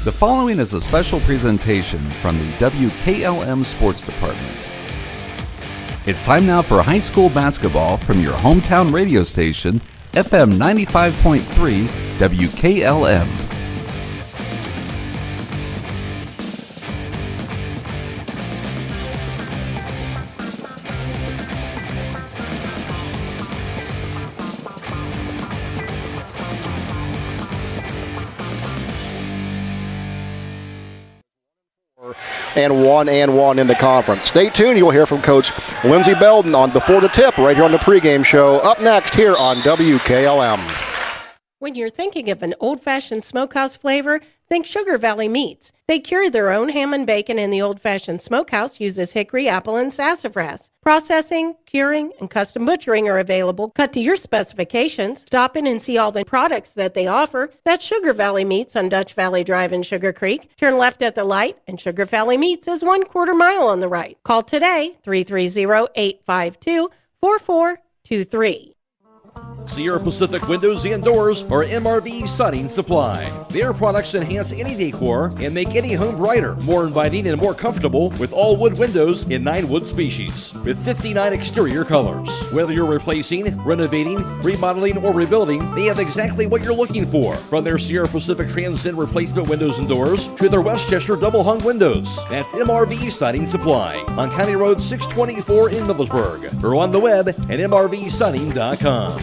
The following is a special presentation from the WKLM Sports Department. It's time now for high school basketball from your hometown radio station, FM 95.3 WKLM. And one in the conference. Stay tuned. You'll hear from Coach Lindsey Belden on Before the Tip right here on the pregame show. Up next here on WKLM. When you're thinking of an old-fashioned smokehouse flavor, think Sugar Valley Meats. They cure their own ham and bacon, and the old-fashioned smokehouse uses hickory, apple, and sassafras. Processing, curing, and custom butchering are available, cut to your specifications. Stop in and see all the products that they offer. That's Sugar Valley Meats on Dutch Valley Drive in Sugar Creek. Turn left at the light, and Sugar Valley Meats is 1/4 mile on the right. Call today, 330-852-4423. Sierra Pacific Windows and Doors are MRV Siding Supply. Their products enhance any decor and make any home brighter, more inviting, and more comfortable with all wood windows in 9 wood species with 59 exterior colors. Whether you're replacing, renovating, remodeling, or rebuilding, they have exactly what you're looking for. From their Sierra Pacific Transcend replacement windows and doors to their Westchester double hung windows. That's MRV Siding Supply on County Road 624 in Middlesburg or on the web at mrvsiding.com.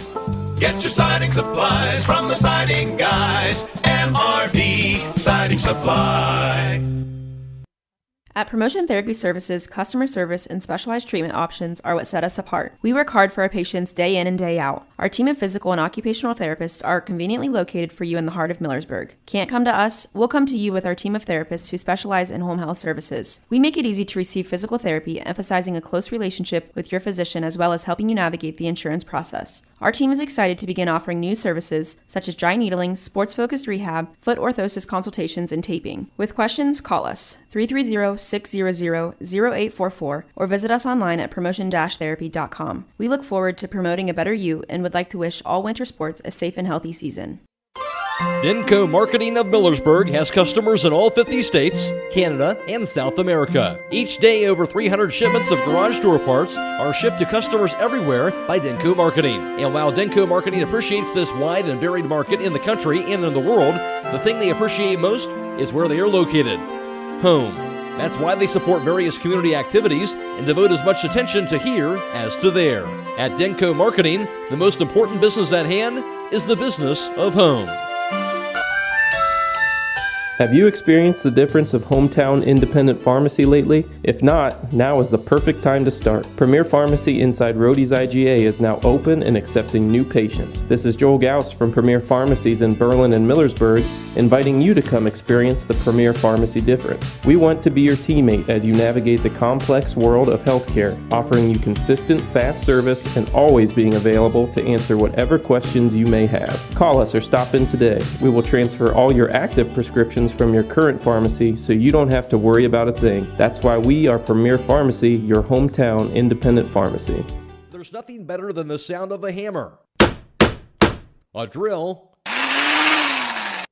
Get your siding supplies from the siding guys. MRV Siding Supply. At Promotion Therapy Services, customer service and specialized treatment options are what set us apart. We work hard for our patients day in and day out. Our team of physical and occupational therapists are conveniently located for you in the heart of Millersburg. Can't come to us? We'll come to you with our team of therapists who specialize in home health services. We make it easy to receive physical therapy, emphasizing a close relationship with your physician as well as helping you navigate the insurance process. Our team is excited to begin offering new services such as dry needling, sports-focused rehab, foot orthosis consultations, and taping. With questions, call us 330-600-0844 or visit us online at promotion-therapy.com. We look forward to promoting a better you and would like to wish all winter sports a safe and healthy season. Denko Marketing of Millersburg has customers in all 50 states, Canada, and South America. Each day, over 300 shipments of garage door parts are shipped to customers everywhere by Denko Marketing. And while Denko Marketing appreciates this wide and varied market in the country and in the world, the thing they appreciate most is where they are located: home. That's why they support various community activities and devote as much attention to here as to there. At Denko Marketing, the most important business at hand is the business of home. Have you experienced the difference of hometown independent pharmacy lately? If not, now is the perfect time to start. Premier Pharmacy inside Rody's IGA is now open and accepting new patients. This is Joel Gauss from Premier Pharmacies in Berlin and Millersburg, inviting you to come experience the Premier Pharmacy difference. We want to be your teammate as you navigate the complex world of healthcare, offering you consistent, fast service and always being available to answer whatever questions you may have. Call us or stop in today. We will transfer all your active prescriptions from your current pharmacy so you don't have to worry about a thing. That's why we are Premier Pharmacy, your hometown independent pharmacy. There's nothing better than the sound of a hammer, a drill,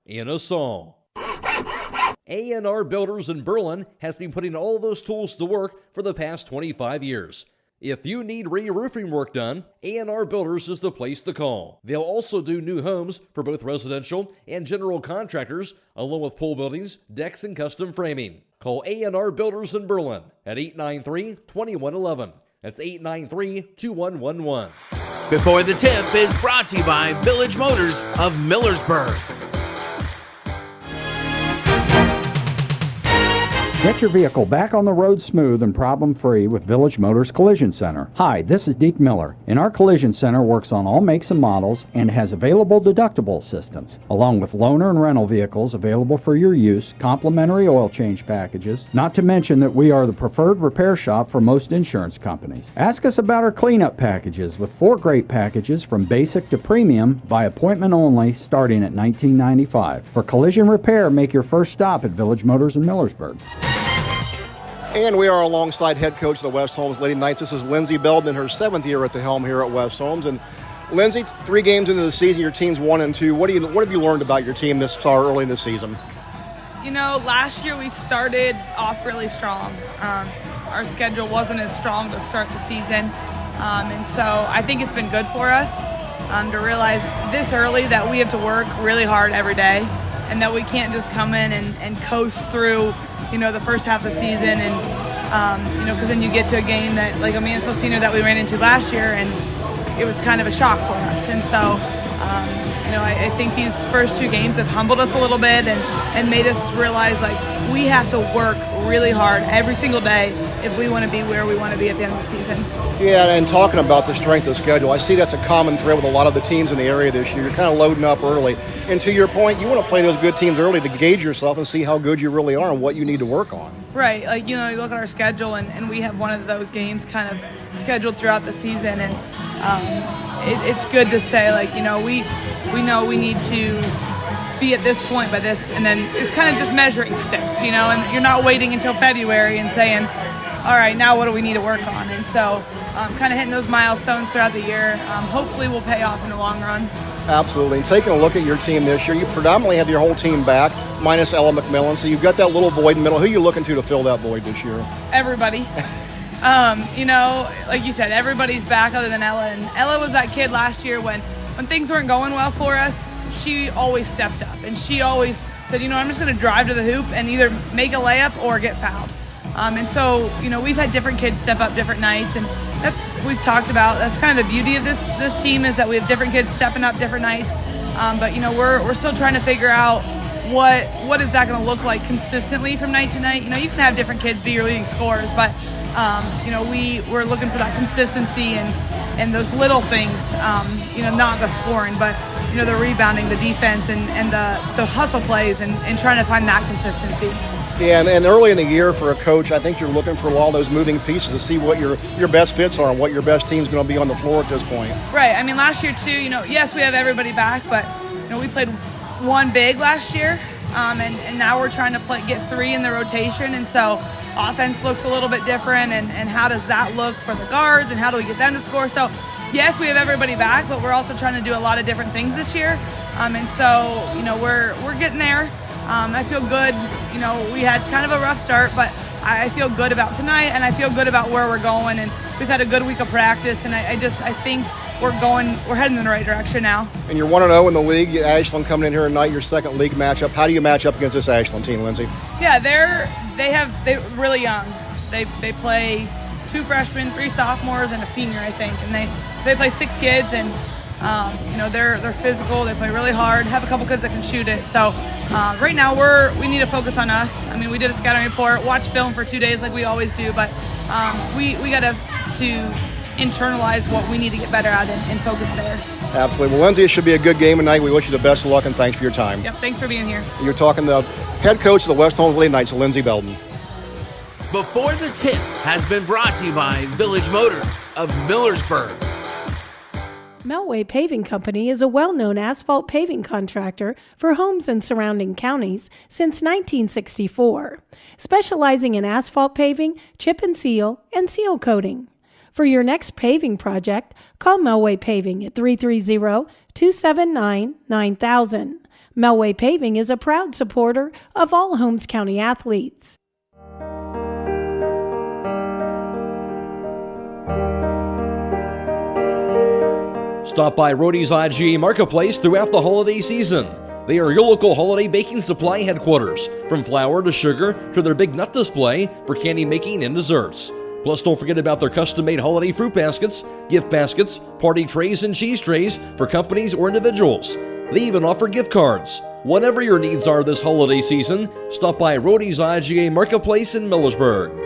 and a saw. A&R Builders in Berlin has been putting all those tools to work for the past 25 years. If you need re-roofing work done, A&R Builders is the place to call. They'll also do new homes for both residential and general contractors, along with pole buildings, decks, and custom framing. Call A&R Builders in Berlin at 893-2111. That's 893-2111. Before the Tip is brought to you by Village Motors of Millersburg. Get your vehicle back on the road smooth and problem-free with Village Motors Collision Center. Hi, this is Deke Miller, and our Collision Center works on all makes and models and has available deductible assistance, along with loaner and rental vehicles available for your use, complimentary oil change packages, not to mention that we are the preferred repair shop for most insurance companies. Ask us about our cleanup packages with 4 great packages from basic to premium by appointment only starting at $19.95. For collision repair, make your first stop at Village Motors in Millersburg. And we are alongside head coach of the West Holmes Lady Knights. This is Lindsey Belden in her 7th year at the helm here at West Holmes. And Lindsey, 3 games into the season, your team's 1-2. What have you learned about your team this far early in the season? Last year we started off really strong. Our schedule wasn't as strong to start the season. And so I think it's been good for us to realize this early that we have to work really hard every day and that we can't just come in and coast through, the first half of the season. And, because then you get to a game that, like a Mansfield Senior that we ran into last year, and it was kind of a shock for us. And so, I think these first 2 games have humbled us a little bit and made us realize, we have to work really hard every single day if we want to be where we want to be at the end of the season. Yeah, and talking about the strength of schedule, I see that's a common thread with a lot of the teams in the area this year. You're kind of loading up early. And to your point, you want to play those good teams early to gauge yourself and see how good you really are and what you need to work on. Right. You look at our schedule, and we have one of those games kind of scheduled throughout the season. And it's good to say, we know we need to be at this point by this, and then it's kind of just measuring sticks, and you're not waiting until February and saying, all right, now what do we need to work on? And so kind of hitting those milestones throughout the year hopefully will pay off in the long run. Absolutely. And taking a look at your team this year, you predominantly have your whole team back, minus Ella McMillan, so you've got that little void in the middle. Who are you looking to fill that void this year? Everybody. Like you said, everybody's back other than Ella. And Ella was that kid last year when things weren't going well for us, she always stepped up. And she always said, I'm just going to drive to the hoop and either make a layup or get fouled. And so, we've had different kids step up different nights. And we've talked about, that's kind of the beauty of this team is that we have different kids stepping up different nights. But, we're still trying to figure out what is that going to look like consistently from night to night. You can have different kids be your leading scorers, but we're looking for that consistency and those little things, not the scoring, but, the rebounding, the defense, and the hustle plays and trying to find that consistency. Yeah, and early in the year for a coach, I think you're looking for all those moving pieces to see what your best fits are and what your best team's going to be on the floor at this point. Right. Last year, too, yes, we have everybody back, but, we played one big last year, and now we're trying to get 3 in the rotation, and so offense looks a little bit different, and how does that look for the guards, and how do we get them to score? So, yes, we have everybody back, but we're also trying to do a lot of different things this year, and so, we're getting there. I feel good. We had kind of a rough start, but I feel good about tonight, and I feel good about where we're going, and we've had a good week of practice, and I think we're heading in the right direction now. And you're 1-0 in the league. Ashland coming in here tonight, your second league matchup. How do you match up against this Ashland team, Lindsay? Yeah, they're really young. They play 2 freshmen, 3 sophomores, and a senior, I think, and they play 6 kids, and they're physical. They play really hard. Have a couple kids that can shoot it. So right now we need to focus on us. We did a scouting report, watch film for 2 days like we always do, but we got to internalize what we need to get better at and focus there. Absolutely. Well, Lindsay, it should be a good game tonight. We wish you the best of luck, and thanks for your time. Yep, thanks for being here. You're talking to the head coach of the West Holmes Lady Knights, Lindsay Belden. Before the Tip has been brought to you by Village Motors of Millersburg. Melway Paving Company is a well-known asphalt paving contractor for Holmes and surrounding counties since 1964, specializing in asphalt paving, chip and seal seal coating. For your next paving project, call Melway Paving at 330-279-9000. Melway Paving is a proud supporter of all Holmes County athletes. Stop by Rody's IGA Marketplace throughout the holiday season. They are your local holiday baking supply headquarters, from flour to sugar to their big nut display for candy making and desserts. Plus, don't forget about their custom-made holiday fruit baskets, gift baskets, party trays, and cheese trays for companies or individuals. They even offer gift cards. Whatever your needs are this holiday season, stop by Rody's IGA Marketplace in Millersburg.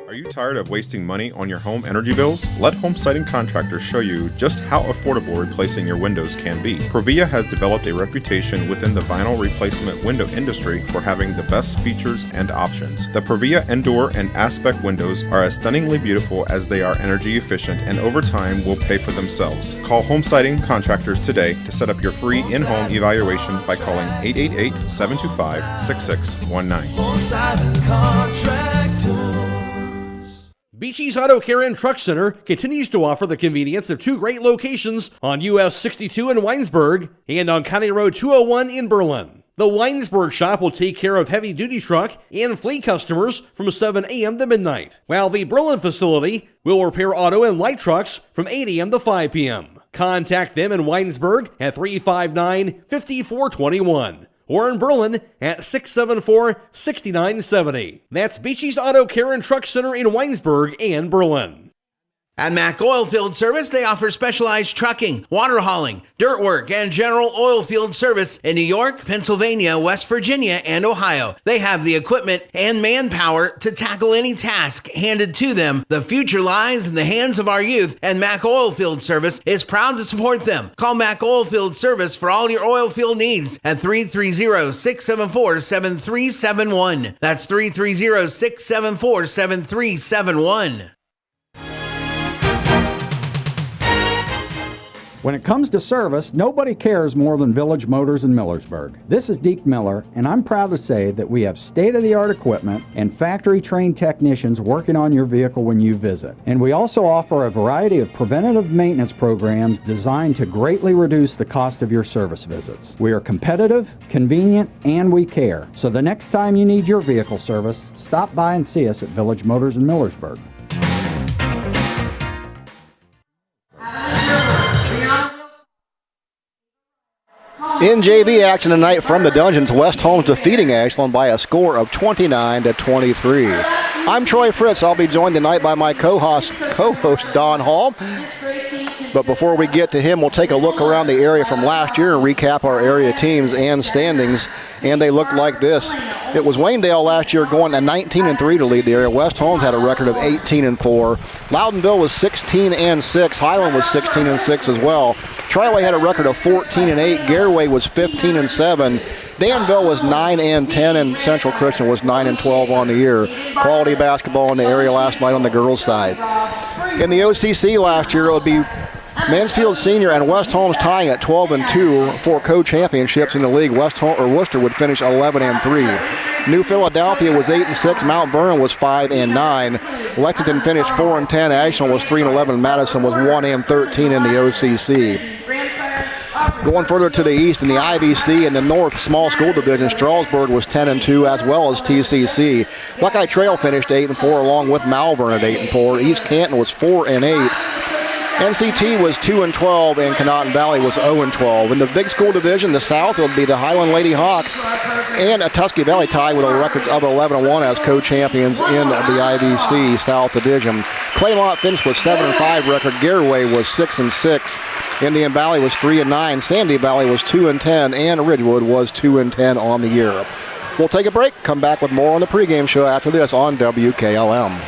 Are you tired of wasting money on your home energy bills? Let Home Siding Contractors show you just how affordable replacing your windows can be. Provia has developed a reputation within the vinyl replacement window industry for having the best features and options. The Provia Endure and Aspect windows are as stunningly beautiful as they are energy efficient, and over time will pay for themselves. Call Home Siding Contractors today to set up your free in-home evaluation by calling 888-725-6619. Home Siding Contractors. Beachy's Auto Care and Truck Center continues to offer the convenience of 2 great locations on US 62 in Winesburg and on County Road 201 in Berlin. The Winesburg shop will take care of heavy-duty truck and fleet customers from 7 a.m. to midnight, while the Berlin facility will repair auto and light trucks from 8 a.m. to 5 p.m. Contact them in Winesburg at 359-5421 or in Berlin at 674-6970. That's Beachy's Auto Care and Truck Center in Winesburg and Berlin. At Mack Oilfield Service, they offer specialized trucking, water hauling, dirt work, and general oil field service in New York, Pennsylvania, West Virginia, and Ohio. They have the equipment and manpower to tackle any task handed to them. The future lies in the hands of our youth, and Mack Oilfield Service is proud to support them. Call Mack Oilfield Service for all your oil field needs at 330-674-7371. That's 330-674-7371. When it comes to service, nobody cares more than Village Motors in Millersburg. This is Deke Miller, and I'm proud to say that we have state-of-the-art equipment and factory-trained technicians working on your vehicle when you visit. And we also offer a variety of preventative maintenance programs designed to greatly reduce the cost of your service visits. We are competitive, convenient, and we care. So the next time you need your vehicle service, stop by and see us at Village Motors in Millersburg. In JV action tonight from the Dungeons, West Holmes defeating Ashland by a score of 29-23. I'm Troy Fritz. I'll be joined tonight by my co-host Don Hall. But before we get to him, we'll take a look around the area from last year and recap our area teams and standings. And they looked like this. It was Waynedale last year going to 19-3 to lead the area. West Holmes had a record of 18-4. Loudonville was 16-6. Highland was 16-6 as well. Triley had a record of 14-8. Garraway was 15-7. Danville was 9-10, and Central Christian was 9-12 on the year. Quality basketball in the area last night on the girls' side. In the OCC last year, it would be Mansfield Senior and West Holmes tying at 12-2 for co-championships in the league. Worcester would finish 11-3. New Philadelphia was 8-6. Mount Vernon was 5-9. Lexington finished 4-10. Ashland was 3-11. Madison was 1-13 in the OCC. Going further to the east in the IVC in the north small school division, Strasburg was 10-2 as well as TCC. Buckeye Trail finished 8-4 along with Malvern at 8-4. East Canton was 4-8. NCT was 2-12 and Conotton Valley was 0-12. In the big school division, the south will be the Highland Lady Hawks and a Tusky Valley tie with a record of 11-1 as co-champions in the IVC South Division. Claymont finished with 7-5 record. Garraway was 6-6. Indian Valley was 3-9. Sandy Valley was 2-10, and Ridgewood was 2-10 on the year. We'll take a break. Come back with more on the pregame show after this on WKLM.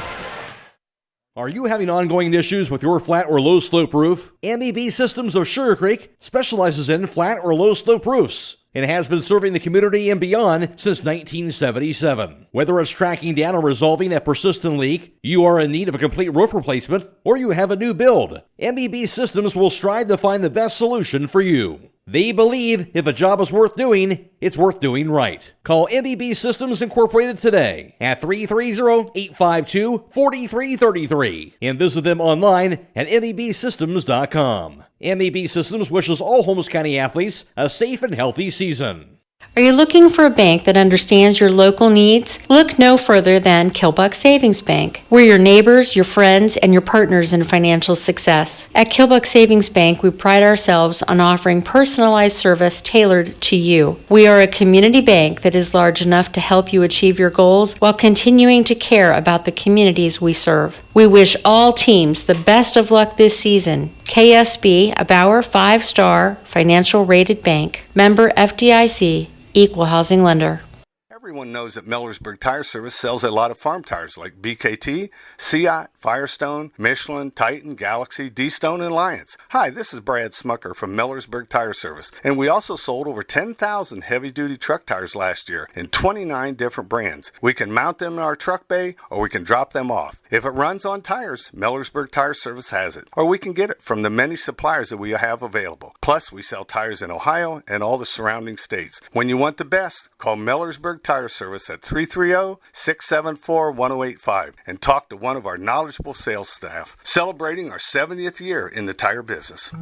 Are you having ongoing issues with your flat or low slope roof? MEB Systems of Sugar Creek specializes in flat or low slope roofs and has been serving the community and beyond since 1977. Whether it's tracking down or resolving that persistent leak, you are in need of a complete roof replacement, or you have a new build, MEB Systems will strive to find the best solution for you. They believe if a job is worth doing, it's worth doing right. Call MEB Systems Incorporated today at 330-852-4333 and visit them online at mebsystems.com. MEB Systems wishes all Holmes County athletes a safe and healthy season. Are you looking for a bank that understands your local needs? Look no further than Kilbuck Savings Bank. We're your neighbors, your friends, and your partners in financial success. At Kilbuck Savings Bank, we pride ourselves on offering personalized service tailored to you. We are a community bank that is large enough to help you achieve your goals while continuing to care about the communities we serve. We wish all teams the best of luck this season. KSB, a Bauer 5-star financial rated bank. Member FDIC, Equal Housing Lender. Everyone knows that Millersburg Tire Service sells a lot of farm tires like BKT, Seat, Firestone, Michelin, Titan, Galaxy, D-Stone, and Alliance. Hi, this is Brad Smucker from Millersburg Tire Service, and we also sold over 10,000 heavy-duty truck tires last year in 29 different brands. We can mount them in our truck bay, or we can drop them off. If it runs on tires, Millersburg Tire Service has it, or we can get it from the many suppliers that we have available. Plus, we sell tires in Ohio and all the surrounding states. When you want the best, call Millersburg Tire Service at 330-674-1085 and talk to one of our knowledgeable sales staff, celebrating our 70th year in the tire business.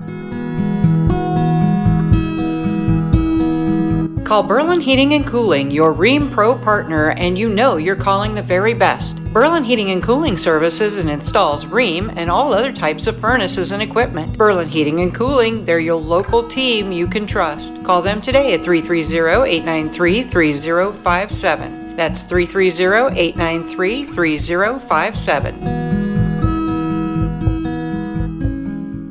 Call Berlin Heating and Cooling, your Rheem Pro partner, and you know you're calling the very best. Berlin Heating and Cooling services and installs Rheem and all other types of furnaces and equipment. Berlin Heating and Cooling, they're your local team you can trust. Call them today at 330-893-3057. That's 330-893-3057.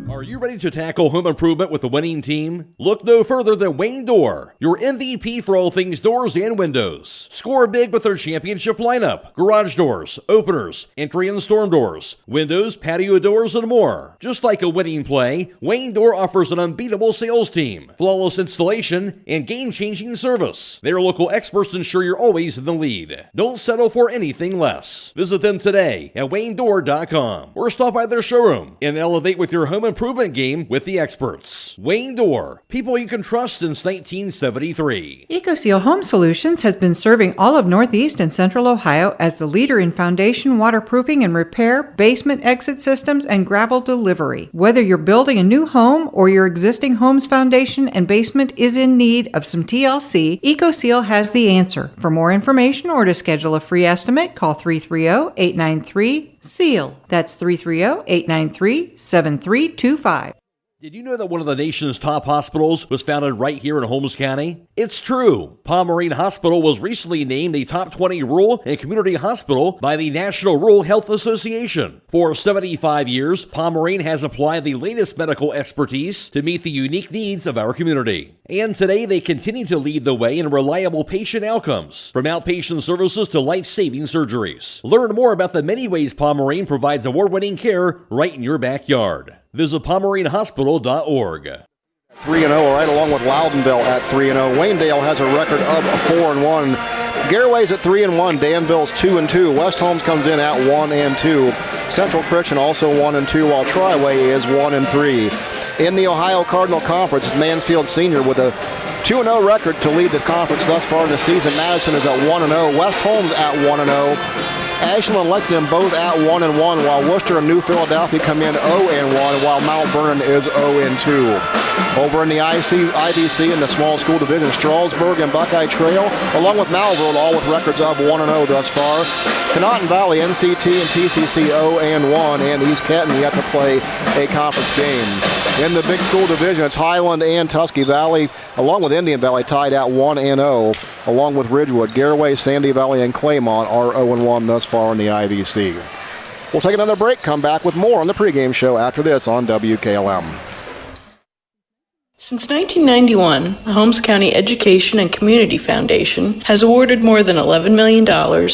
Are you ready to tackle home improvement with a winning team? Look no further than Wayne Door, your MVP for all things doors and windows. Score big with their championship lineup: garage doors, openers, entry and storm doors, windows, patio doors, and more. Just like a winning play, Wayne Door offers an unbeatable sales team, flawless installation, and game-changing service. Their local experts ensure you're always in the lead. Don't settle for anything less. Visit them today at WayneDoor.com or stop by their showroom and elevate with your home improvement game with the experts. Wayne Door, people you can trust since 1973. EcoSeal Home Solutions has been serving all of Northeast and Central Ohio as the leader in foundation waterproofing and repair, basement exit systems, and gravel delivery. Whether you're building a new home or your existing home's foundation and basement is in need of some TLC, EcoSeal has the answer. For more information or to schedule a free estimate, call 330-893-SEAL. That's 330-893-7325. Did you know that one of the nation's top hospitals was founded right here in Holmes County? It's true. Pomerene Hospital was recently named the top 20 rural and community hospital by the National Rural Health Association. For 75 years, Pomerene has applied the latest medical expertise to meet the unique needs of our community. And today they continue to lead the way in reliable patient outcomes, from outpatient services to life-saving surgeries. Learn more about the many ways Pomerene provides award-winning care right in your backyard. Visit PomereneHospital.org. 3-0, right along with Loudonville at 3-0. Waynedale has a record of 4-1. Garraway's at 3-1. Danville's 2-2. West Holmes comes in at 1-2. Central Christian also 1-2, while Triway is 1-3. In the Ohio Cardinal Conference, it's Mansfield Senior with a 2-0 record to lead the conference thus far in the season. Madison is at 1-0. West Holmes at 1-0. Ashland and Lexington both at 1-1, while Worcester and New Philadelphia come in 0-1, while Mount Vernon is 0-2. Over in the IBC in the small school division, Strasburg and Buckeye Trail, along with Malvern, all with records of 1-0 thus far. Conotton Valley, NCT, and TCC 0-1, and East Canton yet to play a conference game. In the big school division, it's Highland and Tusky Valley, along with Indian Valley, tied at 1-0, along with Ridgewood. Garraway, Sandy Valley, and Claymont are 0-1 thus far in the IVC. We'll take another break, come back with more on the pregame show after this on WKLM. Since 1991, the Holmes County Education and Community Foundation has awarded more than $11 million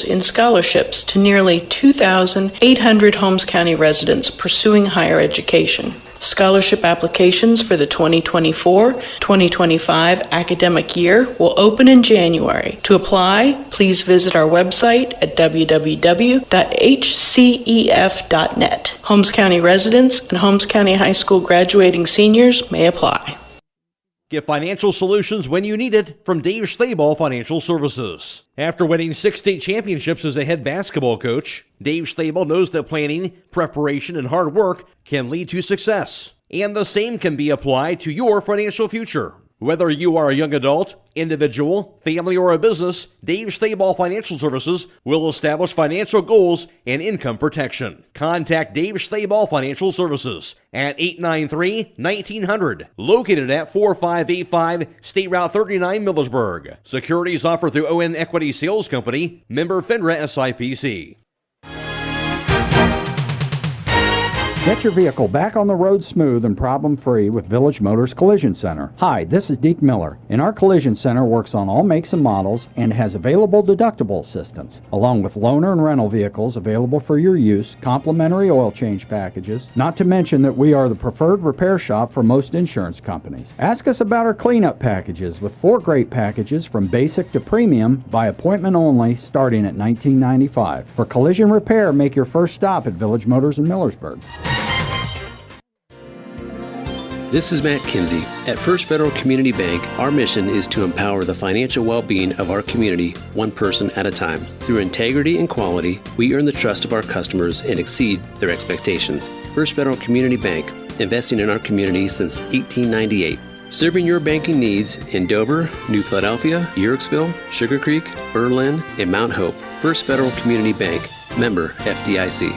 in scholarships to nearly 2,800 Holmes County residents pursuing higher education. Scholarship applications for the 2024-2025 academic year will open in January. To apply, please visit our website at www.hcef.net. Holmes County residents and Holmes County High School graduating seniors may apply. Get financial solutions when you need it from Dave Stayball Financial Services. After winning 6 state championships as a head basketball coach, Dave Stayball knows that planning, preparation, and hard work can lead to success. And the same can be applied to your financial future. Whether you are a young adult, individual, family, or a business, Dave Stayball Financial Services will establish financial goals and income protection. Contact Dave Stayball Financial Services at 893-1900, located at 4585 State Route 39, Millersburg. Securities offered through ON Equity Sales Company, member FINRA SIPC. Get your vehicle back on the road smooth and problem-free with Village Motors Collision Center. Hi, this is Deke Miller, and our Collision Center works on all makes and models and has available deductible assistance, along with loaner and rental vehicles available for your use, complimentary oil change packages, not to mention that we are the preferred repair shop for most insurance companies. Ask us about our cleanup packages with 4 great packages from basic to premium by appointment only starting at $19.95. For collision repair, make your first stop at Village Motors in Millersburg. This is Matt Kinsey. At First Federal Community Bank, our mission is to empower the financial well-being of our community, one person at a time. Through integrity and quality, we earn the trust of our customers and exceed their expectations. First Federal Community Bank, investing in our community since 1898. Serving your banking needs in Dover, New Philadelphia, Yorksville, Sugar Creek, Berlin, and Mount Hope. First Federal Community Bank. Member FDIC.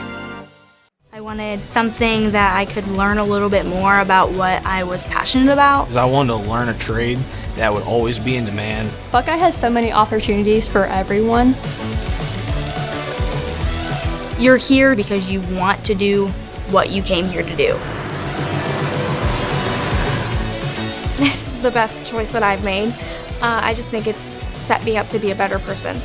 I wanted something that I could learn a little bit more about what I was passionate about. Because I wanted to learn a trade that would always be in demand. Buckeye has so many opportunities for everyone. You're here because you want to do what you came here to do. This is the best choice that I've made. I just think it's set me up to be a better person.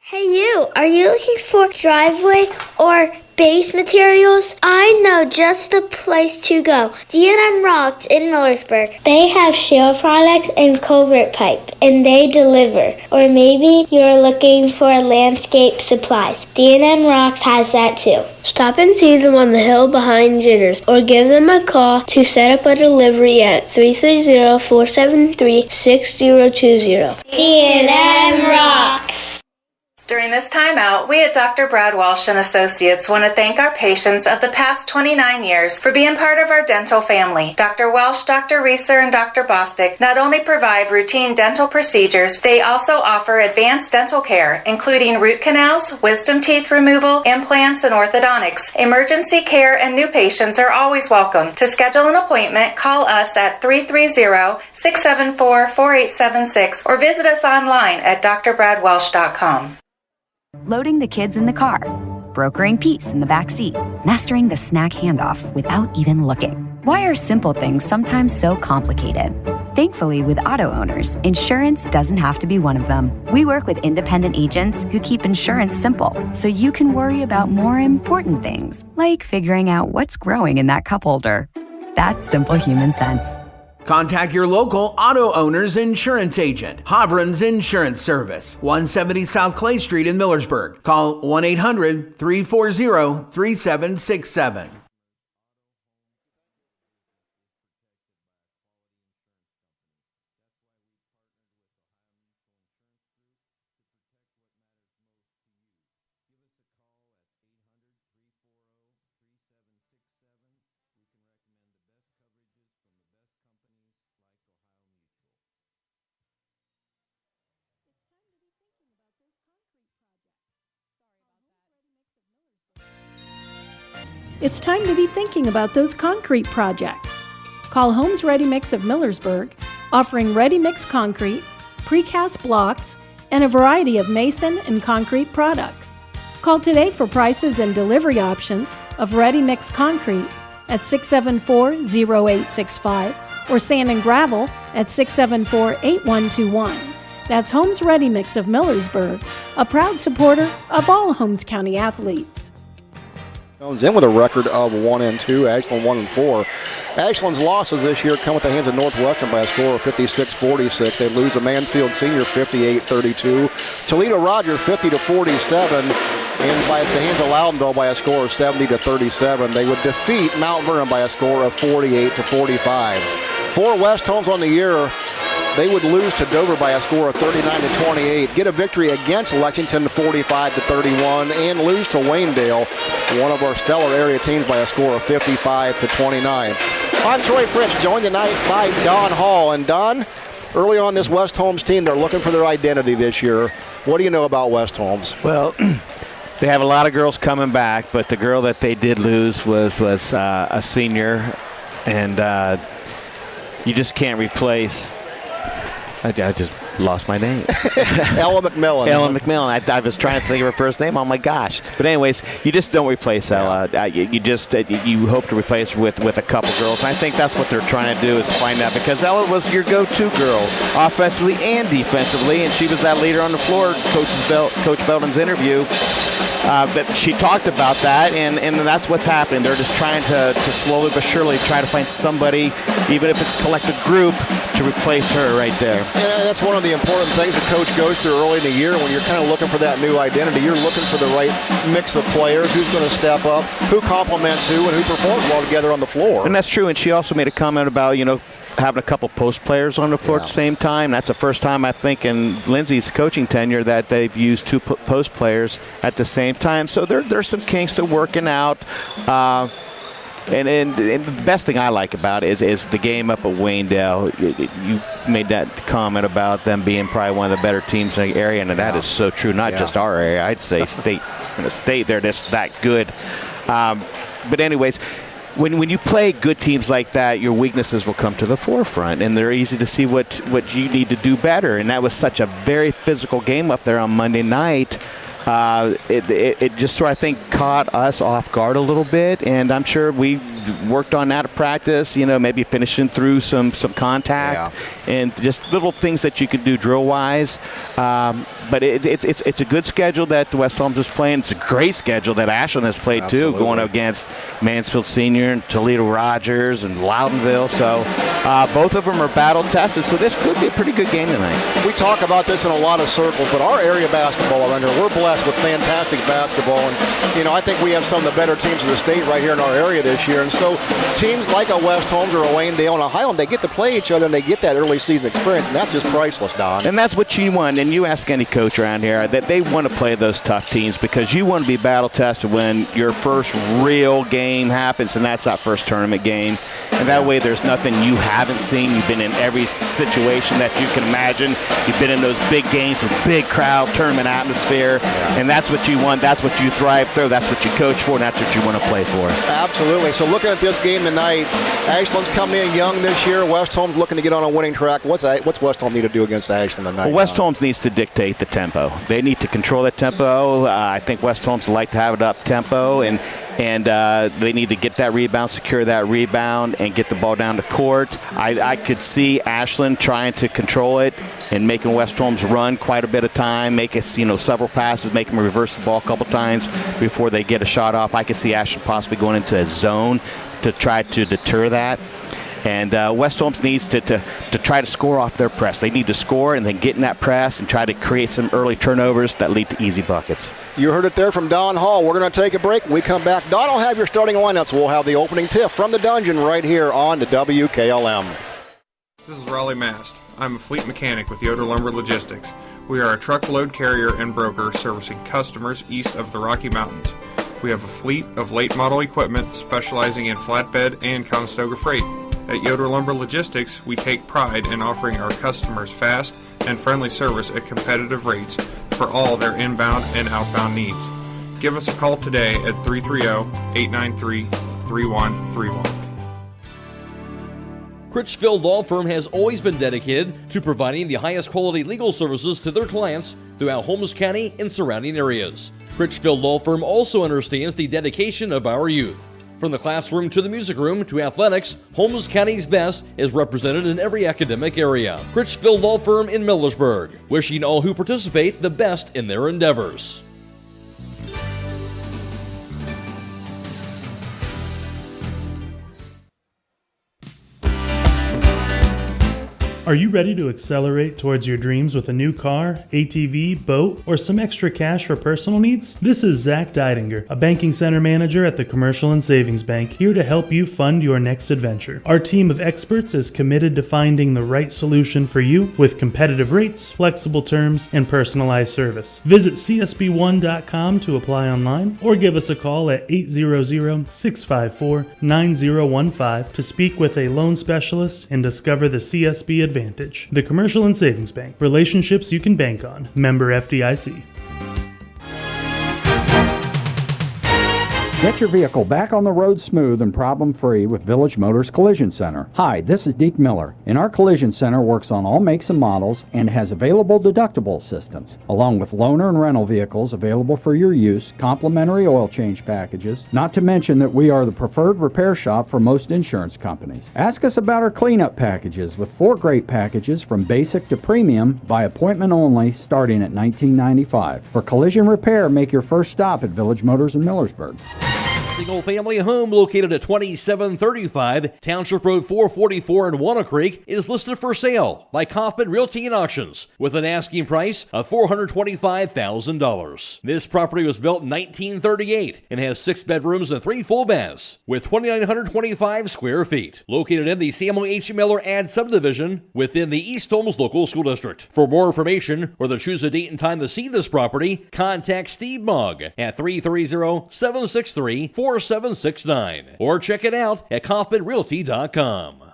Hey you, are you looking for driveway or base materials? I know just the place to go. D&M Rocks in Millersburg. They have shale products and culvert pipe, and they deliver. Or maybe you're looking for landscape supplies. D&M Rocks has that too. Stop and see them on the hill behind Jitters, or give them a call to set up a delivery at 330-473-6020. D&M Rocks. During this timeout, we at Dr. Brad Walsh and Associates want to thank our patients of the past 29 years for being part of our dental family. Dr. Walsh, Dr. Reeser, and Dr. Bostic not only provide routine dental procedures, they also offer advanced dental care, including root canals, wisdom teeth removal, implants, and orthodontics. Emergency care and new patients are always welcome. To schedule an appointment, call us at 330-674-4876 or visit us online at drbradwalsh.com. Loading the kids in the car, brokering peace in the back seat, mastering the snack handoff without even looking. Why are simple things sometimes so complicated? Thankfully, with auto owners, insurance doesn't have to be one of them. We work with independent agents who keep insurance simple, so you can worry about more important things, like figuring out what's growing in that cup holder. That's simple human sense. Contact your local auto owner's insurance agent. Hobron's Insurance Service, 170 South Clay Street in Millersburg. Call 1-800-340-3767. It's time to be thinking about those concrete projects. Call Holmes Ready Mix of Millersburg, offering ready mix concrete, precast blocks, and a variety of mason and concrete products. Call today for prices and delivery options of ready mix concrete at 674-0865 or sand and gravel at 674-8121. That's Holmes Ready Mix of Millersburg, a proud supporter of all Holmes County athletes. Jones in with a record of 1-2, Ashland 1-4. Ashland's losses this year come at the hands of Northwestern by a score of 56-46. They lose to Mansfield Senior 58-32. Toledo Rogers 50-47. And by the hands of Loudonville by a score of 70-37. They would defeat Mount Vernon by a score of 48-45. For West Holmes on the year, they would lose to Dover by a score of 39-28, get a victory against Lexington 45-31, and lose to Waynedale, one of our stellar area teams, by a score of 55-29. I'm Troy Fritz, joined tonight by Don Hall. And Don, early on this West Holmes team, they're looking for their identity this year. What do you know about West Holmes? Well, they have a lot of girls coming back, but the girl that they did lose was a senior, and you just can't replace. I just lost my name. Ella McMillan. Ella McMillan. I was trying to think of her first name. Oh, my gosh. But anyways, you just don't replace Ella. You hope to replace her with a couple girls. And I think that's what they're trying to do, is find out. Because Ella was your go-to girl, offensively and defensively. And she was that leader on the floor. Coach Belton's interview. But she talked about that, and that's what's happening. They're just trying to slowly but surely try to find somebody, even if it's a collective group, to replace her right there. And that's one of the important things a coach goes through early in the year when you're kind of looking for that new identity. You're looking for the right mix of players, who's going to step up, who complements who, and who performs well together on the floor. And that's true, and she also made a comment about, having a couple post players on the floor at the same time. That's the first time, I think, in Lindsay's coaching tenure that they've used two post players at the same time. So there's some kinks they're working out. And the best thing I like about it is the game up at Waynedale. You made that comment about them being probably one of the better teams in the area, and that is so true. Not just our area. I'd say state. In a state, they're just that good. But anyways, when you play good teams like that, your weaknesses will come to the forefront, and they're easy to see what you need to do better. And that was such a very physical game up there on Monday night. It just sort of, I think, caught us off guard a little bit, and I'm sure we worked on that at practice, maybe finishing through some contact and just little things that you could do drill-wise. But it's a good schedule that West Holmes is playing. It's a great schedule that Ashland has played, too, going against Mansfield Senior and Toledo Rogers and Loudonville. So both of them are battle-tested, so this could be a pretty good game tonight. We talk about this in a lot of circles, but our area basketball around here, we're blessed with fantastic basketball. And, I think we have some of the better teams in the state right here in our area this year. And so teams like a West Holmes or a Waynedale and a Highland, they get to play each other and they get that early season experience, and that's just priceless, Don. And that's what you want. And you ask any coach around here that they want to play those tough teams because you want to be battle tested when your first real game happens, and that's that first tournament game. And that way there's nothing you haven't seen. You've been in every situation that you can imagine. You've been in those big games with big crowd, tournament atmosphere, and that's what you want. That's what you thrive through. That's what you coach for, and that's what you want to play for. Absolutely. So looking at this game tonight, Ashland's coming in young this year. West Holmes looking to get on a winning track. What's West Holmes need to do against Ashland tonight? Well, West Holmes needs to dictate the tempo. They need to control the tempo. I think West Holmes like to have it up tempo, and they need to get that rebound, secure that rebound, and get the ball down the court. I could see Ashland trying to control it and making West Holmes run quite a bit of time, make it, several passes, make them reverse the ball a couple times before they get a shot off. I could see Ashland possibly going into a zone to try to deter that. And West Holmes needs to try to score off their press. They need to score and then get in that press and try to create some early turnovers that lead to easy buckets. You heard it there from Don Hall. We're going to take a break. When we come back, Don will have your starting lineups. We'll have the opening tip from the dungeon right here on the WKLM. This is Raleigh Mast. I'm a fleet mechanic with Yoder Lumber Logistics. We are a truckload carrier and broker servicing customers east of the Rocky Mountains. We have a fleet of late model equipment specializing in flatbed and Conestoga freight. At Yoder Lumber Logistics, we take pride in offering our customers fast and friendly service at competitive rates for all their inbound and outbound needs. Give us a call today at 330-893-3131. Critchfield Law Firm has always been dedicated to providing the highest quality legal services to their clients throughout Holmes County and surrounding areas. Critchfield Law Firm also understands the dedication of our youth. From the classroom to the music room to athletics, Holmes County's best is represented in every academic area. Critchfield Law Firm in Millersburg, wishing all who participate the best in their endeavors. Are you ready to accelerate towards your dreams with a new car, ATV, boat, or some extra cash for personal needs? This is Zach Deidinger, a banking center manager at the Commercial and Savings Bank, here to help you fund your next adventure. Our team of experts is committed to finding the right solution for you with competitive rates, flexible terms, and personalized service. Visit csb1.com to apply online or give us a call at 800-654-9015 to speak with a loan specialist and discover the CSB Advantage. The Commercial and Savings Bank. Relationships you can bank on. Member FDIC. Get your vehicle back on the road smooth and problem-free with Village Motors Collision Center. Hi, this is Deke Miller, and our Collision Center works on all makes and models and has available deductible assistance, along with loaner and rental vehicles available for your use, complimentary oil change packages, not to mention that we are the preferred repair shop for most insurance companies. Ask us about our cleanup packages with 4 great packages from basic to premium by appointment only starting at $19.95. For collision repair, make your first stop at Village Motors in Millersburg. Single-family home located at 2735 Township Road 444 in Walnut Creek is listed for sale by Kaufman Realty and Auctions with an asking price of $425,000. This property was built in 1938 and has 6 bedrooms and 3 full baths with 2,925 square feet. Located in the Samuel H. Miller Ad subdivision within the East Holmes Local School District. For more information or to choose a date and time to see this property, contact Steve Mogg at 330-763-4 4769 or check it out at kaufmanrealty.com.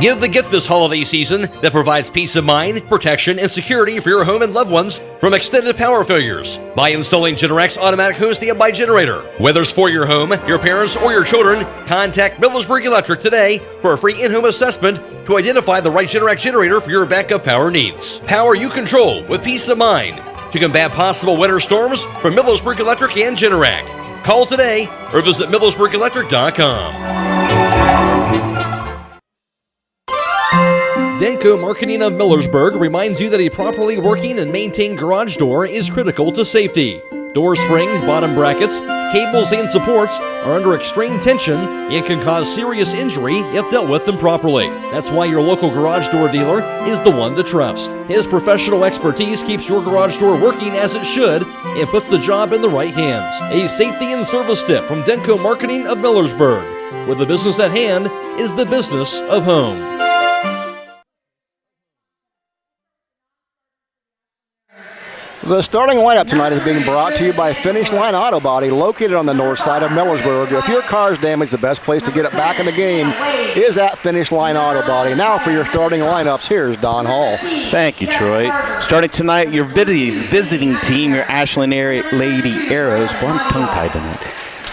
Give the gift this holiday season that provides peace of mind, protection, and security for your home and loved ones from extended power failures by installing Generac's automatic home standby generator. Whether it's for your home, your parents, or your children, contact Millersburg Electric today for a free in-home assessment to identify the right Generac generator for your backup power needs. Power you control with peace of mind to combat possible winter storms from Millersburg Electric and Generac. Call today or visit millersburgelectric.com. Denko Marketing of Millersburg reminds you that a properly working and maintained garage door is critical to safety. Door springs, bottom brackets, cables, and supports are under extreme tension and can cause serious injury if dealt with improperly. That's why your local garage door dealer is the one to trust. His professional expertise keeps your garage door working as it should and puts the job in the right hands. A safety and service tip from Denko Marketing of Millersburg, where the business at hand is the business of home. The starting lineup tonight is being brought to you by Finish Line Auto Body, located on the north side of Millersburg. If your car's damaged, the best place to get it back in the game is at Finish Line Auto Body. Now for your starting lineups, here's Don Hall. Thank you, Troy. Starting tonight, your visiting team, your Ashland Lady Arrows. Boy, I'm tongue-tied tonight.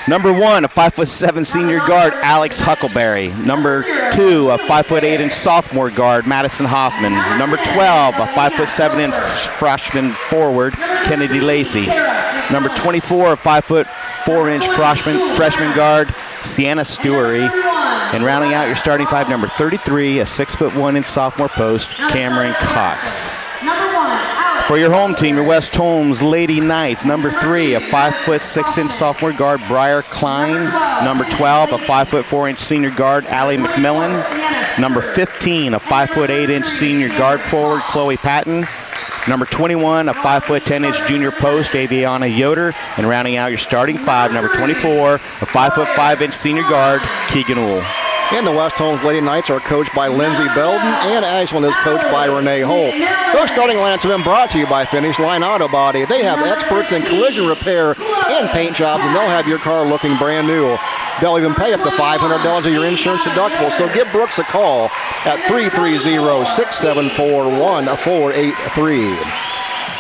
Number 1, a 5'7" senior guard, Alex Huckleberry. Number 2, a 5'8" sophomore guard, Madison Hoffman. Number 12, a 5'7" freshman forward, Kennedy Lacey. Number 24, a 5'4" freshman guard, Sienna Stewery. And rounding out your starting five, number 33, a 6'1" sophomore post, Cameron Cox. For your home team, your West Holmes Lady Knights, number 3, a 5'6" sophomore guard, Briar Klein. Number 12, a 5'4" senior guard, Allie McMillan. Number 15, a 5'8" senior guard forward, Chloe Patton. Number 21, a 5'10" junior post, Aviana Yoder. And rounding out your starting five, number 24, a 5'5" senior guard, Keegan Wool. And the West Holmes Lady Knights are coached by Lindsey Belden, and Ashland is coached by Renee Holt. Those starting lineups have been brought to you by Finish Line Auto Body. They have experts in collision repair and paint jobs, and they'll have your car looking brand new. They'll even pay up to $500 of your insurance deductible, so give Brooks a call at 330-674-1483.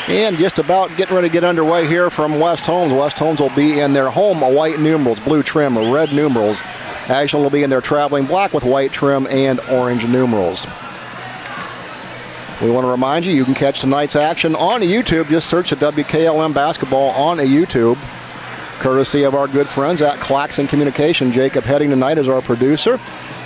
And just about getting ready to get underway here from West Holmes. West Holmes will be in their home white numerals, blue trim, red numerals. Ashland will be in their traveling black with white trim and orange numerals. We want to remind you, you can catch tonight's action on YouTube. Just search the WKLM basketball on YouTube, courtesy of our good friends at Claxon Communication. Jacob Heading tonight is our producer.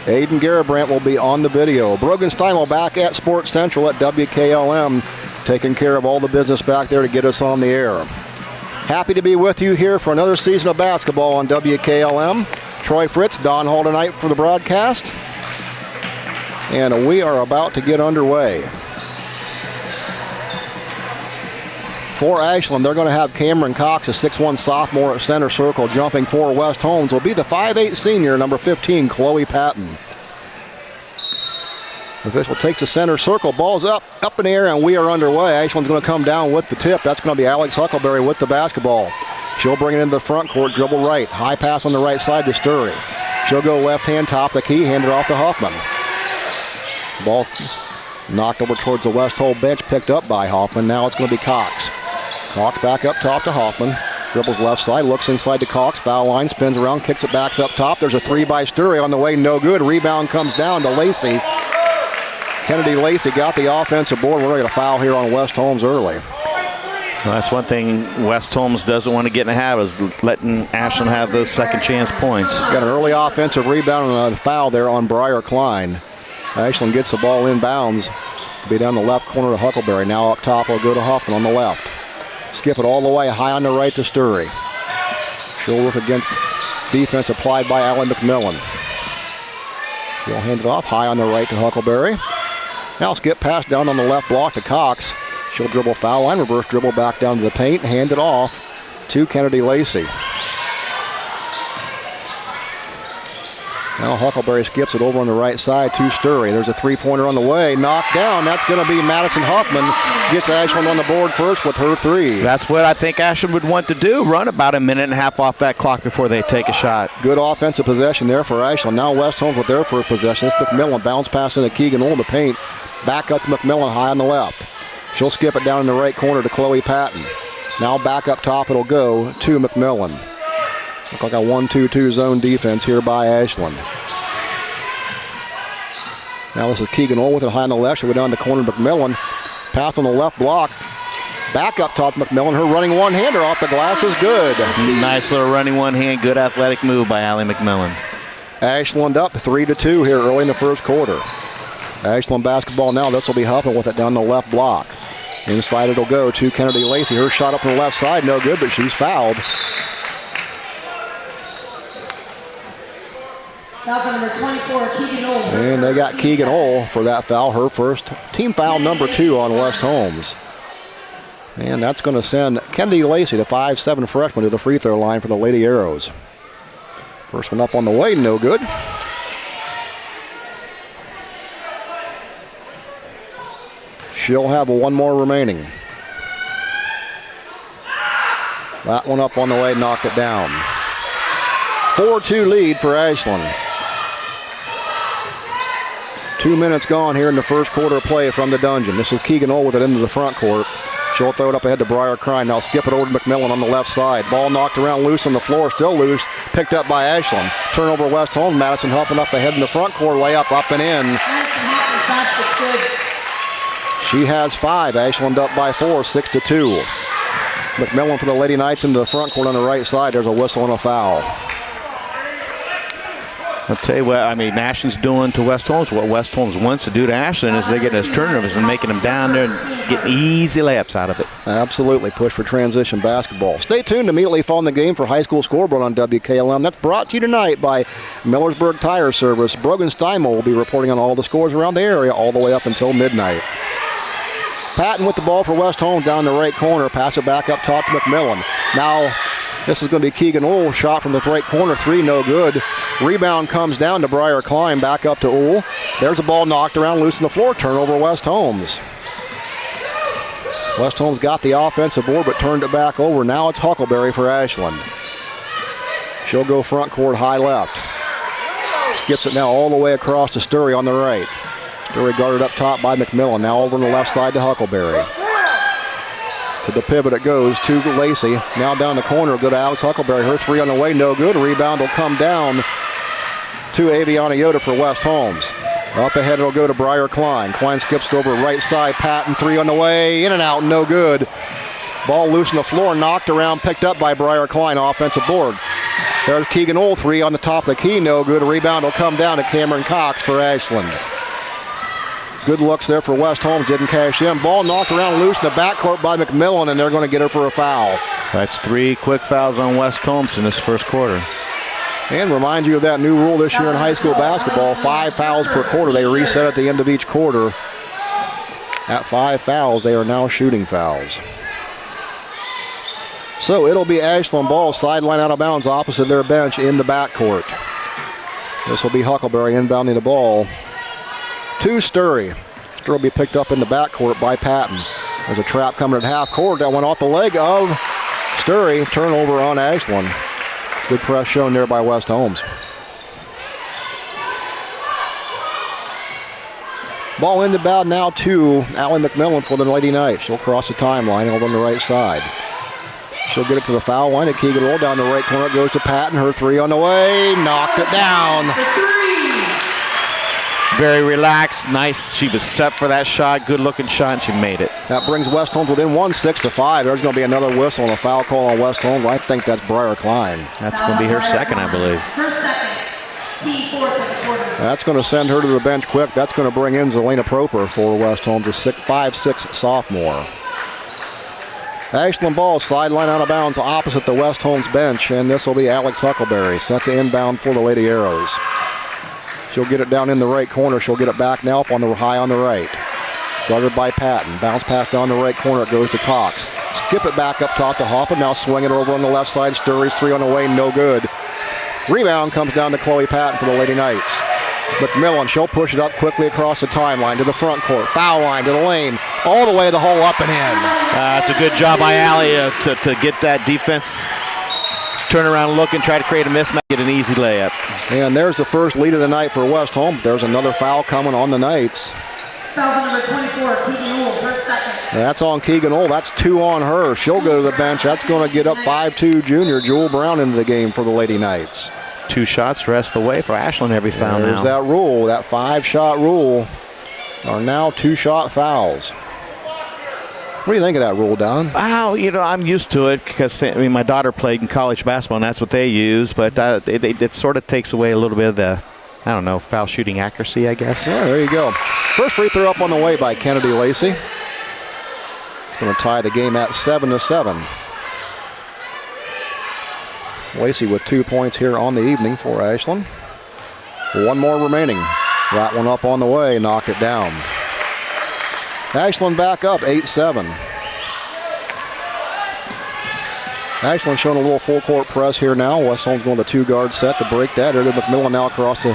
Aidan Garabrandt will be on the video. Brogan Steimel back at Sports Central at WKLM, taking care of all the business back there to get us on the air. Happy to be with you here for another season of basketball on WKLM. Troy Fritz, Don Hall tonight for the broadcast. And we are about to get underway. For Ashland, they're going to have Cameron Cox, a 6'1" sophomore at center circle. Jumping for West Holmes will be the 5'8" senior, number 15, Chloe Patton. The official takes the center circle. Ball's up in the air, and we are underway. Ashland's going to come down with the tip. That's going to be Alex Huckleberry with the basketball. She'll bring it into the front court, dribble right. High pass on the right side to Sturry. She'll go left hand, top the key, hand it off to Hoffman. Ball knocked over towards the West Hole bench, picked up by Hoffman. Now it's going to be Cox. Cox back up top to Hoffman. Dribbles left side, looks inside to Cox. Foul line, spins around, kicks it back up top. There's a three by Sturry on the way, no good. Rebound comes down to Lacey. Kennedy Lacey got the offensive board. We're going to foul here on West Holmes early. Well, that's one thing West Holmes doesn't want to get in a habit, is letting Ashland have those second chance points. Got an early offensive rebound and a foul there on Briar Klein. Ashland gets the ball inbounds. Be down the left corner to Huckleberry. Now up top will go to Hoffman on the left. Skip it all the way high on the right to Sturry. She'll work against defense applied by Allie McMillan. She'll hand it off high on the right to Huckleberry. Now skip pass down on the left block to Cox. She'll dribble foul line, reverse dribble back down to the paint, hand it off to Kennedy Lacey. Now Huckleberry skips it over on the right side to Sturry. There's a three-pointer on the way. Knocked down. That's going to be Madison Huffman. Gets Ashland on the board first with her three. That's what I think Ashland would want to do. Run about a minute and a half off that clock before they take a shot. Good offensive possession there for Ashland. Now West Holmes with their first possession. It's McMillan. Bounce pass into Keegan Old in the paint. Back up to McMillan high on the left. She'll skip it down in the right corner to Chloe Patton. Now back up top it'll go to McMillan. Look like a 1-2-2 zone defense here by Ashland. Now this is Keegan Old with it high on the left. She'll go down the corner to McMillan. Pass on the left block. Back up top McMillan. Her running one-hander off the glass is good. Nice little running one-hand. Good athletic move by Allie McMillan. Ashland up 3-2 here early in the first quarter. Ashland basketball now. This will be Huffman with it down the left block. Inside it'll go to Kennedy Lacey. Her shot up to the left side. No good, but she's fouled. Foul number 24, Keegan Old. And they got Keegan Old for that foul. Her first team foul number 2 on West Holmes. And that's going to send Kennedy Lacey, the 5'7" freshman, to the free throw line for the Lady Arrows. First one up on the way, no good. She'll have one more remaining. That one up on the way, knocked it down. 4-2 lead for Ashland. 2 minutes gone here in the first quarter of play from the dungeon. This is Keegan Old with it into the front court. She'll throw it up ahead to Briar Crine. Now skip it over to McMillan on the left side. Ball knocked around loose on the floor. Still loose. Picked up by Ashland. Turnover West Holmes. Madison Huffman up ahead in the front court. Layup up and in. She has 5. Ashland up by 4. 6-2. McMillan for the Lady Knights into the front court on the right side. There's a whistle and a foul. I'll tell you what, I mean, Ashland's doing to West Holmes what West Holmes wants to do to Ashland is they get those turnovers and making them down there and getting easy layups out of it. Absolutely. Push for transition basketball. Stay tuned immediately following the game for High School Scoreboard on WKLM. That's brought to you tonight by Millersburg Tire Service. Brogan Steimel will be reporting on all the scores around the area all the way up until midnight. Patton with the ball for West Holmes down in the right corner. Pass it back up top to McMillan. Now this is going to be Keegan Ohl. Shot from the right corner. 3, no good. Rebound comes down to Briar Klein. Back up to Ohl. There's a ball knocked around loose on the floor. Turnover West Holmes. West Holmes got the offensive board but turned it back over. Now it's Huckleberry for Ashland. She'll go front court high left. Skips it now all the way across to Sturry on the right. Sturry guarded up top by McMillan. Now over on the left side to Huckleberry. To the pivot it goes to Lacey. Now down the corner, good to Alice Huckleberry. Her 3 on the way, no good. Rebound will come down to Aviana Yoda for West Holmes. Up ahead it'll go to Briar Klein. Klein skips it over right side. Patton 3 on the way, in and out, no good. Ball loose on the floor, knocked around, picked up by Briar Klein, offensive board. There's Keegan Ohl, 3 on the top of the key, no good. Rebound will come down to Cameron Cox for Ashland. Good looks there for West Holmes, didn't cash in. Ball knocked around loose in the backcourt by McMillan, and they're going to get her for a foul. That's 3 quick fouls on West Holmes in this first quarter. And remind you of that new rule this year in high school basketball, 5 fouls per quarter. They reset at the end of each quarter. At 5 fouls, they are now shooting fouls. So it'll be Ashland ball, sideline out of bounds opposite their bench in the backcourt. This will be Huckleberry inbounding the ball to Sturry. Sturry will be picked up in the backcourt by Patton. There's a trap coming at half court that went off the leg of Sturry. Turnover on Ashland. Good press shown there by West Holmes. Ball inbound now to Allie McMillan for the Lady Knights. She'll cross the timeline over on the right side. She'll get it to the foul line at Keegan Ohl down the right corner. It goes to Patton. Her 3 on the way. Knocked it down. Very relaxed, nice. She was set for that shot. Good looking shot, and she made it. That brings West Holmes within 6-5. There's going to be another whistle and a foul call on West Holmes. I think that's Briar Klein. That's going to be her second, I believe. Her second. T4 for the quarter. That's going to send her to the bench quick. That's going to bring in Zelena Proper for West Holmes, a 5'6" sophomore. Ashland ball, sideline out of bounds opposite the West Holmes bench, and this will be Alex Huckleberry, set to inbound for the Lady Arrows. She'll get it down in the right corner. She'll get it back now up on the high on the right. Guarded by Patton. Bounce pass down the right corner. It goes to Cox. Skip it back up top to Hoffman. Now swing it over on the left side. Sturry's 3 on the way. No good. Rebound comes down to Chloe Patton for the Lady Knights. McMillan, she'll push it up quickly across the timeline to the front court. Foul line to the lane, all the way the hole up and in. That's a good job by Allie to get that defense. Turn around, look, and try to create a mismatch, get an easy layup. And there's the first lead of the night for West Holmes. There's another foul coming on the Knights. Foul number 24, Keegan Old, her second. That's on Keegan Old. That's 2 on her. She'll go to the bench. That's going to get up 5'2" junior Jewel Brown into the game for the Lady Knights. 2 shots rest away for Ashland every foul now. There's that rule, that 5-shot rule. Are now 2-shot fouls. What do you think of that rule, Don? Wow, I'm used to it because my daughter played in college basketball, and that's what they use. But it sort of takes away a little bit of the, foul shooting accuracy, I guess. Yeah, there you go. First free throw up on the way by Kennedy Lacey. It's going to tie the game at 7-7. Lacey with 2 points here on the evening for Ashland. 1 more remaining. That one up on the way, knocked it down. Ashland back up 8-7. Ashland showing a little full court press here now. West Holmes going the 2-guard set to break that. Aidan McMillan now across the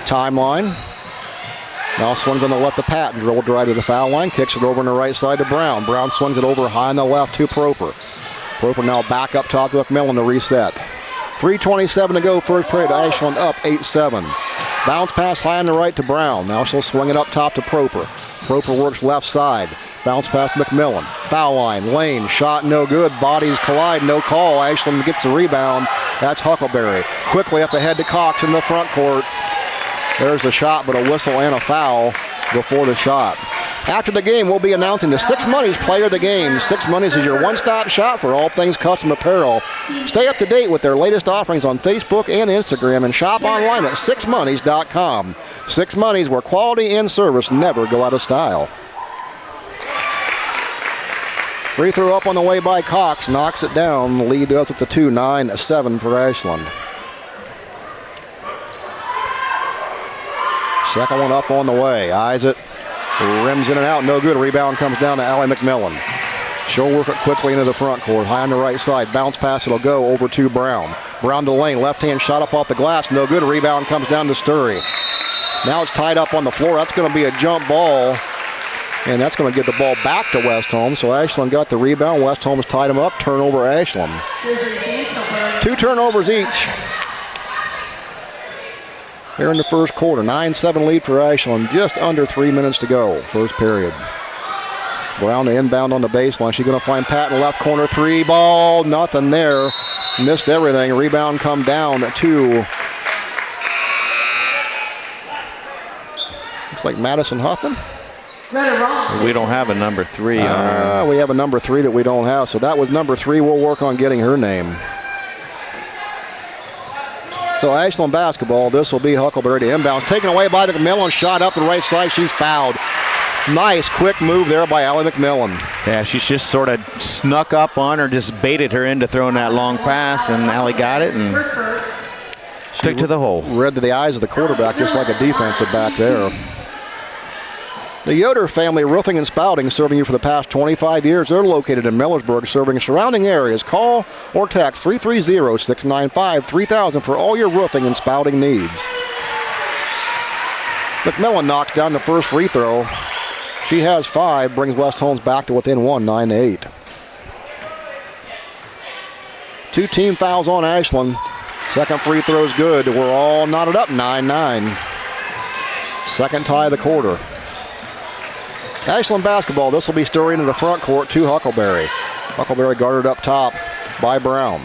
timeline. Now swings on the left to Patton. Dribble drive to the foul line. Kicks it over on the right side to Brown. Brown swings it over high on the left to Proper. Proper now back up top to McMillan to reset. 3:27 to go, first period. Ashland up 8-7. Bounce pass high on the right to Brown. Now she'll swing it up top to Proper. Proper works left side. Bounce pass to McMillan. Foul line, lane, shot no good. Bodies collide, no call. Ashland gets the rebound. That's Huckleberry. Quickly up ahead to Cox in the front court. There's a shot, but a whistle and a foul before the shot. After the game, we'll be announcing the Six Monies Player of the Game. Six Monies is your one-stop shop for all things custom apparel. Stay up to date with their latest offerings on Facebook and Instagram and shop online at sixmonies.com. Six Monies, where quality and service never go out of style. Free throw up on the way by Cox. Knocks it down. The lead goes up to 2, 9-7 for Ashland. Second one up on the way. Eyes it. Rims in and out, no good. Rebound comes down to Allie McMillan. She'll work it quickly into the front court. High on the right side. Bounce pass, it'll go over to Brown. Brown to the lane. Left-hand shot up off the glass. No good. Rebound comes down to Sturry. Now it's tied up on the floor. That's going to be a jump ball. And that's going to get the ball back to West Holmes. So Ashland got the rebound. West Holmes tied him up. Turnover Ashland. 2 turnovers each. Here in the first quarter, 9-7 lead for Ashland. Just under 3 minutes to go, first period. Brown to inbound on the baseline. She's going to find Patton left corner 3 ball. Nothing there. Missed everything. Rebound come down to, looks like Madison Huffman. We don't have a number 3. We have a number 3 that we don't have. So that was number 3. We'll work on getting her name. So Ashland basketball, this will be Huckleberry to inbound. Taken away by McMillan, shot up the right side, she's fouled. Nice quick move there by Allie McMillan. Yeah, she's just sort of snuck up on her, just baited her into throwing that long pass, and Allie got it and took to the hole. Read to the eyes of the quarterback, just like a defensive back there. The Yoder family Roofing and Spouting, serving you for the past 25 years. They're located in Millersburg, serving surrounding areas. Call or text 330-695-3000 for all your roofing and spouting needs. McMillan knocks down the first free throw. She has 5, brings West Holmes back to within 1, 9-8. 2 team fouls on Ashland. Second free throw's good. We're all knotted up, 9-9. Second tie of the quarter. Ashland basketball, this will be Sturry into the front court to Huckleberry. Huckleberry guarded up top by Brown.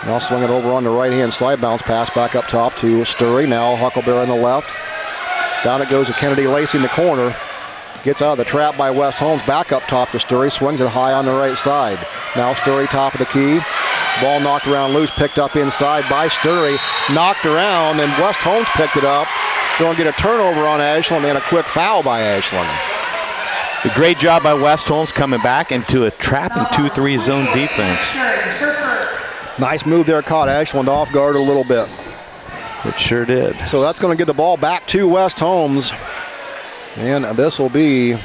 Now swing it over on the right-hand side. Bounce pass back up top to Sturry. Now Huckleberry on the left. Down it goes to Kennedy Lacey in the corner. Gets out of the trap by West Holmes. Back up top to Sturry. Swings it high on the right side. Now Sturry top of the key. Ball knocked around loose. Picked up inside by Sturry. Knocked around, and West Holmes picked it up. Going to get a turnover on Ashland and a quick foul by Ashland. A great job by West Holmes coming back into a trap and 2-3 zone defense. Nice move there, caught Ashland off guard a little bit. It sure did. So that's going to get the ball back to West Holmes. And this will be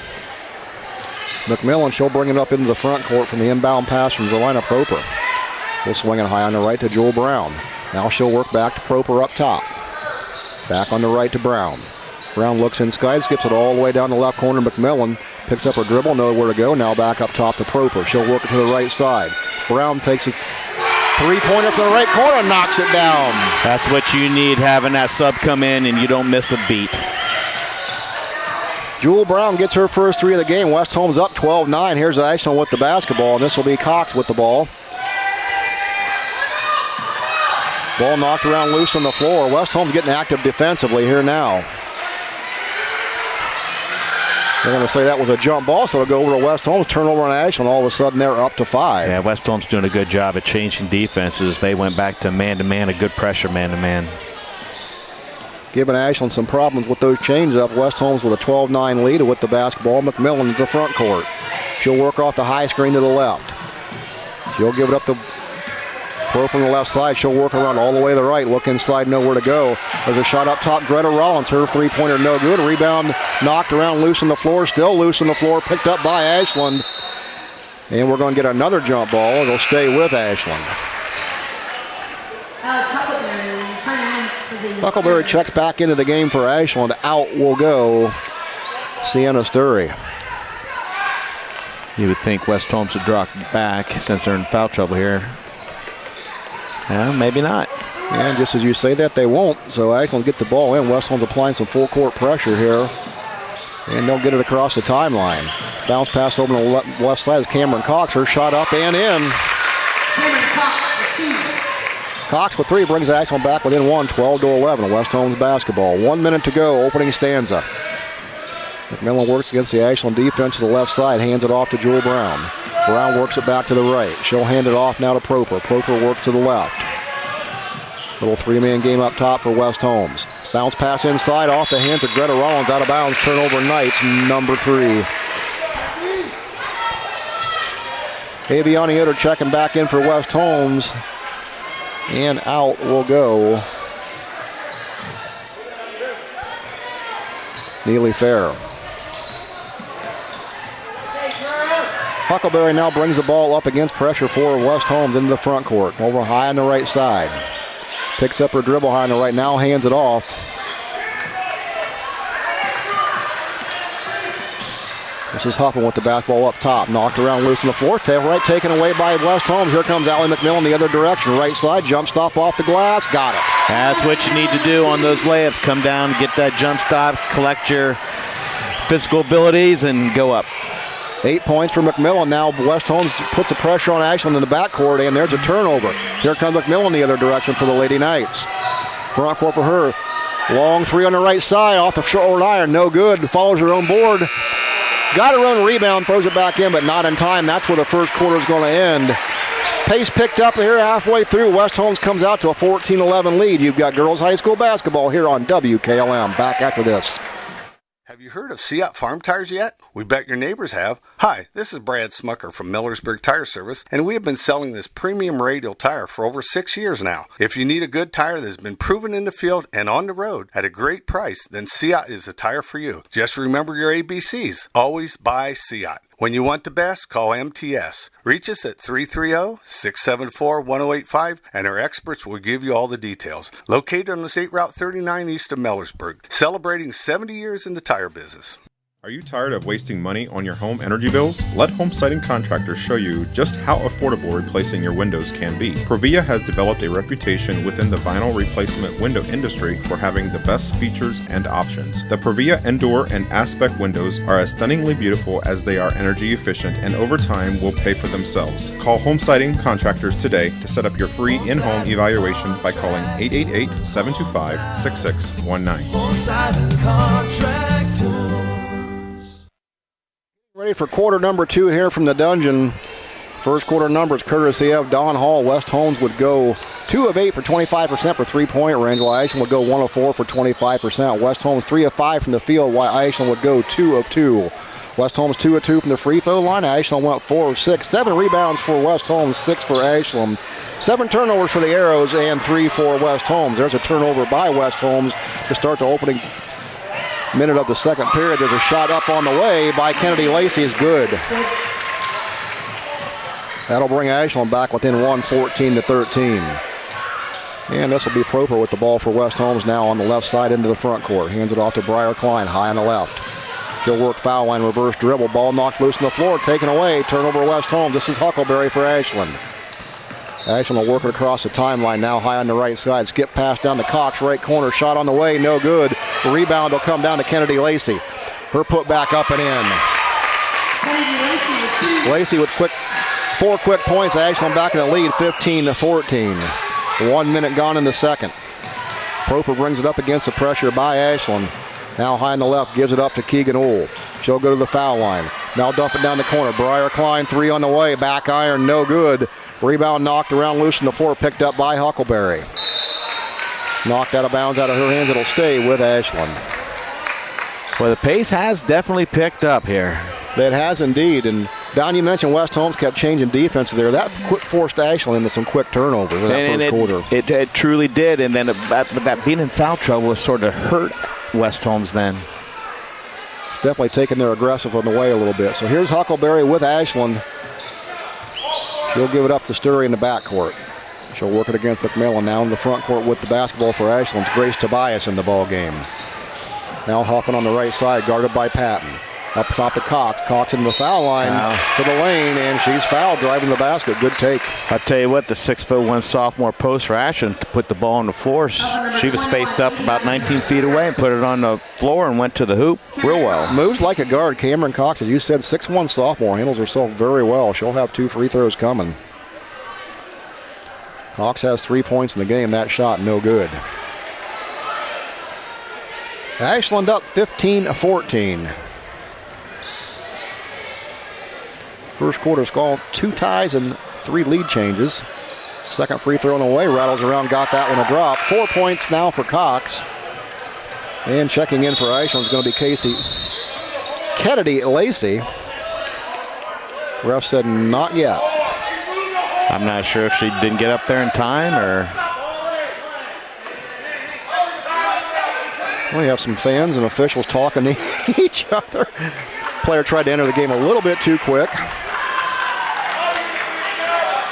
McMillan. She'll bring it up into the front court from the inbound pass from Zelina Proper. We'll swing it high on the right to Jewel Brown. Now she'll work back to Proper up top. Back on the right to Brown. Brown looks inside, skips it all the way down the left corner. McMillan picks up her dribble, nowhere to go. Now back up top to Proper. She'll work it to the right side. Brown takes his three-pointer from the right corner and knocks it down. That's what you need, having that sub come in and you don't miss a beat. Jewel Brown gets her first three of the game. West Holmes up 12-9. Here's Ashland with the basketball, and this will be Cox with the ball. Ball knocked around loose on the floor. West Holmes getting active defensively here now. They're going to say that was a jump ball, so it'll go over to West Holmes. Turnover on Ashland. All of a sudden, they're up to 5. Yeah, West Holmes doing a good job at changing defenses. They went back to man-to-man, a good pressure man-to-man. Giving Ashland some problems with those change-up. West Holmes with a 12-9 lead with the basketball. McMillan into the front court. She'll work off the high screen to the left. She'll give it up to Proper on the left side. She'll work around all the way to the right. Look inside, nowhere to go. There's a shot up top. Greta Rollins, her three-pointer no good. Rebound knocked around loose on the floor. Still loose on the floor. Picked up by Ashland. And we're going to get another jump ball. It'll stay with Ashland. Huckleberry checks back into the game for Ashland. Out will go Sienna Sturry. You would think West Holmes would drop back since they're in foul trouble here. Yeah, maybe not. And just as you say that, they won't. So Ashland get the ball in. West Holmes applying some full court pressure here. And they'll get it across the timeline. Bounce pass over to the left side is Cameron Cox. Her shot up and in. Cox with 3 brings Ashland back within 1, 12-11. West Holmes basketball. 1 minute to go, opening stanza. McMillan works against the Ashland defense to the left side, hands it off to Jewel Brown. Brown works it back to the right. She'll hand it off now to Proper. Proper works to the left. Little 3-man game up top for West Holmes. Bounce pass inside off the hands of Greta Rollins, out of bounds. Turnover Knights, number 3. Aviani Yoder checking back in for West Holmes. And out will go Neely Fair. Huckleberry now brings the ball up against pressure for West Holmes into the front court. Over high on the right side. Picks up her dribble high on the right, now hands it off. This is Huffman with the basketball up top. Knocked around loose on the floor. Right taken away by West Holmes. Here comes Allie McMillan the other direction. Right side, jump stop off the glass. Got it. That's what you need to do on those layups. Come down, get that jump stop, collect your physical abilities, and go up. 8 points for McMillan. Now West Holmes puts the pressure on Ashland in the backcourt, and there's a turnover. Here comes McMillan the other direction for the Lady Knights. Front court for her. Long 3 on the right side, off the short iron. No good. Follows her own board. Got her own rebound, throws it back in, but not in time. That's where the first quarter is going to end. Pace picked up here halfway through. West Holmes comes out to a 14-11 lead. You've got girls high school basketball here on WKLM. Back after this. Have you heard of Seat Farm Tires yet? We bet your neighbors have. Hi, this is Brad Smucker from Millersburg Tire Service, and we have been selling this premium radial tire for over 6 years now. If you need a good tire that has been proven in the field and on the road at a great price, then Seat is the tire for you. Just remember your ABCs. Always buy Seat. When you want the best, call MTS. Reach us at 330-674-1085, and our experts will give you all the details. Located on the State Route 39 east of Millersburg, celebrating 70 years in the tire business. Are you tired of wasting money on your home energy bills? Let Home Siding Contractors show you just how affordable replacing your windows can be. Provia has developed a reputation within the vinyl replacement window industry for having the best features and options. The Provia Endure and Aspect windows are as stunningly beautiful as they are energy efficient, and over time will pay for themselves. Call Home Siding Contractors today to set up your free in-home evaluation by calling 888-725-6619. Home Siding Contractors. Ready for quarter number 2 here from the dungeon. First quarter numbers courtesy of Don Hall. West Holmes would go 2 of 8 for 25% for three-point range, while Ashland would go 1 of 4 for 25%. West Holmes 3 of 5 from the field, while Ashland would go 2 of 2. West Holmes 2 of 2 from the free throw line. Ashland went 4 of 6. 7 rebounds for West Holmes, 6 for Ashland. 7 turnovers for the Arrows and 3 for West Holmes. There's a turnover by West Holmes to start the opening minute of the second period. There's a shot up on the way by Kennedy Lacey. Is good. That'll bring Ashland back within 1, 14-13. And this will be Proper with the ball for West Holmes now on the left side into the front court. Hands it off to Briar Klein, high on the left. He'll work foul line, reverse dribble. Ball knocked loose on the floor, taken away. Turnover West Holmes. This is Huckleberry for Ashland. Ashland will work it across the timeline now, high on the right side. Skip pass down to Cox, right corner. Shot on the way, no good. Rebound will come down to Kennedy Lacey. Her put back up and in. Lacey with 4 quick points. Ashland back in the lead, 15-14. 1 minute gone in the second. Proper brings it up against the pressure by Ashland. Now high on the left, gives it up to Keegan Ohl. She'll go to the foul line. Now dump it down the corner. Briar Klein, 3 on the way. Back iron, no good. Rebound knocked around loose on the floor, picked up by Huckleberry. Knocked out of bounds out of her hands. It'll stay with Ashland. Well, the pace has definitely picked up here. It has indeed. And Don, you mentioned West Holmes kept changing defenses there. That forced Ashland into some quick turnovers in that first quarter. It truly did. And then that being in foul trouble was sort of hurt West Holmes then. It's definitely taking their aggressive on the way a little bit. So here's Huckleberry with Ashland. She'll give it up to Sturry in the backcourt. She'll work it against McMillan. Now in the front court with the basketball for Ashland's Grace Tobias in the ball game. Now hopping on the right side, guarded by Patton. Up top to Cox. Cox in the foul line to the lane, and she's fouled driving the basket. Good take. I'll tell you what, the 6'1" sophomore post for Ashland put the ball on the floor. She was faced up about 19 feet away and put it on the floor and went to the hoop real well. Moves like a guard. Cameron Cox, as you said, 6'1" sophomore, handles herself very well. She'll have 2 free throws coming. Cox has 3 points in the game. That shot, no good. Ashland up 15-14. First quarter score, 2 ties and 3 lead changes. Second free throw on the way, rattles around, got that one a drop. 4 points now for Cox. And checking in for Ashland is going to be Kennedy Lacey. Ref said not yet. I'm not sure if she didn't get up there in time or... We have some fans and officials talking to each other. Player tried to enter the game a little bit too quick.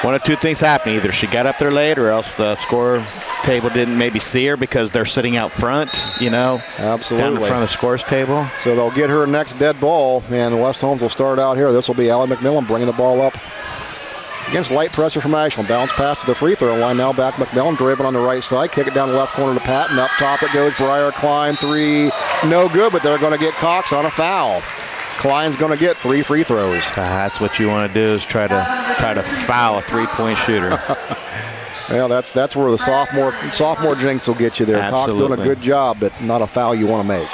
One of 2 things happened. Either she got up there late or else the score table didn't maybe see her because they're sitting out front, Absolutely. Down in front of the scores table. So they'll get her next dead ball, and West Holmes will start out here. This will be Allie McMillan bringing the ball up against light pressure from Ashland. Bounce pass to the free throw line. Now back McMillan, dribbling on the right side. Kick it down the left corner to Patton. Up top it goes. Briar Klein, 3. No good, but they're going to get Cox on a foul. Klein's going to get 3 free throws. That's what you want to do is try to foul a 3-point shooter. Well, that's where the sophomore jinx will get you there. Absolutely. Cox doing a good job, but not a foul you want to make.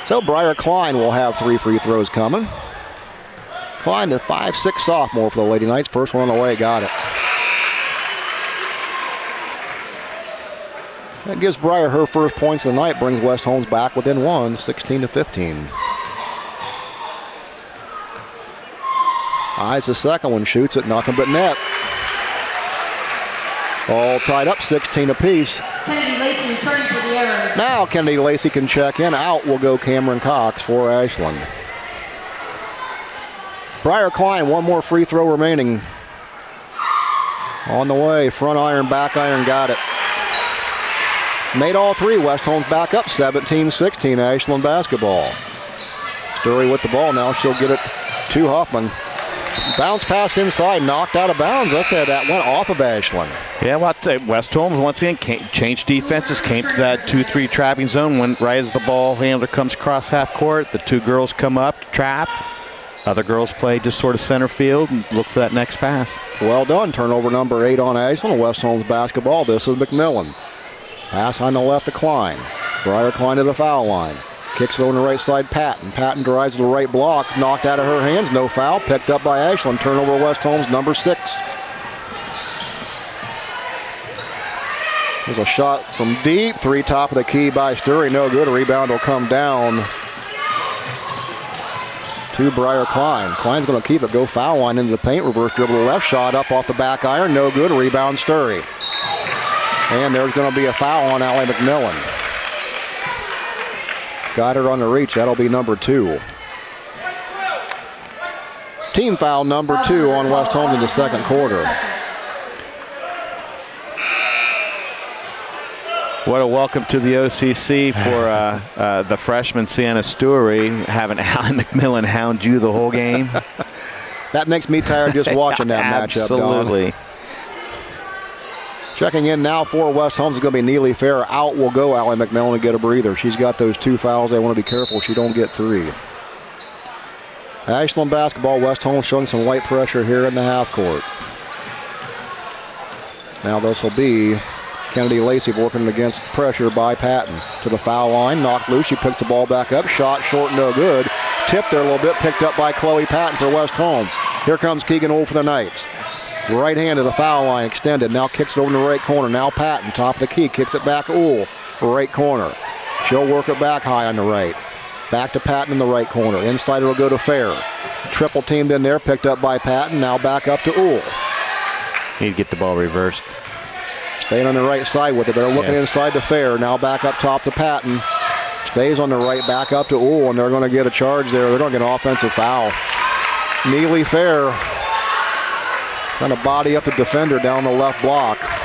So Briar Klein will have 3 free throws coming. Klein, the 5'6" sophomore for the Lady Knights. First one on the way, got it. That gives Briar her first points of the night, brings West Holmes back within 1, 16-15. Eyes the second one, shoots it, nothing but net. All tied up, 16 apiece. Kennedy Lacey returning for the error. Now Kennedy Lacey can check in. Out will go Cameron Cox for Ashland. Briar Klein, 1 more free throw remaining. On the way, front iron, back iron, got it. Made all 3. West Holmes back up 17-16, Ashland basketball. Sturry with the ball now. She'll get it to Huffman. Bounce pass inside, knocked out of bounds. I said that went off of Ashland. Yeah, well, West Holmes once again changed defenses, came to that 2-3 trapping zone. When right as the ball handler comes across half court, the 2 girls come up to trap. Other girls play just sort of center field and look for that next pass. Well done. Turnover number 8 on Ashland. West Holmes basketball. This is McMillan. Pass on the left to Klein. Briar Klein to the foul line. Kicks it on the right side, Patton. Patton drives to the right block. Knocked out of her hands. No foul. Picked up by Ashland. Turnover West Holmes, number 6. There's a shot from deep. 3 top of the key by Sturry. No good. A rebound will come down to Briar Klein. Klein's going to keep it. Go foul line into the paint. Reverse dribble to the left. Shot up off the back iron. No good. A rebound Sturry. And there's going to be a foul on Allie McMillan. Got her on the reach. That'll be number 2. Team foul number 2 on West Holmes in the second quarter. What a welcome to the OCC for the freshman Sienna Stewart, having Alan McMillan hound you the whole game. That makes me tired just watching that matchup, Don. Absolutely. Checking in now for West Holmes is going to be Neely Fair. Out will go Allie McMillan to get a breather. She's got those 2 fouls. They want to be careful she don't get 3. Ashland basketball, West Holmes showing some light pressure here in the half court. Now this will be Kennedy Lacey working against pressure by Patton. To the foul line, knocked loose. She picks the ball back up. Shot short, no good. Tipped there a little bit, picked up by Chloe Patton for West Holmes. Here comes Keegan Old for the Knights. Right hand to the foul line, extended. Now kicks it over in the right corner. Now Patton, top of the key, kicks it back. Ool, right corner. She'll work it back high on the right. Back to Patton in the right corner. Inside it'll go to Fair. Triple teamed in there, picked up by Patton. Now back up to Ool. Need to get the ball reversed. Staying on the right side with it. They're looking inside to Fair. Now back up top to Patton. Stays on the right, back up to Ool, and they're going to get a charge there. They're going to get an offensive foul. Neely Fair trying to body up the defender down the left block. Fouls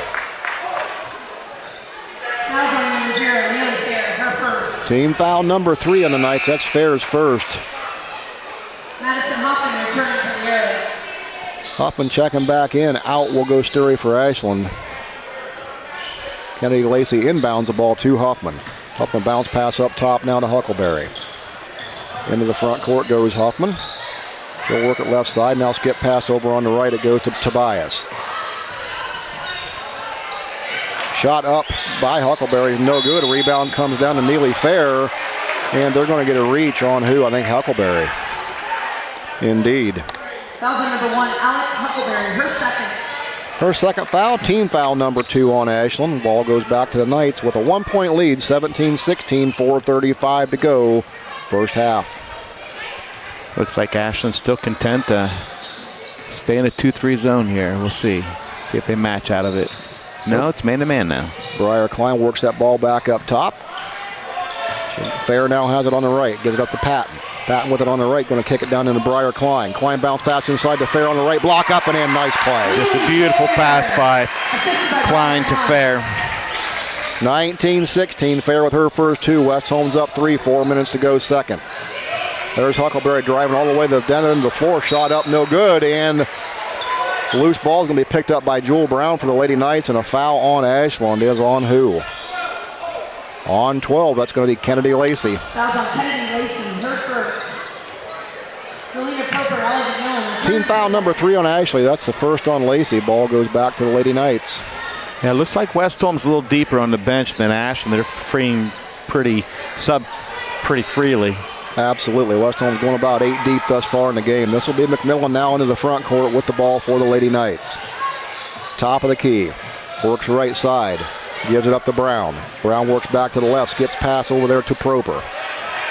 on number 0, Neely Fair, her first. Team foul number 3 on the Knights. That's Fair's first. Madison Hoffman returning for the Arrows. Huffman checking back in. Out will go Sturry for Ashland. Kennedy Lacey inbounds the ball to Huffman. Huffman bounce pass up top now to Huckleberry. Into the front court goes Huffman. She'll work it left side. Now skip pass over on the right. It goes to Tobias. Shot up by Huckleberry. No good. A rebound comes down to Neely Fair. And they're going to get a reach on who? I think Huckleberry. Indeed. Fouls on number 1, Alex Huckleberry, her second. Her second foul, team foul number 2 on Ashland. Ball goes back to the Knights with a 1-point lead, 17-16, 4:35 to go, first half. Looks like Ashland's still content to stay in a 2-3 zone here. We'll see. See if they match out of it. No, it's man-to-man now. Briar Klein works that ball back up top. Fair now has it on the right, gives it up to Patton. Patton with it on the right, going to kick it down into Briar Klein. Klein bounce pass inside to Fair on the right, block up and in, nice play. Just a beautiful pass by Klein to Fair. 19-16, Fair with her first 2. West Holmes up 3, 4 minutes to go second. There's Huckleberry driving all the way to the end of the floor, shot up, no good, and loose ball is going to be picked up by Jewel Brown for the Lady Knights, and a foul on Ashland is on who? On 12, that's going to be Kennedy Lacey. Fouls on Kennedy Lacey, her first. Selena Poper, Allie McMillan. Team foul number 3 on Ashley. That's the first on Lacey. Ball goes back to the Lady Knights. Yeah, it looks like West Holmes a little deeper on the bench than Ashland. They're freeing pretty freely. Absolutely. West Holmes going about 8 deep thus far in the game. This will be McMillan now into the front court with the ball for the Lady Knights. Top of the key. Works right side. Gives it up to Brown. Brown works back to the left. Skips pass over there to Proper.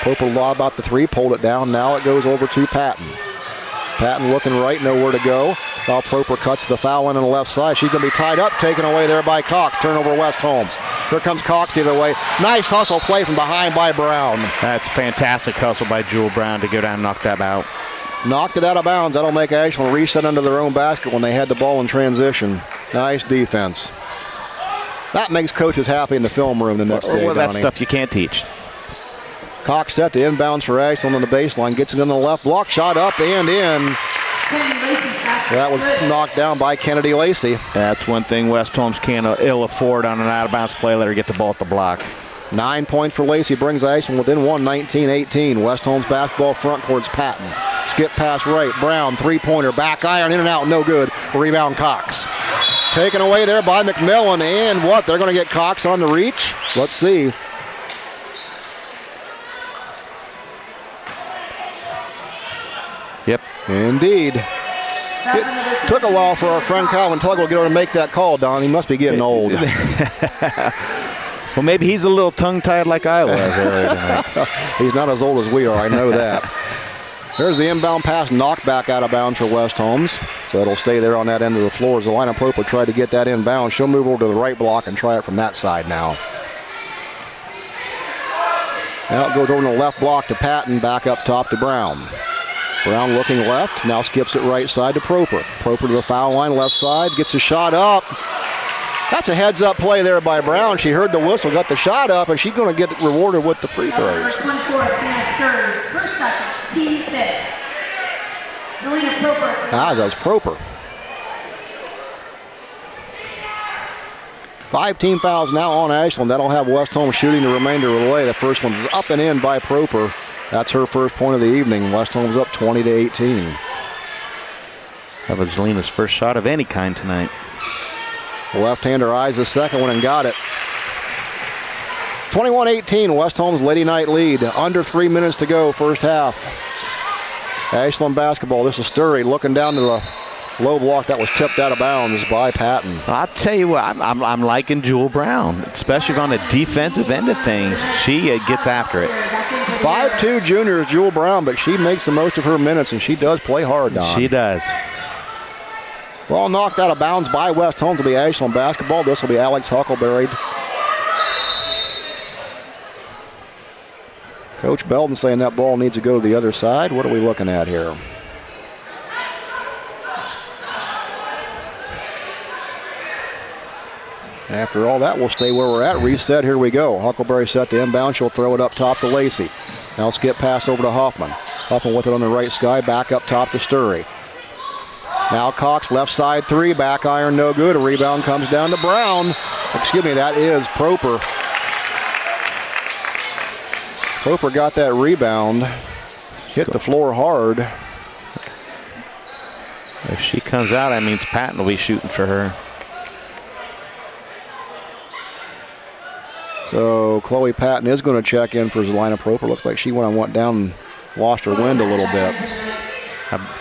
Proper lob about the 3. Pulled it down. Now it goes over to Patton. Patton looking right. Nowhere to go. Now Proper cuts the foul in on the left side. She's going to be tied up. Taken away there by Cox. Turnover West Holmes. Here comes Cox the other way. Nice hustle play from behind by Brown. That's fantastic hustle by Jewel Brown to go down and knock that out. Knocked it out of bounds. That'll make Ashland reset under their own basket when they had the ball in transition. Nice defense. That makes coaches happy in the film room the next day, Well, that's Donnie. stuff you can't teach. Cox set to inbounds for Ashland on the baseline. Gets it in the left block. Shot up and in. That was knocked down by Kennedy Lacey. That's one thing West Holmes can't ill afford on an out-of-bounds play. Let her get the ball at the block. 9 points for Lacey. Brings Ashland within 1, 19-18. West Holmes basketball front court's Patton. Skip pass right. Brown, three-pointer. Back iron, in and out. No good. Rebound Cox. Taken away there by McMillan. And what? They're going to get Cox on the reach? Let's see. Yep. Indeed. It took a while for our friend Calvin Tugwell to get over to make that call, Don. He must be getting old. Well, maybe he's a little tongue-tied like I was earlier tonight. He's not as old as we are, I know that. There's the inbound pass, knocked back out of bounds for West Holmes. So it'll stay there on that end of the floor as the lineup Proper tried to get that inbound. She'll move over to the right block and try it from that side now. Now it goes over to the left block to Patton, back up top to Brown. Brown looking left, now skips it right side to Proper. Proper to the foul line, left side, gets a shot up. That's a heads-up play there by Brown. She heard the whistle, got the shot up, and she's going to get rewarded with the free throws. Number 24, Sienna Sturdy. Her second, team fifth. Zelina Proper. That's Proper. 5 team fouls now on Ashland. That'll have West Holmes shooting the remainder of the way. The first one's up and in by Proper. That's her first point of the evening. West Holmes up 20-18. That was Zelina's first shot of any kind tonight. Left-hander eyes the second one and got it. 21-18, West Holmes Lady Knight lead. Under 3 minutes to go, first half. Ashland basketball. This is Sturry looking down to the low block that was tipped out of bounds by Patton. I'll tell you what, I'm liking Jewel Brown, especially on the defensive end of things. She gets after it. 5'2" junior is Jewel Brown, but she makes the most of her minutes, and she does play hard, Don. She does. Ball knocked out of bounds by West Holmes. Will be Ashland basketball. This will be Alex Huckleberry. Coach Belden saying that ball needs to go to the other side. What are we looking at here? After all that, we'll stay where we're at. Reset, here we go. Huckleberry set to inbound. She'll throw it up top to Lacey. Now skip pass over to Hoffman. Hoffman with it on the right sky, back up top to Sturry. Now Cox, left side three, back iron, no good. A rebound comes down to Brown. Excuse me, that is Proper. Proper got that rebound. Hit the floor hard. If she comes out, that means Patton will be shooting for her. So Chloe Patton is going to check in for Zelina Proper. Looks like she went down and lost her wind a little bit.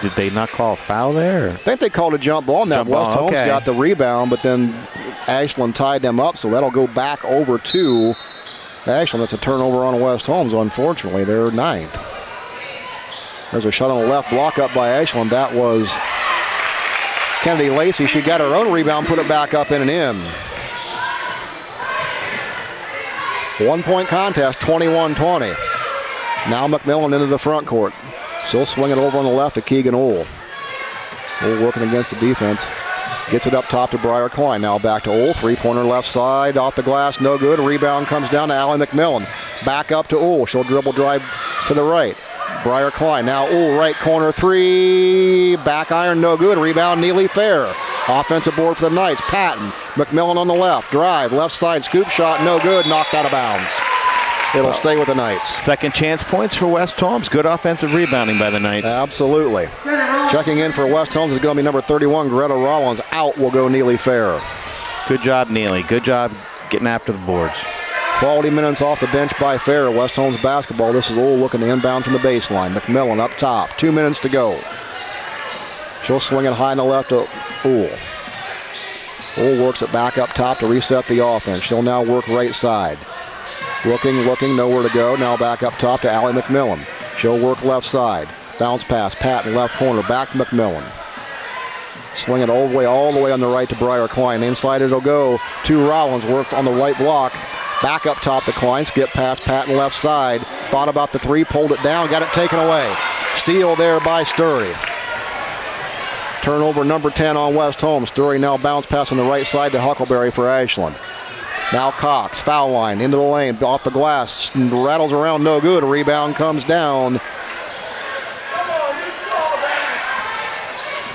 Did they not call a foul there? I think they called a jump ball on that. West Holmes got the rebound, but then Ashland tied them up, so that'll go back over to Ashland. That's a turnover on West Holmes, unfortunately. They're ninth. There's a shot on the left, block up by Ashland. That was Kennedy Lacey. She got her own rebound, put it back up in and in. 1 point contest, 21-20. Now McMillan into the front court. She'll swing it over on the left to Keegan Ohl. Ohl working against the defense. Gets it up top to Briar Klein. Now back to Ohl. Three-pointer left side. Off the glass. No good. Rebound comes down to Allie McMillan. Back up to Ohl. She'll dribble drive to the right. Briar Klein. Now Ohl right corner three. Back iron. No good. Rebound Neely Fair. Offensive board for the Knights. Patton. McMillan on the left. Drive. Left side. Scoop shot. No good. Knocked out of bounds. It'll stay with the Knights. Second chance points for West Holmes. Good offensive rebounding by the Knights. Absolutely. Checking in for West Holmes is going to be number 31, Greta Rollins. Out will go Neely Fair. Good job, Neely. Good job getting after the boards. Quality minutes off the bench by Fair. West Holmes basketball. This is Ohl looking to inbound from the baseline. McMillan up top. 2 minutes to go. She'll swing it high on the left to Ohl. Ohl works it back up top to reset the offense. She'll now work right side. Looking, nowhere to go. Now back up top to Allie McMillan. She'll work left side. Bounce pass, Patton left corner, back to McMillan. Swing it all the way on the right to Briar Klein. Inside it'll go to Rollins, worked on the right block. Back up top to Klein, skip past Patton left side. Thought about the three, pulled it down, got it taken away. Steal there by Sturry. Turnover number 10 on West Holmes. Sturry now bounce pass on the right side to Huckleberry for Ashland. Now Cox, foul line, into the lane, off the glass, rattles around, no good. A rebound comes down.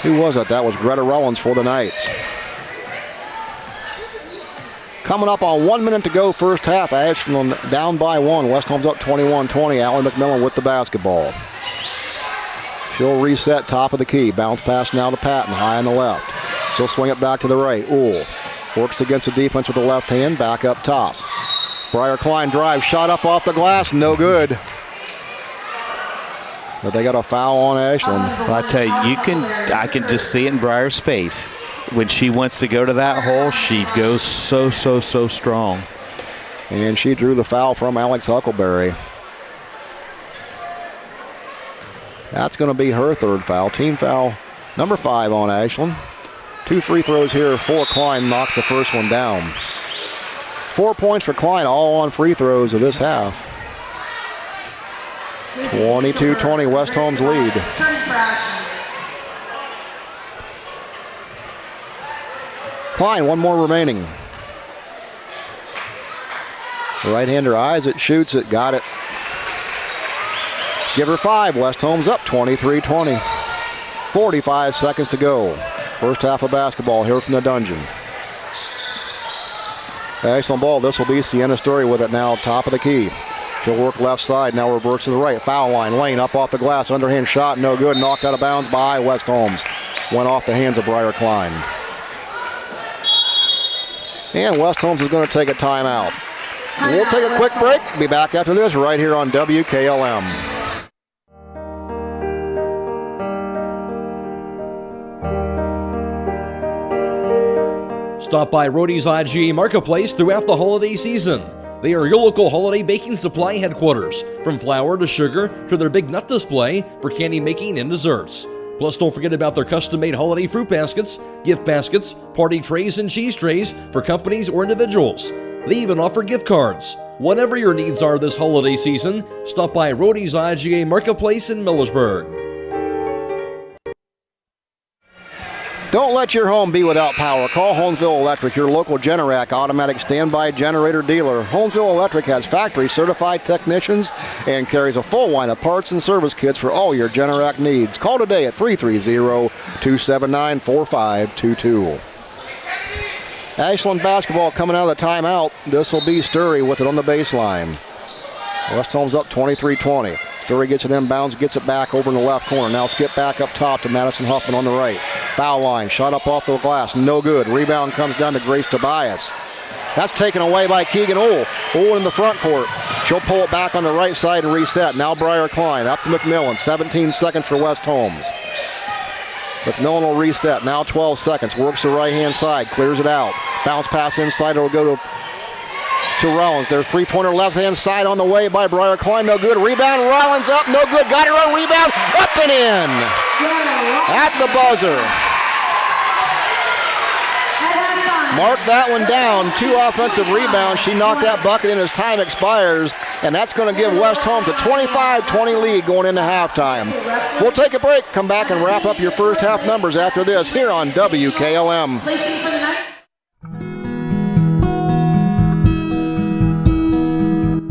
Who was it? That was Greta Rollins for the Knights. Coming up on 1 minute to go, first half. Ashland down by one. West Holmes up 21-20. Allie McMillan with the basketball. She'll reset top of the key. Bounce pass now to Patton, high on the left. She'll swing it back to the right. Ohl works against the defense with the left hand, back up top. Briar Klein drive, shot up off the glass, no good. But they got a foul on Ashland. Well, I tell you, I can just see it in Briar's face. When she wants to go to that hole, she goes so strong. And she drew the foul from Alex Huckleberry. That's going to be her third foul. Team foul number 5 on Ashland. 2 free throws here for Klein, knocks the first one down. 4 points for Klein, all on free throws of this half. 22-20, West Holmes lead. Klein, one more remaining. The right-hander eyes it, shoots it, got it. Give her 5. West Holmes up 23-20. 45 seconds to go. First half of basketball here from the dungeon. Excellent ball. This will be Sienna Story with it now, top of the key. She'll work left side, now reverts to the right. Foul line, lane up off the glass, underhand shot, no good. Knocked out of bounds by West Holmes. Went off the hands of Briar Klein. And West Holmes is going to take a timeout. We'll take a quick break. Be back after this right here on WKLM. Stop by Rody's IGA Marketplace throughout the holiday season. They are your local holiday baking supply headquarters, from flour to sugar to their big nut display for candy making and desserts. Plus, don't forget about their custom-made holiday fruit baskets, gift baskets, party trays, and cheese trays for companies or individuals. They even offer gift cards. Whatever your needs are this holiday season, stop by Rody's IGA Marketplace in Millersburg. Don't let your home be without power. Call Holmesville Electric, your local Generac automatic standby generator dealer. Holmesville Electric has factory-certified technicians and carries a full line of parts and service kits for all your Generac needs. Call today at 330-279-4522. Ashland basketball coming out of the timeout. This will be Sturry with it on the baseline. West Holmes up 23-20. Sturry gets it inbounds, gets it back over in the left corner. Now skip back up top to Madison Huffman on the right. Foul line, shot up off the glass, no good. Rebound comes down to Grace Tobias. That's taken away by Keegan Ohl. Ohl in the front court. She'll pull it back on the right side and reset. Now Briar Klein up to McMillan. 17 seconds for West Holmes. McMillan will reset. Now 12 seconds. Works the right-hand side. Clears it out. Bounce pass inside. It'll go to Rollins. There's three-pointer left-hand side on the way by Briar Klein. No good. Rebound. Rollins up. No good. Got her on rebound. Up and in. At the buzzer. Mark that one down. 2 offensive rebounds. She knocked that bucket in as time expires, and that's going to give West Holmes a 25-20 lead going into halftime. We'll take a break, come back and wrap up your first half numbers after this here on WKLM.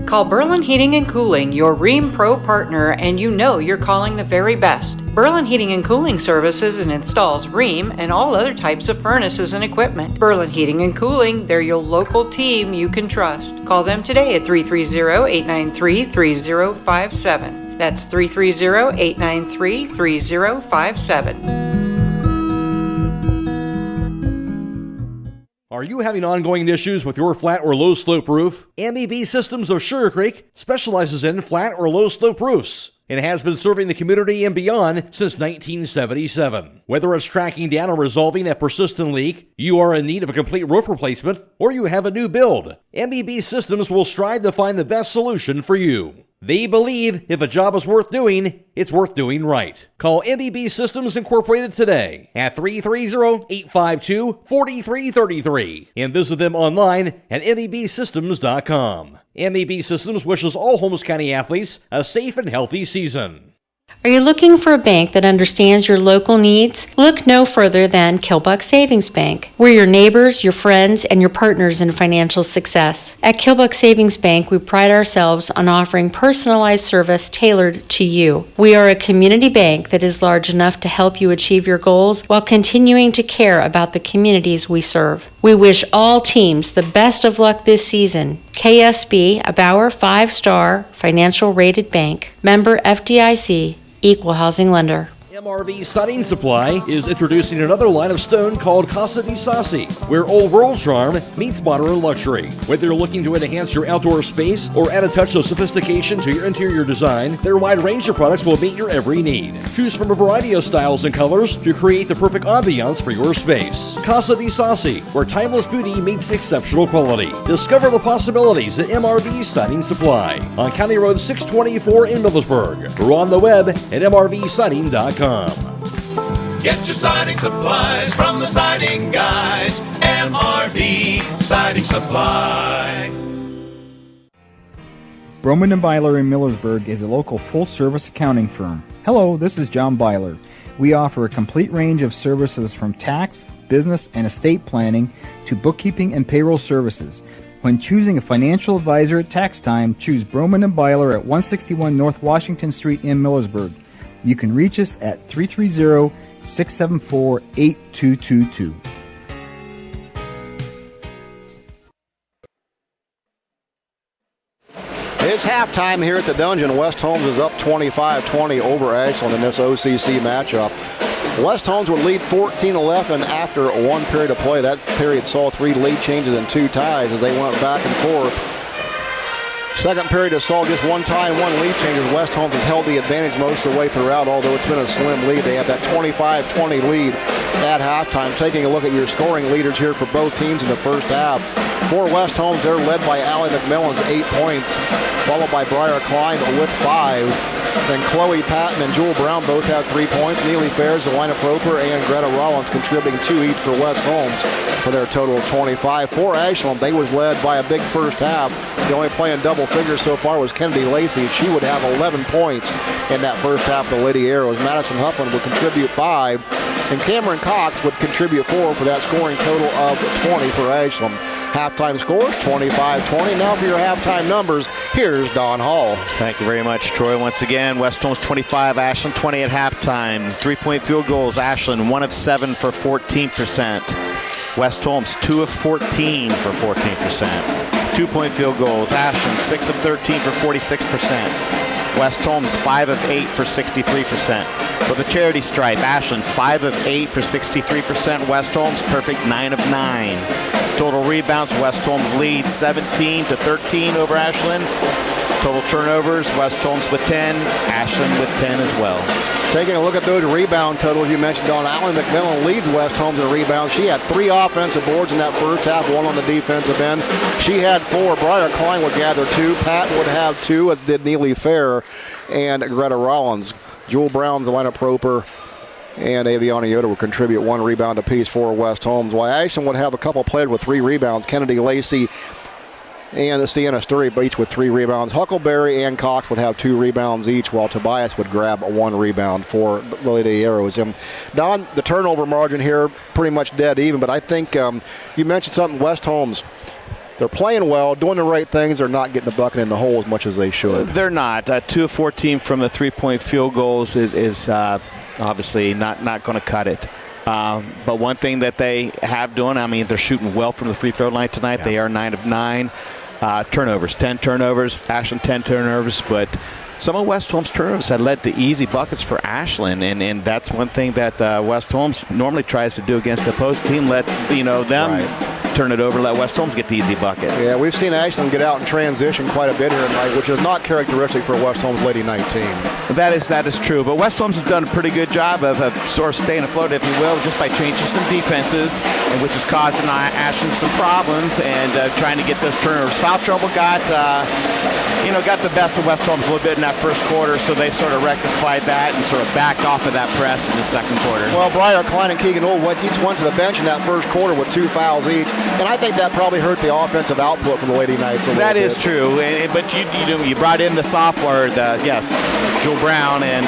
Call Berlin Heating and Cooling, your Rheem Pro partner, and you know you're calling the very best. Berlin Heating and Cooling services and installs Rheem and all other types of furnaces and equipment. Berlin Heating and Cooling, they're your local team you can trust. Call them today at 330-893-3057. That's 330-893-3057. Are you having ongoing issues with your flat or low slope roof? MEB Systems of Sugar Creek specializes in flat or low slope roofs and has been serving the community and beyond since 1977. Whether it's tracking down or resolving a persistent leak, you are in need of a complete roof replacement, or you have a new build, MEB Systems will strive to find the best solution for you. They believe if a job is worth doing, it's worth doing right. Call MEB Systems Incorporated today at 330-852-4333 and visit them online at mebsystems.com. MEB Systems wishes all Holmes County athletes a safe and healthy season. Are you looking for a bank that understands your local needs? Look no further than Kilbuck Savings Bank. We're your neighbors, your friends, and your partners in financial success. At Kilbuck Savings Bank, we pride ourselves on offering personalized service tailored to you. We are a community bank that is large enough to help you achieve your goals while continuing to care about the communities we serve. We wish all teams the best of luck this season. KSB, a Bauer 5-star financial rated bank. Member FDIC, Equal Housing Lender. MRV Siding Supply is introducing another line of stone called Casa di Sassi, where old world charm meets modern luxury. Whether you're looking to enhance your outdoor space or add a touch of sophistication to your interior design, their wide range of products will meet your every need. Choose from a variety of styles and colors to create the perfect ambiance for your space. Casa di Sassi, where timeless beauty meets exceptional quality. Discover the possibilities at MRV Siding Supply on County Road 624 in Millersburg, or on the web at mrvsiding.com. Get your siding supplies from the siding guys. MRV Siding Supply. Broman & Byler in Millersburg is a local full-service accounting firm. Hello, this is John Byler. We offer a complete range of services from tax, business and estate planning to bookkeeping and payroll services. When choosing a financial advisor at tax time, choose Broman & Byler at 161 North Washington Street in Millersburg. You can reach us at 330-674-8222. It's halftime here at the Dungeon. West Holmes is up 25-20 over Ashland in this OCC matchup. West Holmes would lead 14-11 after one period of play. That period saw 3 lead changes and 2 ties as they went back and forth. Second period has saw just 1 tie and 1 lead change as West Holmes has held the advantage most of the way throughout, although it's been a slim lead. They have that 25-20 lead at halftime. Taking a look at your scoring leaders here for both teams in the first half. For West Holmes, they're led by Allie McMillan's 8 points, followed by Briar Klein with 5. Then Chloe Patton and Jewel Brown both have 3 points. Neely Fair, Zelina Proper, and Greta Rollins contributing 2 each for West Holmes for their total of 25. For Ashland, they was led by a big first half. The only play in double figures so far was Kennedy Lacey. She would have 11 points in that first half of the Lady Arrows. Madison Huffman would contribute 5. And Cameron Cox would contribute 4 for that scoring total of 20 for Ashland. Halftime scores, 25-20. Now for your halftime numbers, here's Don Hall. Thank you very much, Troy. Once again, West Holmes 25, Ashland 20 at halftime. 3-point field goals, Ashland 1 of 7 for 14%. West Holmes 2 of 14 for 14%. 2-point field goals, Ashland 6 of 13 for 46%. West Holmes 5 of 8 for 63%. For the charity stripe, Ashland 5 of 8 for 63%. West Holmes perfect 9 of 9. Total rebounds, West Holmes leads 17-13 over Ashland. Total turnovers, West Holmes with 10, Ashland with 10 as well. Taking a look at those rebound totals you mentioned, on Allie McMillan leads West Holmes in rebounds. She had 3 offensive boards in that first half, 1 on the defensive end. She had 4. Briar Klein would gather 2. Patton would have 2, as did Neely Fair and Greta Rollins. Jewel Brown, Zelina Proper, and Aviana Yoder would contribute 1 rebound apiece for West Holmes. While Ashland would have a couple players with 3 rebounds. Kennedy Lacey and the Sienna Sturry each with 3 rebounds. Huckleberry and Cox would have 2 rebounds each, while Tobias would grab 1 rebound for the Lady Arrows. And Don, the turnover margin here pretty much dead even, but I think you mentioned something, West Holmes. They're playing well, doing the right things. They're not getting the bucket in the hole as much as they should. They're not. 2 of 14 from the 3-point field goals is obviously not going to cut it. But one thing that they have done, I mean, they're shooting well from the free throw line tonight. Yeah. They are 9 of 9. Turnovers, 10 turnovers. Ashland 10 turnovers, but some of West Holmes' turnovers had led to easy buckets for Ashland, and that's one thing that West Holmes normally tries to do against the opposed team. Let them turn it over, let West Holmes get the easy bucket. Yeah, we've seen Ashland get out in transition quite a bit here tonight, which is not characteristic for West Holmes Lady Night team. That is true, but West Holmes has done a pretty good job of sort of staying afloat, if you will, just by changing some defenses, and which is causing Ashland some problems and trying to get those turnovers. Foul trouble got the best of West Holmes a little bit in that first quarter, so they sort of rectified that and sort of backed off of that press in the second quarter. Well, Briar Klein and Keegan Old each went to the bench in that first quarter with 2 fouls each, and I think that probably hurt the offensive output for the Lady Knights a little bit. That is true, but you brought in the sophomore, Jewel Brown, and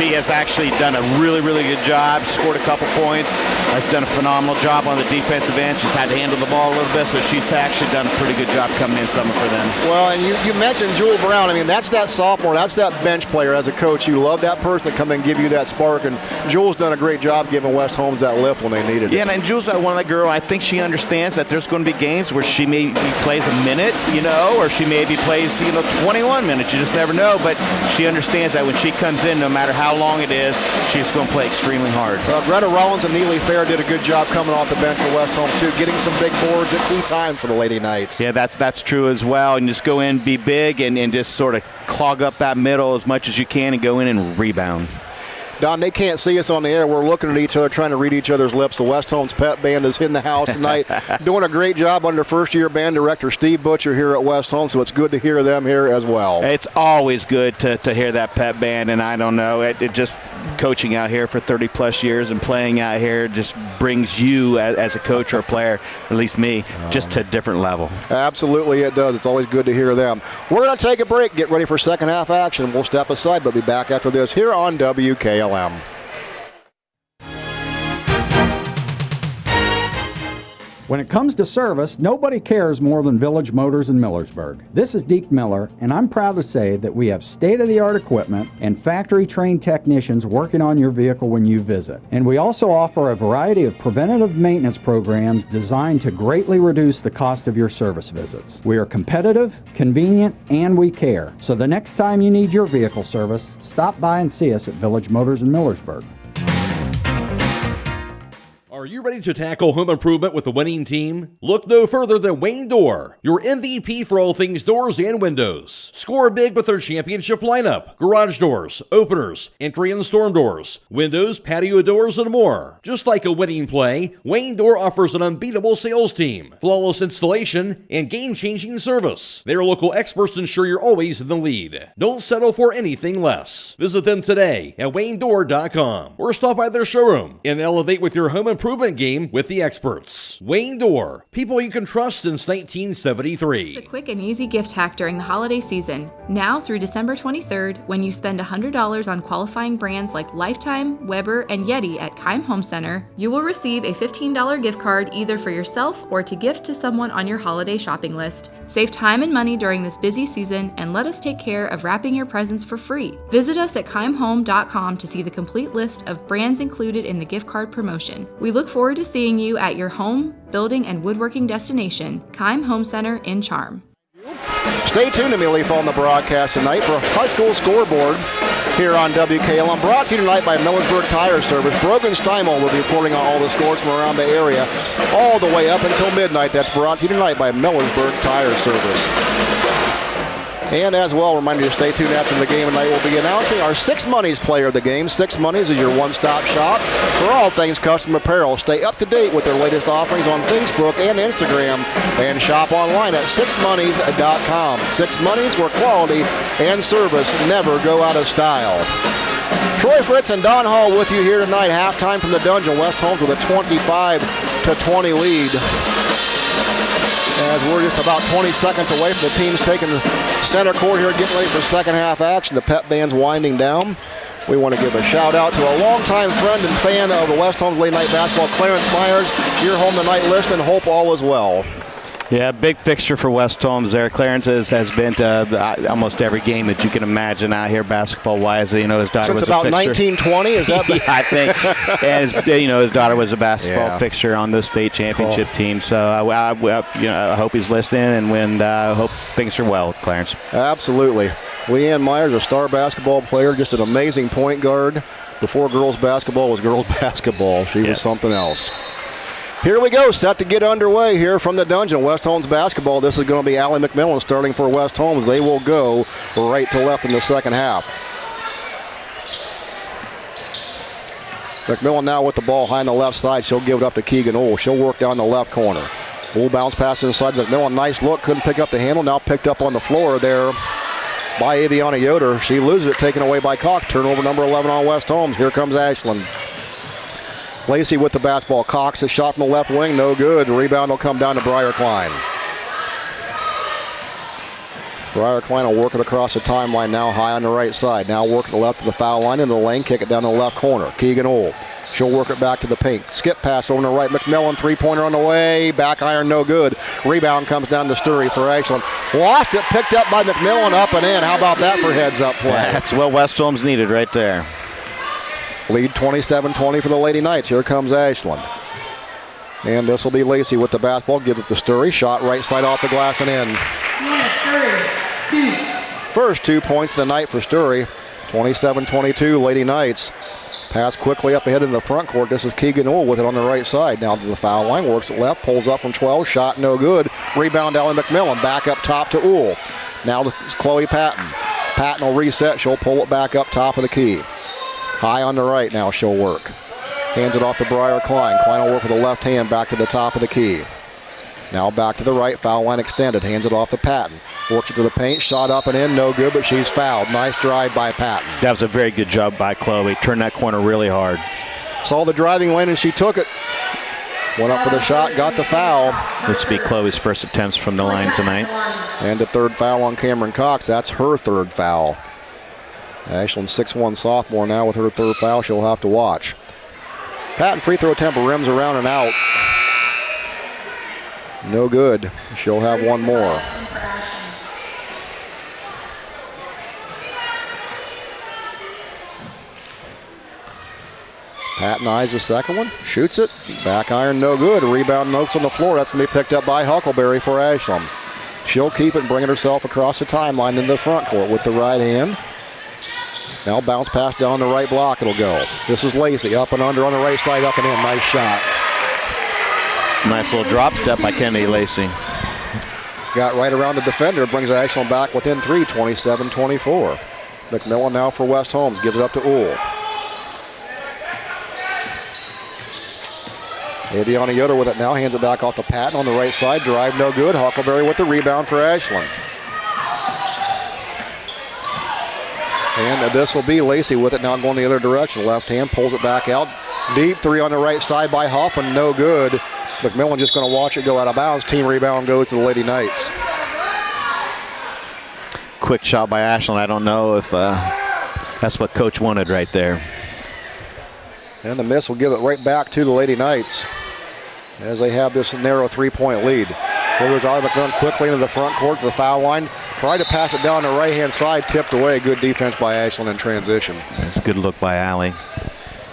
she has actually done a really, really good job. Scored a couple points. Has done a phenomenal job on the defensive end. She's had to handle the ball a little bit, so she's actually done a pretty good job coming in summer for them. Well, and you mentioned Jewel Brown. I mean, that's that sophomore. That's that bench player. As a coach, you love that person to come in and give you that spark, and Jewel's done a great job giving West Holmes that lift when they needed it. Yeah, and Jewel's that one of the girl, I think she understands that there's going to be games where she maybe plays a minute, or she maybe plays 21 minutes. You just never know, but she understands that when she comes in, no matter how long it is, she's going to play extremely hard. Greta Rollins and Neely Fair did a good job coming off the bench for West Holmes too, getting some big boards at key time for the Lady Knights. Yeah, that's true as well. And just go in, be big, and just sort of clog up that middle as much as you can and go in and rebound. Don, they can't see us on the air. We're looking at each other, trying to read each other's lips. The West Holmes Pep Band is in the house tonight, doing a great job under first-year band director Steve Butcher here at West Holmes, so it's good to hear them here as well. It's always good to hear that Pep Band, and I don't know, it just coaching out here for 30-plus years and playing out here just brings you as a coach or a player, at least me, just to a different level. Absolutely it does. It's always good to hear them. We're going to take a break, get ready for second half action. We'll step aside, but be back after this here on WKLM. When it comes to service, nobody cares more than Village Motors in Millersburg. This is Deke Miller, and I'm proud to say that we have state-of-the-art equipment and factory-trained technicians working on your vehicle when you visit. And we also offer a variety of preventative maintenance programs designed to greatly reduce the cost of your service visits. We are competitive, convenient, and we care. So the next time you need your vehicle service, stop by and see us at Village Motors in Millersburg. Are you ready to tackle home improvement with a winning team? Look no further than Wayne Door, your MVP for all things doors and windows. Score big with their championship lineup: garage doors, openers, entry and storm doors, windows, patio doors, and more. Just like a winning play, Wayne Door offers an unbeatable sales team, flawless installation, and game-changing service. Their local experts ensure you're always in the lead. Don't settle for anything less. Visit them today at WayneDoor.com or stop by their showroom and elevate with your home improvement game with the experts. Wayne Door, people you can trust since 1973. It's a quick and easy gift hack during the holiday season. Now through December 23rd, when you spend $100 on qualifying brands like Lifetime, Weber, and Yeti at Keim Home Center, you will receive a $15 gift card either for yourself or to gift to someone on your holiday shopping list. Save time and money during this busy season and let us take care of wrapping your presents for free. Visit us at keimhome.com to see the complete list of brands included in the gift card promotion. We look forward to seeing you at your home, building, and woodworking destination, Keim Home Center in Charm. Stay tuned immediately following the broadcast tonight for a high school scoreboard here on WKLM. Brought to you tonight by Millersburg Tire Service. Brogan Steimel will be reporting on all the scores from around the area all the way up until midnight. That's brought to you tonight by Millersburg Tire Service. And as well, remind you to stay tuned after the game tonight. We'll be announcing our Six Monies player of the game. Six Monies is your one-stop shop for all things custom apparel. Stay up to date with their latest offerings on Facebook and Instagram, and shop online at sixmonies.com. Six Monies, where quality and service never go out of style. Troy Fritz and Don Hall with you here tonight. Halftime from the Dungeon. West Holmes with a 25-20 lead. As we're just about 20 seconds away from the teams taking the center court here, getting ready for second half action. The pep band's winding down. We want to give a shout out to our longtime friend and fan of the West Holmes Late Night Basketball, Clarence Myers. You're home tonight listening. Hope all is well. Yeah, big fixture for West Holmes there. Clarence has been to almost every game that you can imagine out here basketball-wise. You know, his daughter Since was about a fixture. 1920, is that? Yeah, I think. And his daughter was a basketball fixture on those state championship teams. So I hope he's listening, and I hope things are well, Clarence. Absolutely. Leanne Myers, a star basketball player, just an amazing point guard. Before girls basketball was girls basketball, she was something else. Here we go, set to get underway here from the Dungeon. West Holmes basketball. This is going to be Allie McMillan starting for West Holmes. They will go right to left in the second half. McMillan now with the ball high on the left side. She'll give it up to Keegan Ohl. She'll work down the left corner. Ohl bounce pass inside McMillan. Nice look. Couldn't pick up the handle. Now picked up on the floor there by Aviana Yoder. She loses it, taken away by Cox. Turnover number 11 on West Holmes. Here comes Ashland. Lacey with the basketball. Cox, a shot from the left wing, no good. The rebound will come down to Briar Klein. Briar Klein will work it across the timeline now, high on the right side. Now work it to the left of the foul line into the lane, kick it down to the left corner. Keegan Ohl. She'll work it back to the paint. Skip pass over to the right. McMillan, three-pointer on the way. Back iron, no good. Rebound comes down to Sturry for Ashland. Lost it, picked up by McMillan, up and in. How about that for heads-up play? That's what West Holmes needed right there. Lead 27-20 for the Lady Knights. Here comes Ashland. And this will be Lacey with the basketball. Gives it to Sturry. Shot right side off the glass and in. First 2 points of the night for Sturry. 27-22 Lady Knights. Pass quickly up ahead in the front court. This is Keegan Ohl with it on the right side. Now to the foul line. Works it left. Pulls up from 12. Shot no good. Rebound Allie McMillan. Back up top to Ohl. Now to Chloe Patton. Patton will reset. She'll pull it back up top of the key. High on the right now, she'll work. Hands it off to Briar Klein. Klein will work with the left hand back to the top of the key. Now back to the right, foul line extended. Hands it off to Patton. Works it to the paint, shot up and in, no good, but she's fouled. Nice drive by Patton. That was a very good job by Chloe. Turned that corner really hard. Saw the driving lane and she took it. Went up for the shot, got the foul. This will be Chloe's first attempts from the line tonight. And the third foul on Cameron Cox. That's her third foul. Ashland 6'1" sophomore now with her third foul. She'll have to watch. Patton free throw attempt rims around and out. No good. She'll have one more. Patton eyes the second one, shoots it, back iron, no good. Rebound Noakes on the floor. That's going to be picked up by Huckleberry for Ashland. She'll keep it and bring it herself across the timeline into the front court with the right hand. Now bounce pass down the right block, it'll go. This is Lacey, up and under on the right side, up and in. Nice shot. Nice little drop step by Kennedy Lacey. Got right around the defender, brings Ashland back within 3, 27-24. McMillan now for West Holmes, gives it up to Uhl. Aviana Yoder with it now, hands it back off to Patton on the right side. Drive no good. Huckleberry with the rebound for Ashland. And this will be Lacey with it now going the other direction. Left hand pulls it back out. Deep three on the right side by Hoffman, no good. McMillan just going to watch it go out of bounds. Team rebound goes to the Lady Knights. Quick shot by Ashland. I don't know if that's what Coach wanted right there. And the miss will give it right back to the Lady Knights as they have this narrow three-point lead. Here goes Ollie McMillan quickly into the front court to the foul line. Tried to pass it down the right-hand side, tipped away. Good defense by Ashland in transition. That's a good look by Allie.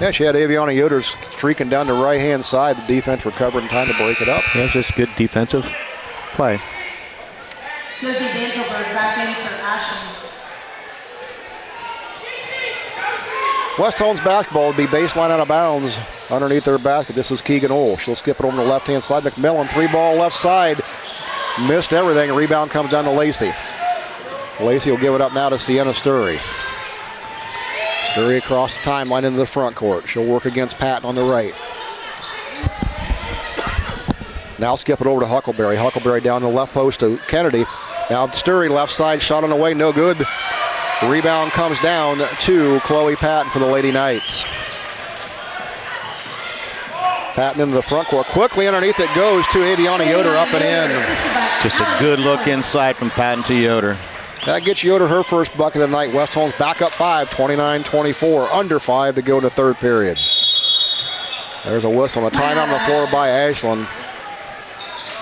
Yeah, she had Aviana Yoder streaking down the right-hand side. The defense recovered in time to break it up. Yeah, it's just good defensive play. Josie Danzelberg back in for Ashland. West Holmes basketball will be baseline out of bounds underneath their basket. This is Keegan Uhl. She'll skip it over to the left-hand side. McMillan, three-ball left side. Missed everything. A rebound comes down to Lacey. Lacey will give it up now to Sienna Sturry. Sturry across the timeline into the front court. She'll work against Patton on the right. Now skip it over to Huckleberry. Huckleberry down the left post to Kennedy. Now Sturry left side, shot on the way, no good. Rebound comes down to Chloe Patton for the Lady Knights. Patton into the front court. Quickly underneath it goes to Aviana Yoder, up and in. Just a good look inside from Patton to Yoder. That gets Yoder her first bucket of the night. West Holmes back up 5, 29-24. Under 5 to go in the third period. There's a whistle and a timeout on the floor by Ashland.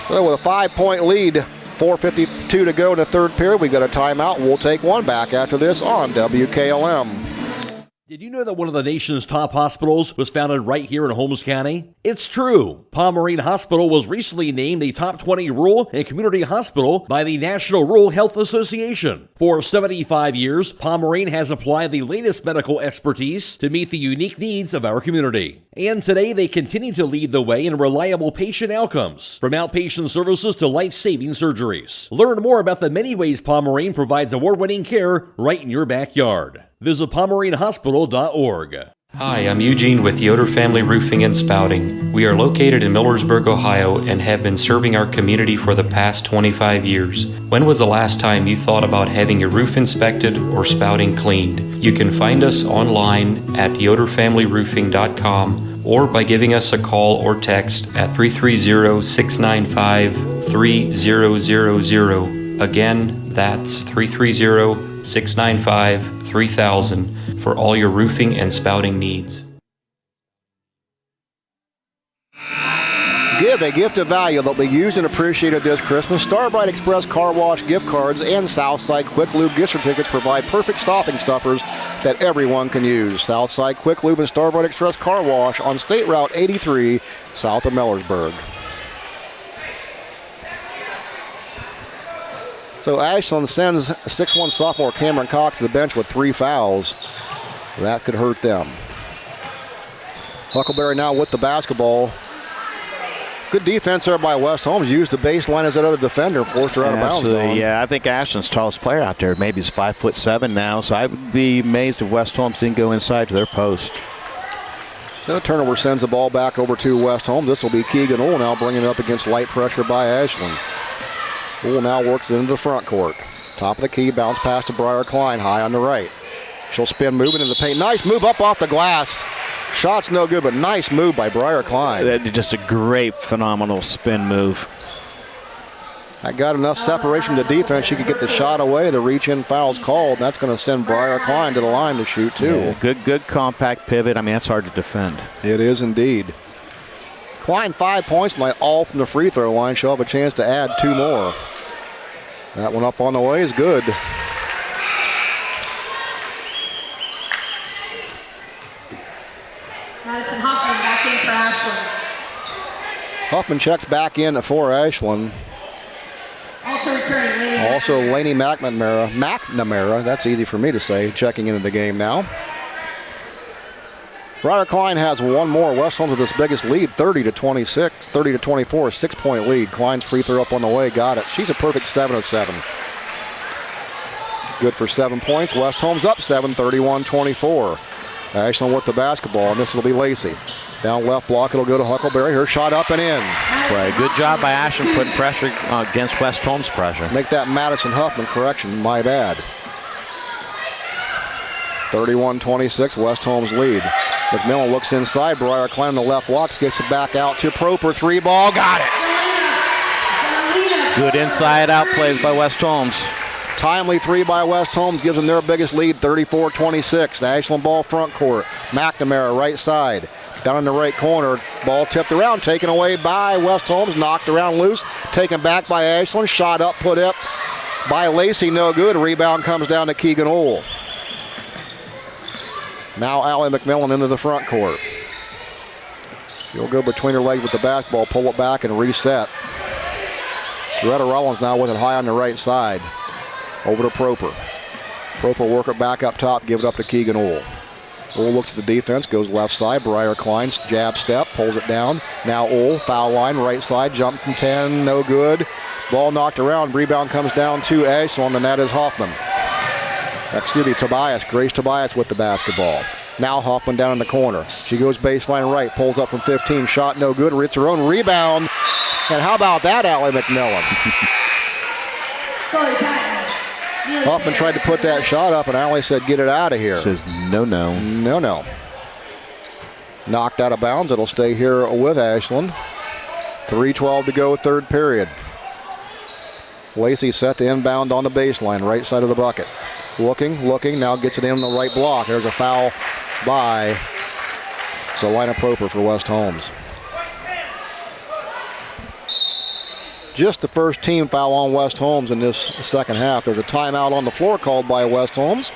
So with a 5-point lead, 4:52 to go in the third period. We got a timeout. We'll take one back after this on WKLM. Did you know that one of the nation's top hospitals was founded right here in Holmes County? It's true. Pomerene Hospital was recently named the top 20 rural and community hospital by the National Rural Health Association. For 75 years, Pomerene has applied the latest medical expertise to meet the unique needs of our community. And today they continue to lead the way in reliable patient outcomes, from outpatient services to life-saving surgeries. Learn more about the many ways Pomerene provides award-winning care right in your backyard. Visit PomereneHospital.org. Hi, I'm Eugene with Yoder Family Roofing and Spouting. We are located in Millersburg, Ohio, and have been serving our community for the past 25 years. When was the last time you thought about having your roof inspected or spouting cleaned? You can find us online at yoderfamilyroofing.com or by giving us a call or text at 330-695-3000. Again, that's 330-695-3000 for all your roofing and spouting needs. Give a gift of value that will be used and appreciated this Christmas. Starbright Express Car Wash gift cards and Southside Quick Lube gift certificates provide perfect stocking stuffers that everyone can use. Southside Quick Lube and Starbright Express Car Wash on State Route 83 south of Millersburg. So Ashland sends 6'1" sophomore Cameron Cox to the bench with 3 fouls. That could hurt them. Huckleberry now with the basketball. Good defense there by West Holmes. Used the baseline as that other defender, forced her out of bounds. Yeah, I think Ashland's tallest player out there. Maybe he's 5'7" now, so I would be amazed if West Holmes didn't go inside to their post. The turnover sends the ball back over to West Holmes. This will be Keegan Uhl now bringing it up against light pressure by Ashland. Uhl now works it into the front court. Top of the key, bounce pass to Briar Klein, high on the right. She'll spin, moving into the paint. Nice move up off the glass. Shot's no good, but nice move by Briar Klein. Just a great, phenomenal spin move. I got enough separation to defense. She could get the shot away. The reach-in foul's called. That's going to send Briar Klein to the line to shoot, too. Yeah, good compact pivot. I mean, that's hard to defend. It is indeed. Klein 5 points tonight, all from the free throw line. She'll have a chance to add 2 more. That one up on the way is good. Madison Hoffman back in for Ashland. Huffman checks back in for Ashland. Also returning Laney. Also Laney McNamara, that's easy for me to say, checking into the game now. Ryder Klein has one more. West Holmes with his biggest lead, 30-24, 6-point lead. Klein's free throw up on the way, got it. She's a perfect 7 of 7. Good for 7 points. West Holmes up 7, 31-24. Ashland with the basketball, and this will be Lacey. Down left block, it'll go to Huckleberry. Her shot up and in. Right. Good job by Ashland putting pressure against West Holmes' pressure. Make that Madison Huffman correction, my bad. 31-26, West Holmes lead. McMillan looks inside. Briar Klein on the left blocks, gets it back out to Proper. 3 ball, got it. Good inside out plays by West Holmes. Timely 3 by West Holmes gives them their biggest lead, 34-26. The Ashland ball front court. McNamara right side. Down in the right corner. Ball tipped around, taken away by West Holmes. Knocked around loose. Taken back by Ashland. Shot up, put up by Lacey. No good. Rebound comes down to Keegan Ohl. Now Allie McMillan into the front court. She'll go between her legs with the basketball, pull it back and reset. Loretta Rollins now with it high on the right side. Over to Proper. Proper work it back up top, give it up to Keegan Ohl. Ohl looks at the defense, goes left side. Briar Klein's jab step, pulls it down. Now Ohl, foul line, right side, jump from 10, no good. Ball knocked around, rebound comes down to Ashland, and that is Hoffman. Tobias, Grace Tobias with the basketball. Now Hoffman down in the corner. She goes baseline right, pulls up from 15, shot no good, hits her own rebound. And how about that, Allie McMillan? Hoffman tried to put that shot up, and Allie said, get it out of here. Says no. No. Knocked out of bounds. It'll stay here with Ashland. 3:12 to go, third period. Lacey set to inbound on the baseline, right side of the bucket. Looking, now gets it in the right block. There's a foul by Selina Proper for West Holmes. Just the first team foul on West Holmes in this second half. There's a timeout on the floor called by West Holmes.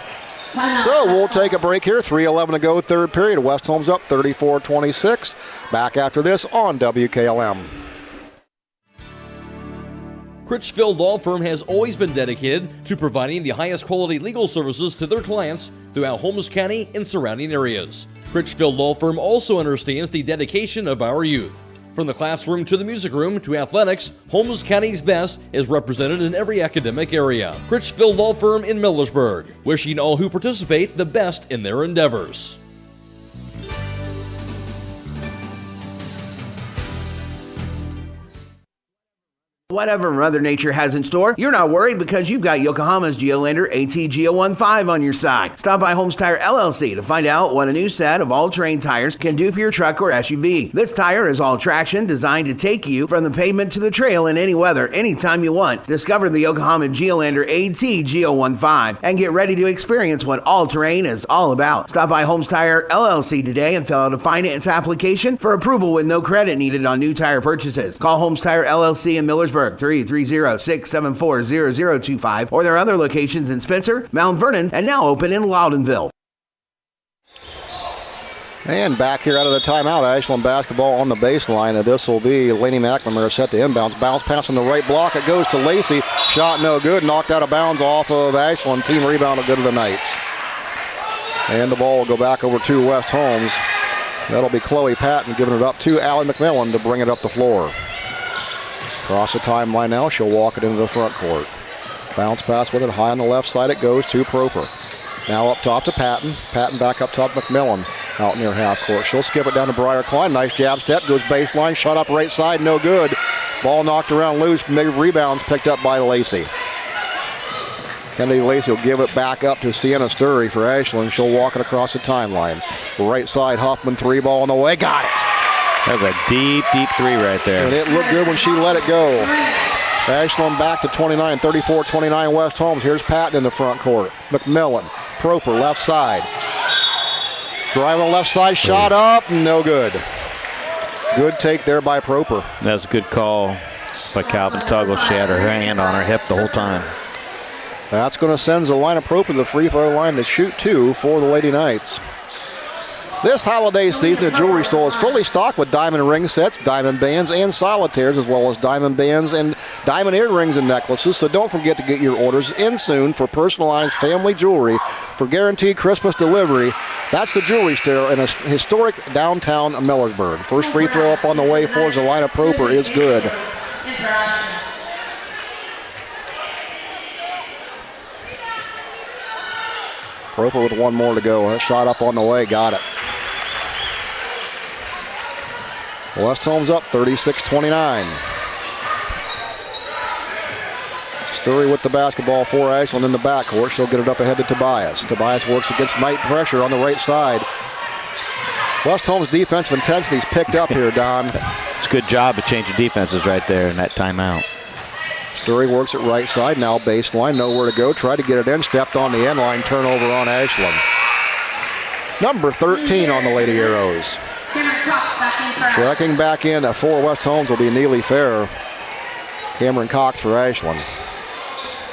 So we'll take a break here. 3:11 to go, third period. West Holmes up 34-26. Back after this on WKLM. Critchfield Law Firm has always been dedicated to providing the highest quality legal services to their clients throughout Holmes County and surrounding areas. Critchfield Law Firm also understands the dedication of our youth. From the classroom to the music room to athletics, Holmes County's best is represented in every academic area. Critchfield Law Firm in Millersburg, wishing all who participate the best in their endeavors. Whatever Mother Nature has in store, you're not worried because you've got Yokohama's Geolander AT-GO15 on your side. Stop by Holmes Tire LLC to find out what a new set of all-terrain tires can do for your truck or SUV. This tire is all traction, designed to take you from the pavement to the trail in any weather, anytime you want. Discover the Yokohama Geolander AT-GO15 and get ready to experience what all-terrain is all about. Stop by Holmes Tire LLC today and fill out a finance application for approval with no credit needed on new tire purchases. Call Holmes Tire LLC in Millersburg, 330-674-0025, or their other locations in Spencer, Mount Vernon, and now open in Loudonville. And back here out of the timeout, Ashland basketball on the baseline. This will be Laney McNamara set to inbounds. Bounce pass on the right block. It goes to Lacey. Shot no good. Knocked out of bounds off of Ashland. Team rebound will go to the Knights. And the ball will go back over to West Holmes. That'll be Chloe Patton giving it up to Allie McMillan to bring it up the floor. Across the timeline now, she'll walk it into the front court. Bounce pass with it high on the left side, it goes to Proper. Now up top to Patton. Patton back up top, McMillan out near half court. She'll skip it down to Briar Klein. Nice jab step, goes baseline, shot up right side, no good. Ball knocked around loose, maybe rebounds picked up by Lacey. Kennedy Lacey will give it back up to Sienna Sturry for Ashland. She'll walk it across the timeline. Right side, Huffman, 3 ball on the way, got it. That was a deep three right there. And it looked good when she let it go. Ashland back to 29, 34-29 West Holmes. Here's Patton in the front court. McMillan, Proper, left side. Drive on the left side, shot up, no good. Good take there by Proper. That's a good call by Calvin Tuggle. She had her hand on her hip the whole time. That's going to send the line of Proper to the free throw line to shoot 2 for the Lady Knights. This holiday season, the jewelry store is fully stocked with diamond ring sets, diamond bands, and solitaires, as well as diamond bands and diamond earrings and necklaces. So don't forget to get your orders in soon for personalized family jewelry for guaranteed Christmas delivery. That's the jewelry store in a historic downtown Millersburg. First free throw up on the way for Zelina Proper is good. Proper with one more to go. That shot up on the way, got it. West Holmes up 36-29. Sturry with the basketball for Ashland in the backcourt. She'll get it up ahead to Tobias. Tobias works against Knight pressure on the right side. West Holmes' defensive intensity's picked up here, Don. It's a good job of changing defenses right there in that timeout. Sturry works it right side, now baseline, nowhere to go. Tried to get it in, stepped on the end line, turnover on Ashland. Number 13 on the Lady Arrows. Checking back in for West Holmes will be Neely Fair. Cameron Cox for Ashland.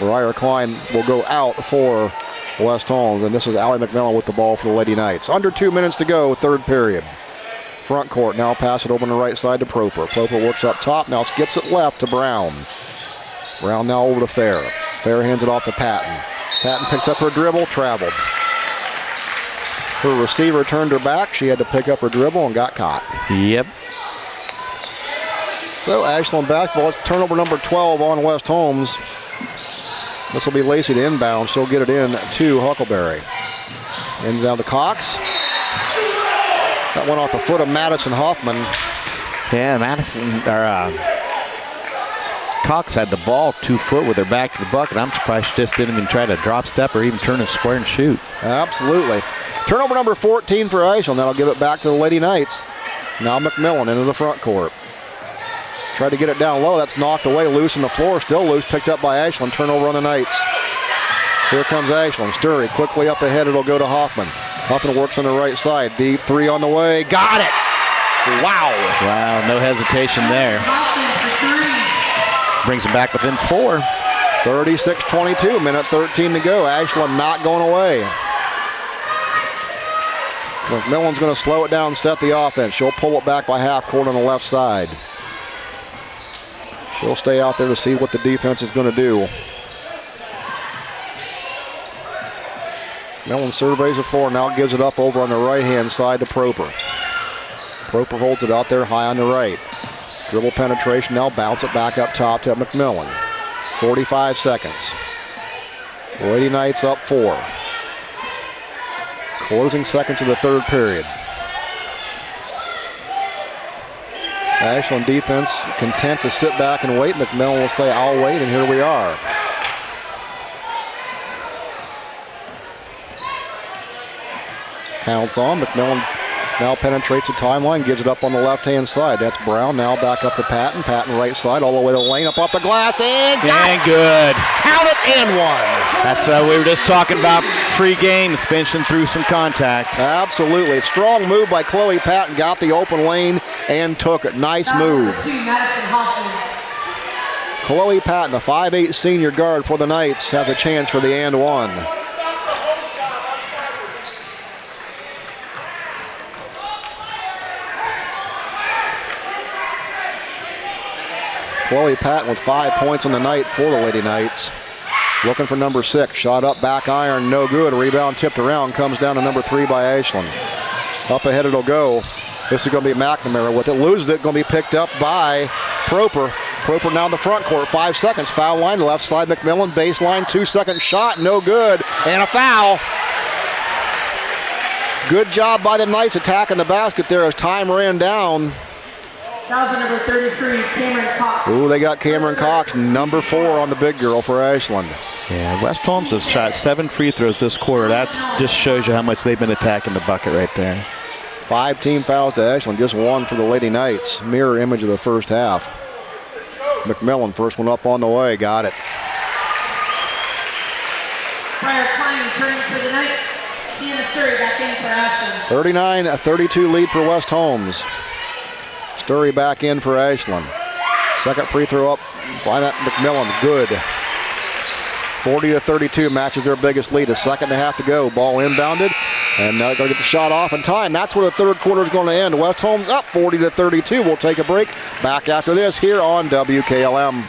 Mariah Klein will go out for West Holmes, and this is Allie McMillan with the ball for the Lady Knights. Under 2 minutes to go, third period. Front court, now pass it over on the right side to Proper. Proper works up top, now gets it left to Brown. Brown now over to Fair. Fair hands it off to Patton. Patton picks up her dribble, traveled. Her receiver turned her back. She had to pick up her dribble and got caught. Yep. So Ashland basketball, it's turnover number 12 on West Holmes. This will be Lacey to inbound. She'll get it in to Huckleberry. In down to Cox. That went off the foot of Madison Hoffman. Yeah, Cox had the ball 2 foot with her back to the bucket. I'm surprised she just didn't even try to drop step or even turn and square and shoot. Absolutely. Turnover number 14 for Ashland. That'll give it back to the Lady Knights. Now McMillan into the front court. Tried to get it down low. That's knocked away, loose on the floor. Still loose, picked up by Ashland. Turnover on the Knights. Here comes Ashland. Sturry quickly up ahead. It'll go to Hoffman. Hoffman works on the right side. Deep three on the way. Got it! Wow. Wow, no hesitation there. Brings them back within 4. 36-22, minute 13 to go. Ashland not going away. McMillan's going to slow it down, set the offense. She'll pull it back by half court on the left side. She'll stay out there to see what the defense is going to do. McMillan surveys the floor, now gives it up over on the right-hand side to Proper. Proper holds it out there high on the right. Dribble penetration, now bounce it back up top to McMillan. 45 seconds. Lady Knights up 4. Closing seconds of the third period. Ashland defense content to sit back and wait. McMillan will say, I'll wait, and here we are. Counts on. McMillan now penetrates the timeline, gives it up on the left-hand side. That's Brown, now back up to Patton. Patton right side, all the way to the lane, up off the glass, and good. Count it, and one. That's we were just talking about pre-game, finishing through some contact. Absolutely. Strong move by Chloe Patton. Got the open lane and took it. Nice move. Chloe Patton, the 5'8" senior guard for the Knights, has a chance for the and one. Chloe Patton with 5 points on the night for the Lady Knights. Looking for number 6. Shot up, back iron, no good. Rebound tipped around, comes down to number 3 by Ashland. Up ahead it'll go. This is going to be McNamara with it. Loses it, going to be picked up by Proper. Proper now in the front court. 5 seconds. Foul line, left side McMillan. Baseline, 2-second shot, no good. And a foul. Good job by the Knights attacking the basket there as time ran down. Foul number 33, Cameron Cox. Ooh, they got Cameron Cox, number 4 on the big girl for Ashland. Yeah, West Holmes has shot 7 free throws this quarter. That just shows you how much they've been attacking the bucket right there. 5 team fouls to Ashland, just 1 for the Lady Knights. Mirror image of the first half. McMillan, first one up on the way, got it. Prior Klein returning for the Knights. Sienna Sturry back in for Ashland. 39-32 lead for West Holmes. Sturry back in for Ashland. Second free throw up by that McMillan. Good. 40-32 matches their biggest lead. A second and a half to go. Ball inbounded. And now they're going to get the shot off in time. That's where the third quarter is going to end. West Holmes up 40-32. We'll take a break. Back after this here on WKLM.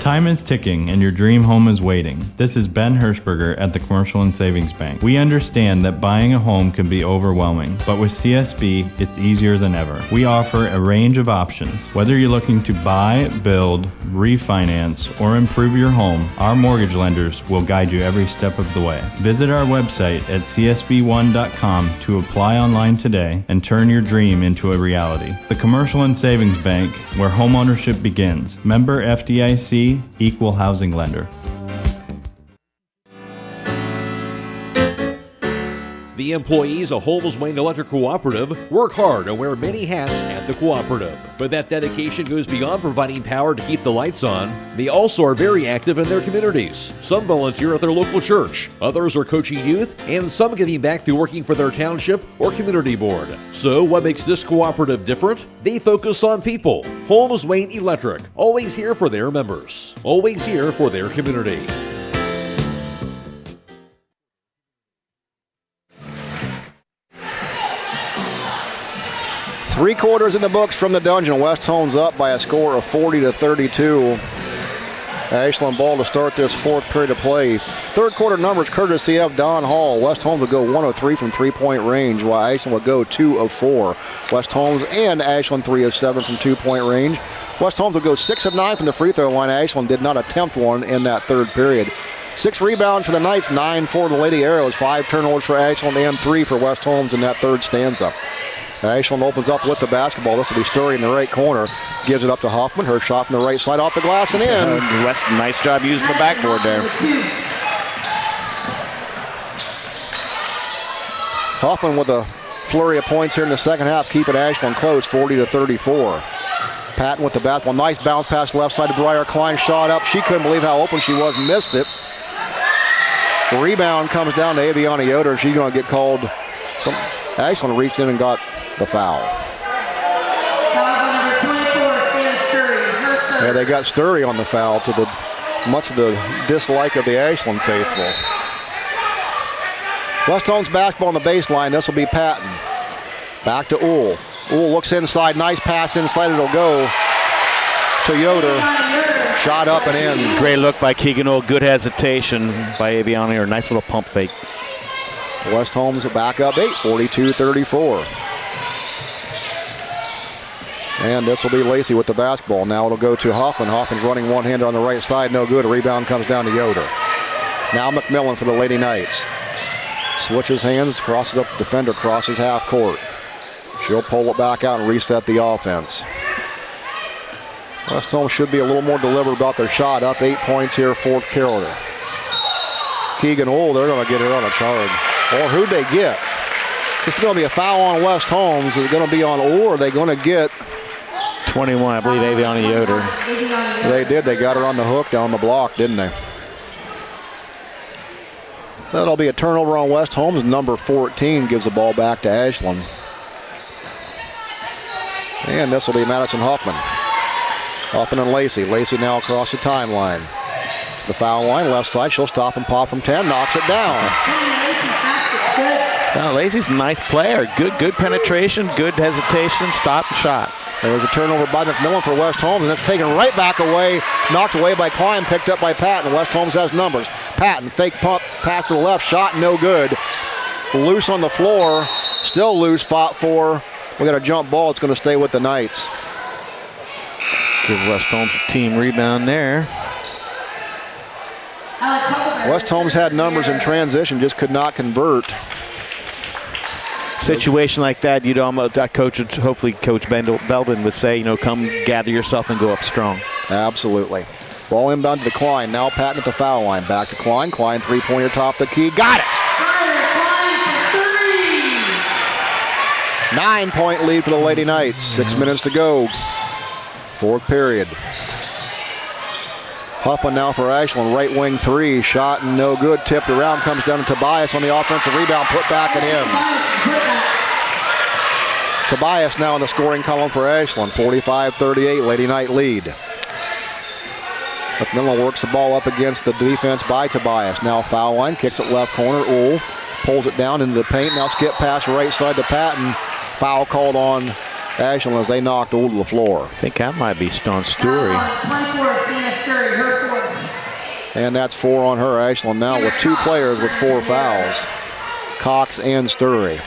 Time is ticking and your dream home is waiting. This is Ben Hirschberger at the Commercial and Savings Bank. We understand that buying a home can be overwhelming, but with CSB, it's easier than ever. We offer a range of options. Whether you're looking to buy, build, refinance, or improve your home, our mortgage lenders will guide you every step of the way. Visit our website at csb1.com to apply online today and turn your dream into a reality. The Commercial and Savings Bank, where homeownership begins. Member FDIC, Equal Housing Lender. The employees of Holmes Wayne Electric Cooperative work hard and wear many hats at the cooperative. But that dedication goes beyond providing power to keep the lights on. They also are very active in their communities. Some volunteer at their local church, others are coaching youth, and some giving back through working for their township or community board. So what makes this cooperative different? They focus on people. Holmes Wayne Electric, always here for their members, always here for their community. Three quarters in the books from the dungeon. West Holmes up by a score of 40-32. Ashland ball to start this fourth period of play. Third quarter numbers courtesy of Don Hall. West Holmes will go 1 of 3 from three-point range, while Ashland will go 2 of 4. West Holmes and Ashland 3 of 7 from two-point range. West Holmes will go 6 of 9 from the free throw line. Ashland did not attempt one in that third period. 6 rebounds for the Knights, 9 for the Lady Arrows. 5 turnovers for Ashland and 3 for West Holmes in that third stanza. Ashland opens up with the basketball. This will be Sturry in the right corner. Gives it up to Hoffman. Her shot from the right side off the glass and in. West, nice job using the backboard there. Hoffman with a flurry of points here in the second half, keeping Ashland close, 40-34. Patton with the basketball. Nice bounce pass left side to Breyer. Klein shot up. She couldn't believe how open she was. Missed it. The rebound comes down to Aviana Yoder. She's going to get called. Ashland reached in and got the foul. Yeah, they got Sturry on the foul to the much of the dislike of the Ashland faithful. West Holmes basketball on the baseline. This will be Patton. Back to Uhl. Uhl looks inside. Nice pass inside. It'll go to Yoder. Shot up and in. Great look by Keegan Uhl. Good hesitation by Aviana. Or nice little pump fake. West Holmes back up 8, 42-34. And this will be Lacey with the basketball. Now it'll go to Hoffman. Hoffman's running one-hander on the right side. No good. A rebound comes down to Yoder. Now McMillan for the Lady Knights. Switches hands, crosses up the defender, crosses half court. She'll pull it back out and reset the offense. West Holmes should be a little more deliberate about their shot. Up 8 points here, fourth quarter. Keegan Uhl, they're going to get her on a charge. Or who'd they get? This is going to be a foul on West Holmes. Is it going to be on Uhl, or are they going to get 21, I believe, Aviana Yoder. They did. They got her on the hook down the block, didn't they? That'll be a turnover on West Holmes. Number 14 gives the ball back to Ashland. And this will be Madison Hoffman. Hoffman and Lacey. Lacey now across the timeline. The foul line, left side. She'll stop and pop from 10. Knocks it down. Now, Lacey's a nice player. Good penetration, good hesitation, stop and shot. There's a turnover by McMillan for West Holmes, and that's taken right back away. Knocked away by Klein, picked up by Patton. West Holmes has numbers. Patton, fake pump, pass to the left, shot no good. Loose on the floor, still loose, fought for. We got a jump ball, it's going to stay with the Knights. Give West Holmes a team rebound there. West Holmes had numbers in transition, just could not convert. Situation like that, you know, Coach, hopefully Coach Belden would say, you know, come gather yourself and go up strong. Absolutely. Ball inbound to Klein. Now Patton at the foul line. Back to Klein. Klein three-pointer top the key. Got it! 9-point lead for the Lady Knights. 6 minutes to go. Fourth period. Hoffman now for Ashland. Right wing three. Shot no good. Tipped around. Comes down to Tobias on the offensive rebound. Put back and in. Tobias now in the scoring column for Ashland. 45-38, Lady Knight lead. McMillan works the ball up against the defense by Tobias. Now foul line, kicks it left corner. Uhl pulls it down into the paint. Now skip pass right side to Patton. Foul called on Ashland as they knocked Uhl to the floor. I think that might be Stone Story. And that's 4 on her. Ashland now with 2 players with 4 fouls. Cox and Sturry.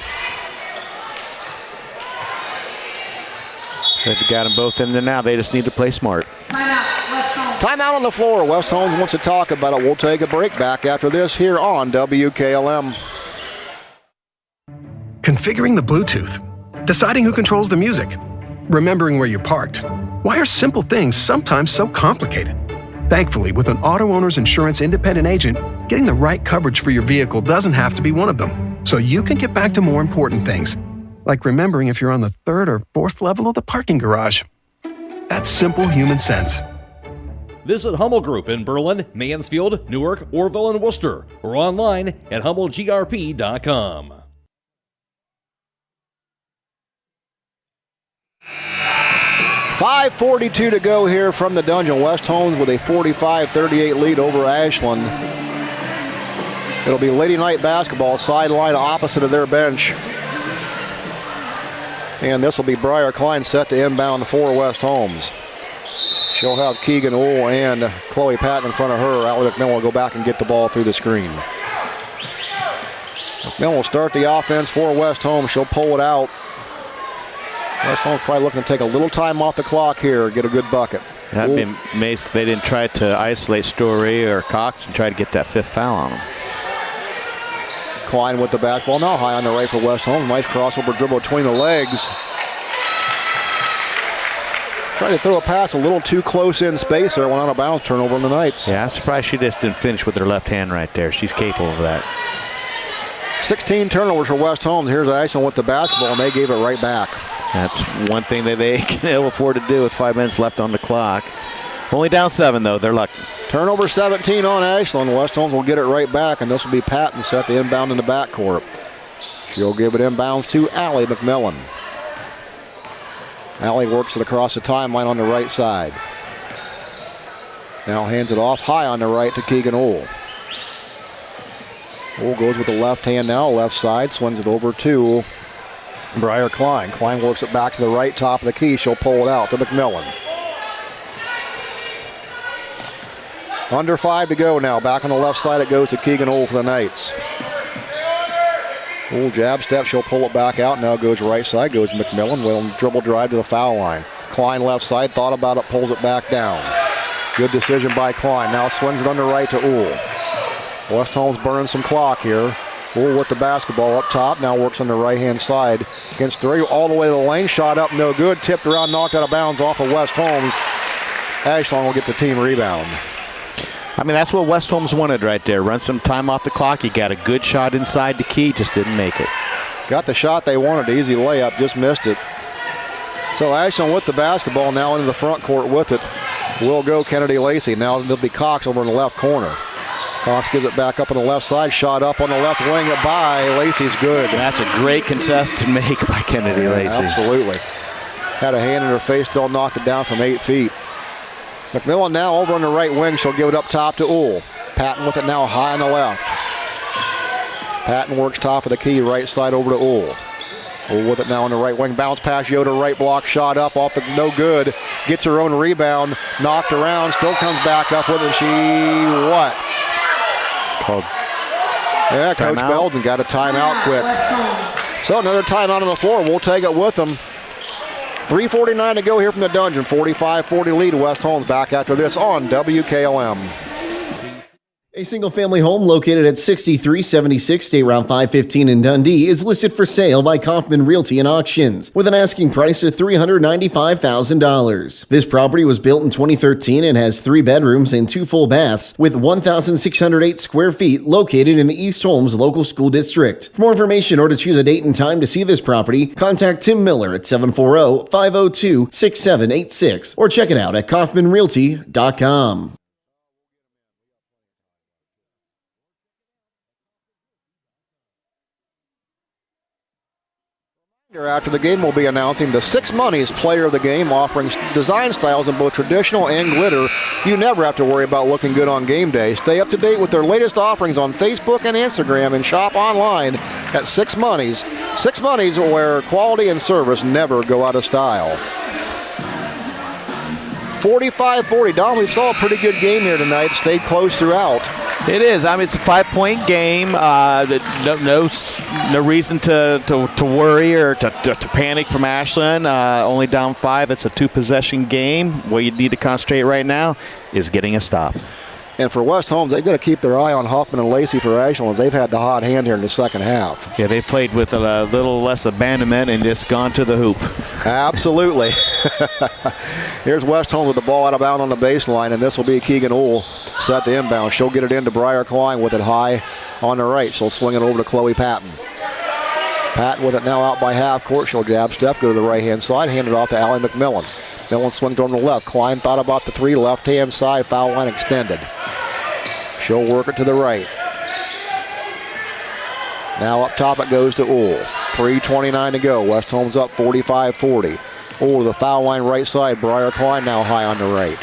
They've got them both in there now. They just need to play smart. Timeout on the floor. West Holmes wants to talk about it. We'll take a break. Back after this here on WKLM. Configuring the Bluetooth. Deciding who controls the music. Remembering where you parked. Why are simple things sometimes so complicated? Thankfully, with an auto owner's insurance independent agent, getting the right coverage for your vehicle doesn't have to be one of them. So you can get back to more important things, like remembering if you're on the 3rd or 4th level of the parking garage. That's simple human sense. Visit Hummel Group in Berlin, Mansfield, Newark, Orville, and Worcester, or online at HummelGRP.com. .5:42 to go here from the dungeon. West Holmes with a 45-38 lead over Ashland. It'll be Lady Knight basketball, sideline opposite of their bench. And this will be Briar Klein set to inbound for West Holmes. She'll have Keegan Uhl and Chloe Patton in front of her. Allie McMillan will go back and get the ball through the screen. McMillan will start the offense for West Holmes. She'll pull it out. West Holmes probably looking to take a little time off the clock here, get a good bucket. I'd be amazed if they didn't try to isolate Story or Cox and try to get that 5th foul on them. Klein with the basketball now, high on the right for West Holmes. Nice crossover dribble between the legs. Tried to throw a pass a little too close in space there. Went out of bounds, turnover on the Knights. Yeah, I'm surprised she just didn't finish with her left hand right there. She's capable of that. 16 turnovers for West Holmes. Here's Ashland with the basketball, and they gave it right back. That's one thing that they can ill afford to do with 5 minutes left on the clock. Only down 7, though. They're lucky. Turnover 17 on Ashland. West Holmes will get it right back, and this will be Patton set to inbound in the backcourt. She'll give it inbounds to Allie McMillan. Allie works it across the timeline on the right side. Now hands it off high on the right to Keegan Uhl. Uhl goes with the left hand now, left side, swings it over to Briar Klein. Klein works it back to the right top of the key. She'll pull it out to McMillan. Under 5 to go now. Back on the left side it goes to Keegan Uhl for the Knights. Uhl jab step. She'll pull it back out. Now goes right side. Goes McMillan. Will dribble drive to the foul line. Klein left side. Thought about it. Pulls it back down. Good decision by Klein. Now swings it under right to Uhl. West Holmes burning some clock here. Uhl with the basketball up top. Now works on the right-hand side against 3. All the way to the lane. Shot up, no good. Tipped around, knocked out of bounds off of West Holmes. Ashland will get the team rebound. I mean, that's what West Holmes wanted right there. Run some time off the clock. He got a good shot inside the key. Just didn't make it. Got the shot they wanted. Easy layup. Just missed it. So Ashland with the basketball now into the front court with it. Will go Kennedy Lacey. Now there'll be Cox over in the left corner. Cox gives it back up on the left side. Shot up on the left wing by Lacey's good. That's a great contested make by Kennedy Lacey. Absolutely. Had a hand in her face, still knocked it down from 8 feet. McMillan now over on the right wing. She'll give it up top to Uhl. Patton with it now high on the left. Patton works top of the key, right side over to Uhl. Uhl with it now on the right wing. Bounce pass, Yoder, right block, shot up off the no good. Gets her own rebound, knocked around, still comes back up with it. She what? Called. Yeah, Coach Belden got a timeout quick. So another timeout on the floor. We'll take it with them. 3:49 to go here from the dungeon. 45-40 lead. West Holmes back after this on WKLM. A single-family home located at 6376 State Route 515 in Dundee is listed for sale by Kaufman Realty and Auctions with an asking price of $395,000. This property was built in 2013 and has 3 bedrooms and 2 full baths with 1,608 square feet located in the East Holmes local school district. For more information or to choose a date and time to see this property, contact Tim Miller at 740-502-6786 or check it out at kaufmanrealty.com. After the game, we'll be announcing the Six Monies Player of the Game, offering design styles in both traditional and glitter. You never have to worry about looking good on game day. Stay up to date with their latest offerings on Facebook and Instagram, and shop online at Six Monies. Six Monies, where quality and service never go out of style. 45-40. Don, we saw a pretty good game here tonight. Stayed close throughout. It is. I mean, it's a 5-point game. No reason to worry or to panic from Ashland. Only down 5. It's a 2-possession game. What you need to concentrate right now is getting a stop. And for West Holmes, they've got to keep their eye on Hoffman and Lacey for Ashland, as they've had the hot hand here in the second half. Yeah, they played with a little less abandonment and just gone to the hoop. Absolutely. Here's West Holmes with the ball out of bounds on the baseline, and this will be Keegan Ohl set to inbound. She'll get it into Briar Klein with it high on the right. She'll swing it over to Chloe Patton. Patton with it now out by half court. She'll jab step, go to the right-hand side, hand it off to Allie McMillan. McMillan swings on the left. Klein thought about the 3, left-hand side, foul line extended. She'll work it to the right. Now up top it goes to Ohl. 3:29 to go. West Holmes up 45-40. Ohl to the foul line right side. Briar Klein now high on the right.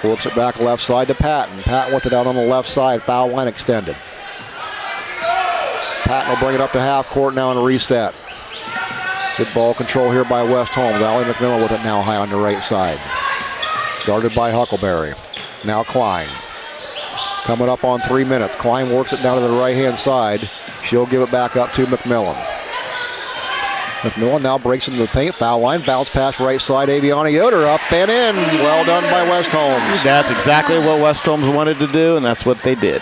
Works it back left side to Patton. Patton with it out on the left side. Foul line extended. Patton will bring it up to half court now and reset. Good ball control here by West Holmes. Allie McMillan with it now high on the right side. Guarded by Huckleberry. Now Klein. Coming up on 3 minutes. Klein works it down to the right-hand side. She'll give it back up to McMillan. McMillan now breaks into the paint. Foul line. Bounce pass right side. Aviana Yoder up and in. Well done by West Holmes. That's exactly what West Holmes wanted to do, and that's what they did.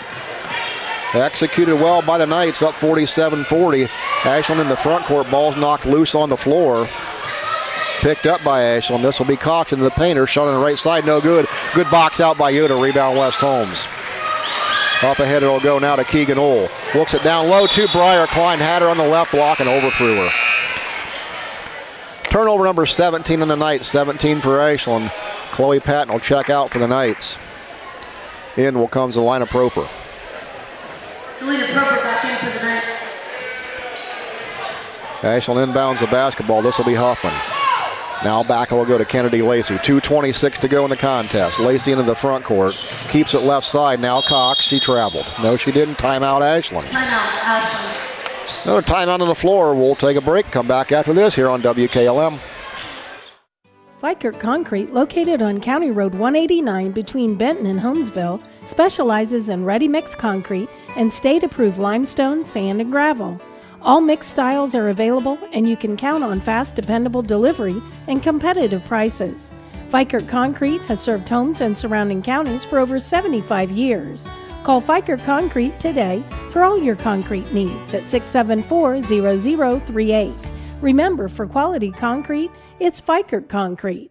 Executed well by the Knights, up 47-40. Ashland in the front court. Ball's knocked loose on the floor. Picked up by Ashland. This will be Cox into the painter. Shot on the right side. No good. Good box out by Yoder. Rebound West Holmes. Up ahead it'll go now to Keegan Ohl. Looks it down low to Briar Klein. Had her on the left block and overthrew her. Turnover number 17 on the Knights. 17 for Ashland. Chloe Patton will check out for the Knights. In will comes Elena Proper. Selena Proper back in for the Knights. Ashland inbounds the basketball. This will be Huffman. Now back will go to Kennedy Lacey. 2:26 to go in the contest. Lacey into the front court. Keeps it left side. Now Cox. She traveled. No, she didn't. Timeout Ashland. Timeout Ashland. Another timeout on the floor. We'll take a break. Come back after this here on WKLM. Fikert Concrete, located on County Road 189 between Benton and Holmesville, specializes in ready-mix concrete and state-approved limestone, sand, and gravel. All mixed styles are available, and you can count on fast, dependable delivery and competitive prices. Fikert Concrete has served Holmes and surrounding counties for over 75 years. Call Fikert Concrete today for all your concrete needs at 674-0038. Remember, for quality concrete, it's Fikert Concrete.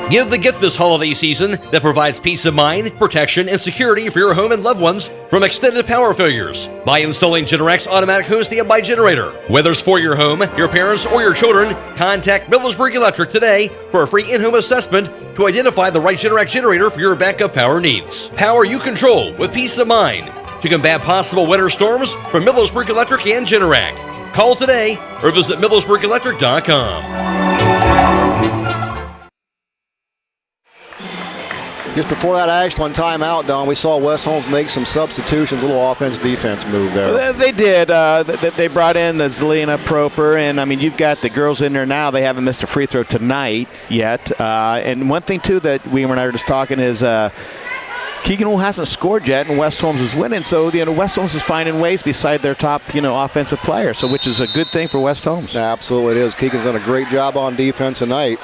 Give the gift this holiday season that provides peace of mind, protection, and security for your home and loved ones from extended power failures by installing Generac's automatic home standby generator. Whether it's for your home, your parents, or your children, contact Millersburg Electric today for a free in-home assessment to identify the right Generac generator for your backup power needs. Power you control with peace of mind to combat possible winter storms from Millersburg Electric and Generac. Call today or visit millersburgelectric.com. Just before that Ashland timeout, Don, we saw West Holmes make some substitutions, little offense-defense move there. They did. They brought in the Zelina Proper, and, I mean, you've got the girls in there now. They haven't missed a free throw tonight yet. And one thing, too, that we and I were just talking is Keegan Ohl hasn't scored yet, and West Holmes is winning. So, West Holmes is finding ways beside their top, offensive player, so which is a good thing for West Holmes. Absolutely it is. Keegan's done a great job on defense tonight,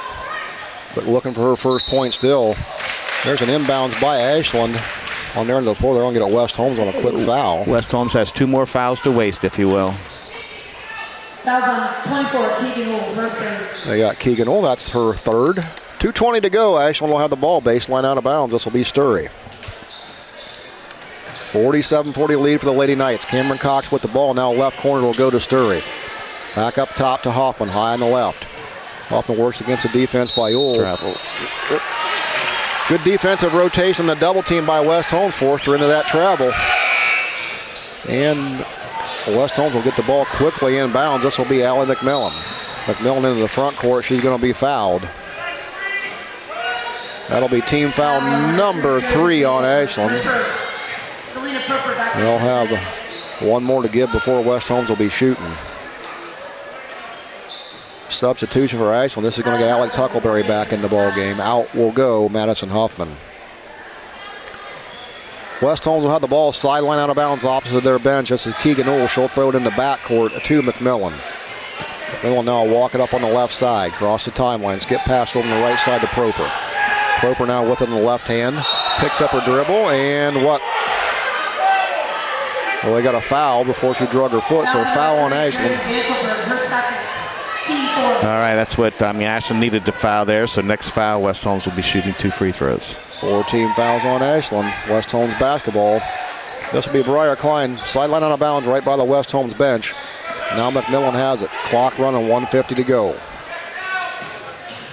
but looking for her first point still. There's an inbounds by Ashland on their end of the floor. They're going to get a West Holmes on a quick foul. West Holmes has 2 more fouls to waste, if you will. Fouls on 24, Keegan Ohl, her third. They got Keegan Ohl. That's her third. 2:20 to go. Ashland will have the ball baseline out of bounds. This will be Sturry. 47-40 lead for the Lady Knights. Cameron Cox with the ball. Now left corner will go to Sturry. Back up top to Hoffman, high on the left. Hoffman works against the defense by Ohl. Travel. Good defensive rotation. The double team by West Holmes forced her into that travel. And West Holmes will get the ball quickly inbounds. This will be Allie McMillan. McMillan into the front court. She's going to be fouled. That'll be team foul number 3 on Ashland. They'll have one more to give before West Holmes will be shooting. Substitution for Ashland. This is going to get Alex Huckleberry back in the ball game. Out will go Madison Huffman. West Holmes will have the ball sideline out of bounds opposite their bench. This is Keegan Ohl. She'll throw it in the backcourt to McMillan. McMillan now walk it up on the left side. Cross the timeline. Skip pass over on the right side to Proper. Proper now with it in the left hand. Picks up her dribble and what? Well, they got a foul before she drug her foot, so foul on Ashland. All right, that's what Ashland needed to foul there. So next foul, West Holmes will be shooting 2 free throws. 4 team fouls on Ashland. West Holmes basketball. This will be Briar Klein. Sideline out of bounds right by the West Holmes bench. Now McMillan has it. Clock running, 1:50 to go.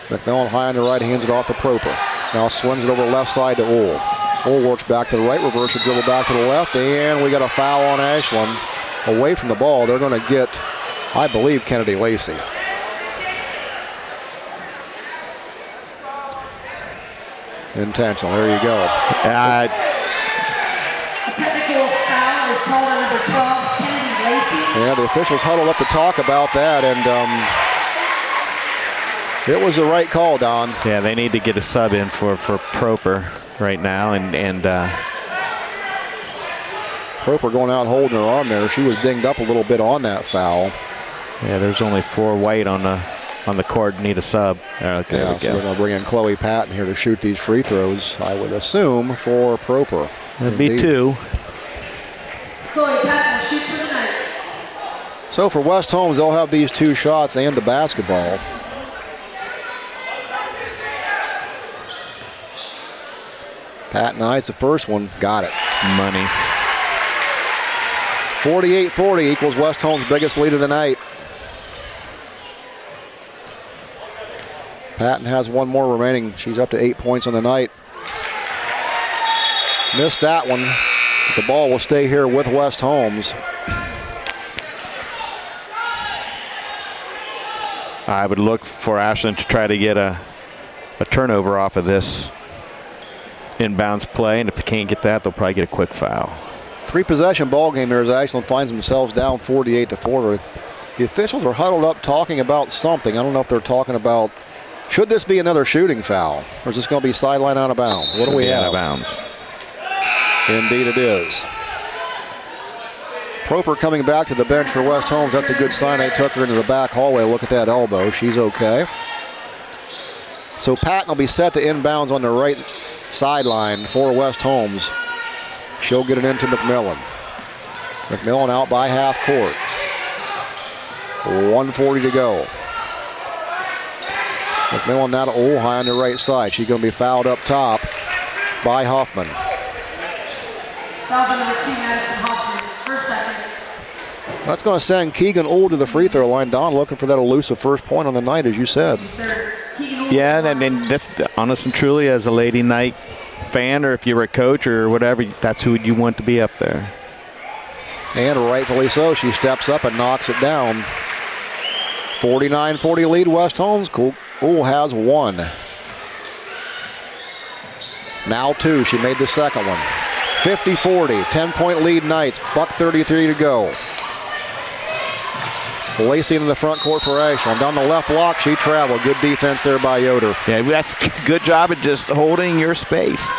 McMillan high on the right, hands it off to Proper. Now swings it over left side to Ohl. Ohl works back to the right, reverse the dribble back to the left, and we got a foul on Ashland. Away from the ball, they're going to get, I believe, Kennedy Lacey. Intentional, there you go. Technical foul is called on number 12, Kennedy Lacey. Yeah, the officials huddled up to talk about that, and it was the right call, Don. Yeah, they need to get a sub in for Proper right now, and Proper going out holding her arm there. She was dinged up a little bit on that foul. Yeah, there's only 4 white on the court. Need a sub. Okay, yeah, so they're going to bring in Chloe Patton here to shoot these free throws, I would assume, for Proper. It'd be 2. Chloe Patton will shoot for the Knights. So for West Holmes, they'll have these 2 shots and the basketball. Patton eyes the first one. Got it. Money. 48-40 equals West Holmes' biggest lead of the night. Patton has one more remaining. She's up to 8 points on the night. Missed that one. The ball will stay here with West Holmes. I would look for Ashland to try to get a turnover off of this inbounds play, and if they can't get that, they'll probably get a quick foul. 3-possession ball game here as Ashland finds themselves down 48-40. The officials are huddled up talking about something. I don't know if they're talking about, should this be another shooting foul, or is this going to be sideline out of bounds? What do we have? Out of bounds. Indeed it is. Proper coming back to the bench for West Holmes. That's a good sign. They took her into the back hallway. Look at that elbow. She's okay. So Patton will be set to inbounds on the right sideline for West Holmes. She'll get it into McMillan. McMillan out by half court. 1:40 to go. McMillan now to Ohl high on the right side. She's going to be fouled up top by Huffman. Foul number 2, Madison Hoffman, first second. That's going to send Keegan Ohl to the free throw line. Don looking for that elusive first point on the night, as you said. Yeah, I mean, that's honest and truly, as a Lady Knight fan, or if you're a coach or whatever, that's who you want to be up there. And rightfully so, she steps up and knocks it down. 49-40 lead West Holmes. Ohl has 1. Now 2. She made the second one. 50-40, 10-point lead Knights. $1:33 to go. Lacey in the front court for Ashland. Down the left block, she traveled. Good defense there by Yoder. Yeah, that's a good job at just holding your space.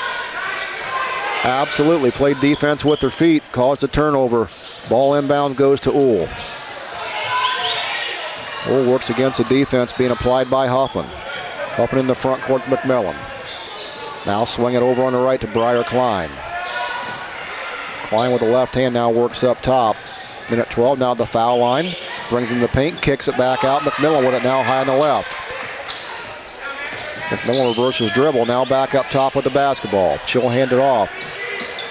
Absolutely. Played defense with her feet. Caused a turnover. Ball inbound goes to Ohl. Ohl works against the defense being applied by Huffman. Huffman in the front court, McMillan. Now swing it over on the right to Briar Klein. Klein with the left hand now works up top. Minute 12 now at the foul line. Brings in the paint, kicks it back out. McMillan with it now high on the left. McMillan reverses dribble, now back up top with the basketball. She'll hand it off.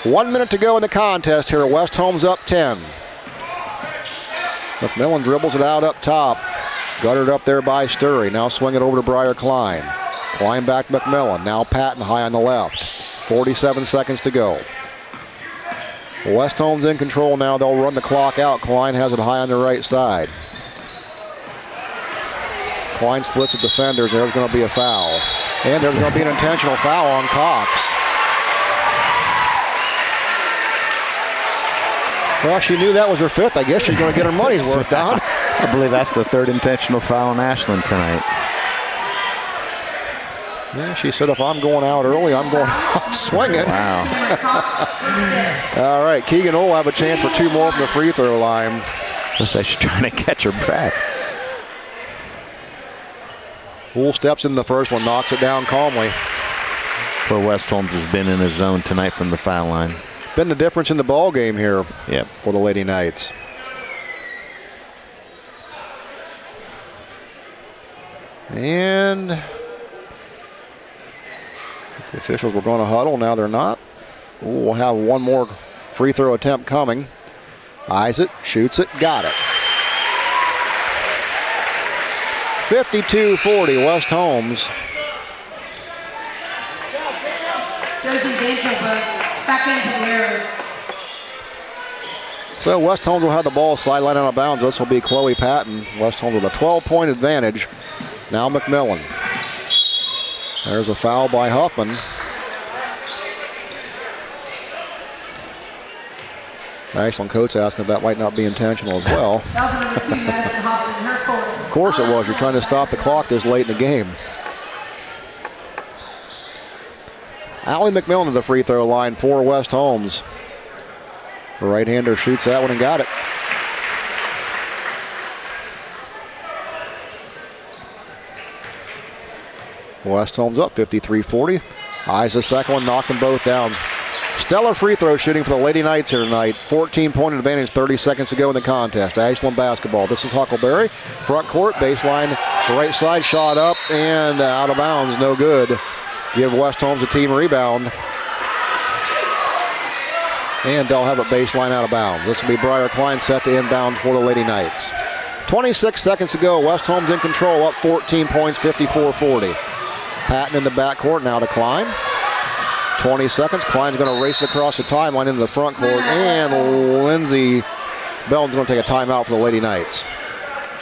1 minute to go in the contest here. West Holmes up 10. McMillan dribbles it out up top. Guttered up there by Sturry. Now swing it over to Briar Klein. Klein back to McMillan. Now Patton high on the left. 47 seconds to go. West Holmes in control now. They'll run the clock out. Klein has it high on the right side. Klein splits the defenders. There's going to be a foul. And there's going to be an intentional foul on Cox. Well, she knew that was her fifth. I guess she's going to get her money's worth down. I believe that's the third intentional foul on Ashland tonight. Yeah, she said if I'm going out early, I'm going out swinging. Wow. All right, Keegan will have a chance for 2 more from the free throw line. Looks like she's trying to catch her breath. Wool steps in the first one, knocks it down calmly. Well, West Holmes has been in his zone tonight from the foul line. Been the difference in the ball game here for the Lady Knights. And the officials were going to huddle. Now they're not. Ooh, we'll have one more free throw attempt coming. Eyes it, shoots it, got it. 52-40, West Holmes. Josie Dangelberg back into the arrows. So West Holmes will have the ball sideline out of bounds. This will be Chloe Patton. West Holmes with a 12-point advantage. Now McMillan. There's a foul by Huffman. Ashland coach asking if that might not be intentional as well. That was number 2, Madison Hoffman, her fourth. Of course it was. You're trying to stop the clock this late in the game. Allie McMillan to the free throw line for West Holmes. The right-hander shoots that one and got it. West Holmes up 53-40. Eyes the second one, knocked them both down. Stellar free throw shooting for the Lady Knights here tonight. 14-point advantage, 30 seconds to go in the contest. Ashland basketball. This is Huckleberry. Front court, baseline, right side shot up and out of bounds, no good. Give West Holmes a team rebound. And they'll have it baseline out of bounds. This will be Briar Klein set to inbound for the Lady Knights. 26 seconds to go. West Holmes in control, up 14 points, 54-40. Patton in the backcourt, now to Klein. 20 seconds. Klein's going to race it across the timeline into the front court. And Lindsay Belton's going to take a timeout for the Lady Knights.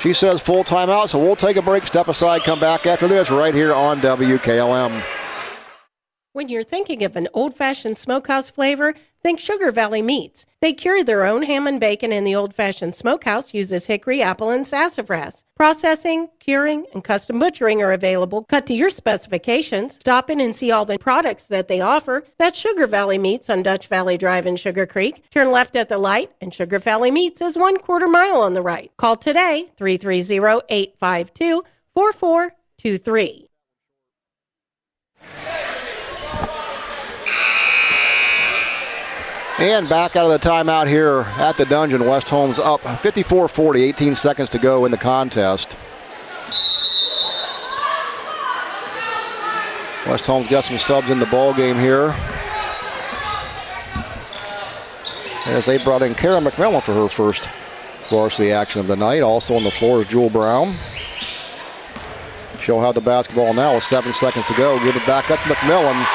She says full timeout, so we'll take a break, step aside, come back after this right here on WKLM. When you're thinking of an old-fashioned smokehouse flavor, think Sugar Valley Meats. They carry their own ham and bacon, and the old-fashioned smokehouse uses hickory, apple, and sassafras. Processing, curing, and custom butchering are available, cut to your specifications. Stop in and see all the products that they offer. That's Sugar Valley Meats on Dutch Valley Drive in Sugar Creek. Turn left at the light, and Sugar Valley Meats is 1/4 mile on the right. Call today, 330-852-4423. And back out of the timeout here at the Dungeon. West Holmes up 54-40, 18 seconds to go in the contest. West Holmes got some subs in the ball game here, as they brought in Kara McMillan for her first varsity action of the night. Also on the floor is Jewel Brown. She'll have the basketball now with 7 seconds to go. Give it back up to McMillan.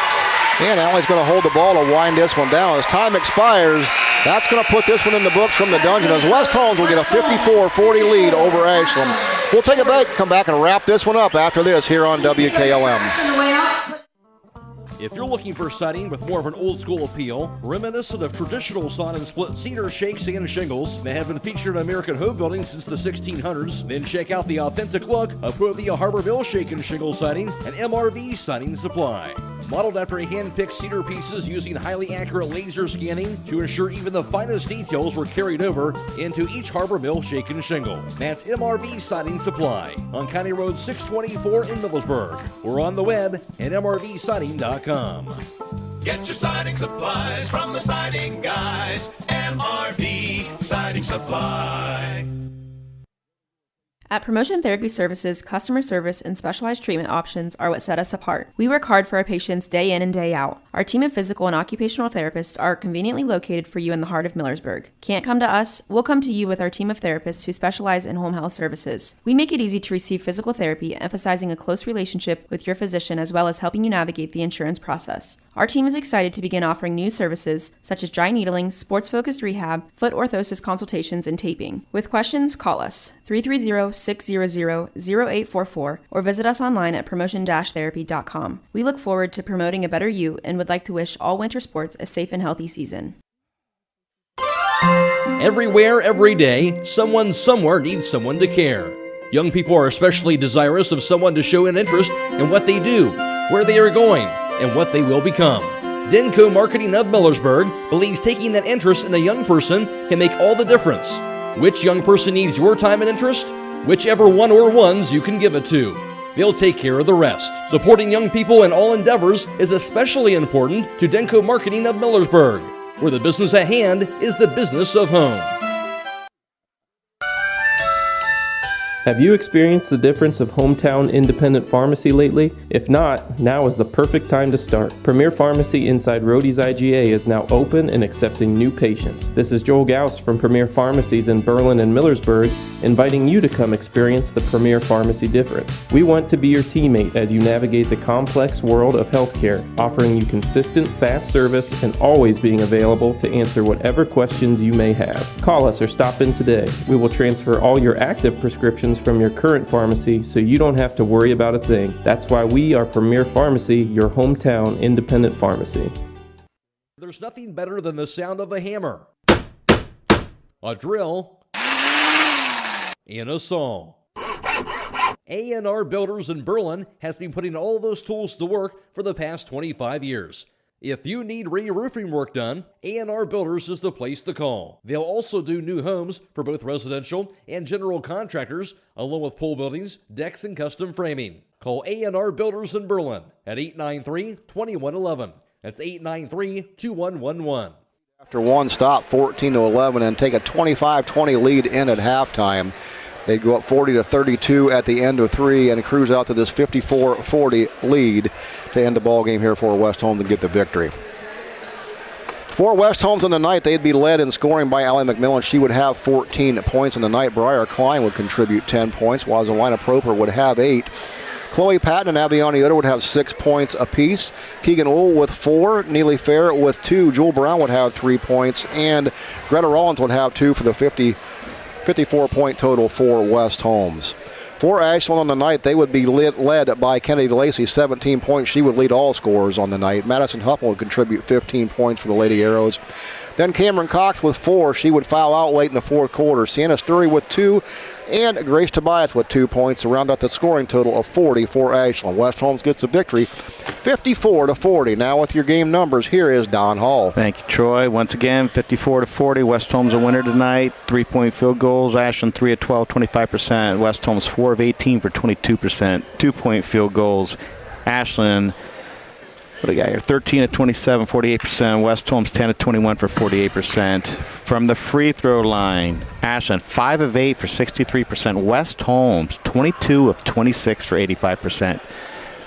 And Allie's going to hold the ball to wind this one down. As time expires, that's going to put this one in the books from the Dungeon, as West Holmes will get a 54-40 lead over Ashland. We'll take a break, come back and wrap this one up after this here on WKLM. If you're looking for siding with more of an old school appeal, reminiscent of traditional sod and split cedar shakes and shingles that have been featured in American home building since the 1600s, then check out the authentic look of Provia Harborville Shake and Shingle Siding and MRV Siding Supply. Modeled after hand-picked cedar pieces using highly accurate laser scanning to ensure even the finest details were carried over into each Harborville Shake and Shingle. That's MRV Siding Supply on County Road 624 in Middlesburg. Or on the web at mrvsiding.com. Get your siding supplies from the siding guys. MRV Siding Supply. At Promotion Therapy Services, customer service and specialized treatment options are what set us apart. We work hard for our patients day in and day out. Our team of physical and occupational therapists are conveniently located for you in the heart of Millersburg. Can't come to us? We'll come to you with our team of therapists who specialize in home health services. We make it easy to receive physical therapy, emphasizing a close relationship with your physician as well as helping you navigate the insurance process. Our team is excited to begin offering new services such as dry needling, sports-focused rehab, foot orthosis consultations, and taping. With questions, call us 330-600-0844 or visit us online at promotion-therapy.com. We look forward to promoting a better you and would like to wish all winter sports a safe and healthy season. Everywhere, every day, someone somewhere needs someone to care. Young people are especially desirous of someone to show an interest in what they do, where they are going, and what they will become. Denko Marketing of Millersburg believes taking that interest in a young person can make all the difference. Which young person needs your time and interest? Whichever one or ones you can give it to. They'll take care of the rest. Supporting young people in all endeavors is especially important to Denko Marketing of Millersburg, where the business at hand is the business of home. Have you experienced the difference of hometown independent pharmacy lately? If not, now is the perfect time to start. Premier Pharmacy inside Rhodey's IGA is now open and accepting new patients. This is Joel Gauss from Premier Pharmacies in Berlin and Millersburg, inviting you to come experience the Premier Pharmacy difference. We want to be your teammate as you navigate the complex world of healthcare, offering you consistent, fast service and always being available to answer whatever questions you may have. Call us or stop in today. We will transfer all your active prescriptions from your current pharmacy so you don't have to worry about a thing. That's why we are Premier Pharmacy, your hometown independent pharmacy. There's nothing better than the sound of a hammer, a drill, and a saw. A&R Builders in Berlin has been putting all those tools to work for the past 25 years. If you need re-roofing work done, A&R Builders is the place to call. They'll also do new homes for both residential and general contractors, along with pole buildings, decks, and custom framing. Call A&R Builders in Berlin at 893-2111. That's 893-2111. After one stop, 14-11, and take a 25-20 lead in at halftime. They'd go up 40-32 at the end of three and cruise out to this 54-40 lead to end the ball game here for West Holmes and get the victory. For West Holmes on the night, they'd be led in scoring by Allie McMillan. She would have 14 points on the night. Briar Klein would contribute 10 points, while Zelina Proper would have 8. Chloe Patton and Aviani Utter would have 6 points apiece. Keegan Ull with 4, Neely Fair with 2, Jewel Brown would have 3 points, and Greta Rollins would have 2 for the 54-point total for West Holmes. For Ashland on the night, they would be led by Kennedy Lacey, 17 points. She would lead all scorers on the night. Madison Huppel would contribute 15 points for the Lady Arrows. Then Cameron Cox with 4. She would foul out late in the fourth quarter. Sienna Sturry with 2. And Grace Tobias with 2 points to round out the scoring total of 40 for Ashland. West Holmes gets a victory, 54-40. Now with your game numbers, here is Don Hall. Thank you, Troy. Once again, 54-40. West Holmes a winner tonight. 3-point field goals. Ashland 3 of 12, 25%. West Holmes 4 of 18 for 22%. 2-point field goals. Ashland, what do we got here? 13 of 27, 48%. West Holmes 10 of 21 for 48%. From the free throw line, Ashland 5 of 8 for 63%. West Holmes 22 of 26 for 85%.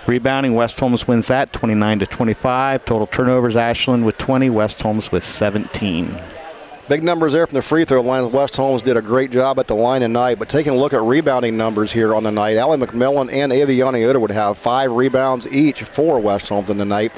Rebounding, West Holmes wins that 29-25. Total turnovers, Ashland with 20, West Holmes with 17. Big numbers there from the free throw line. West Holmes did a great job at the line tonight, but taking a look at rebounding numbers here on the night, Allie McMillan and Aviani Utter would have 5 rebounds each for West Holmes in the night.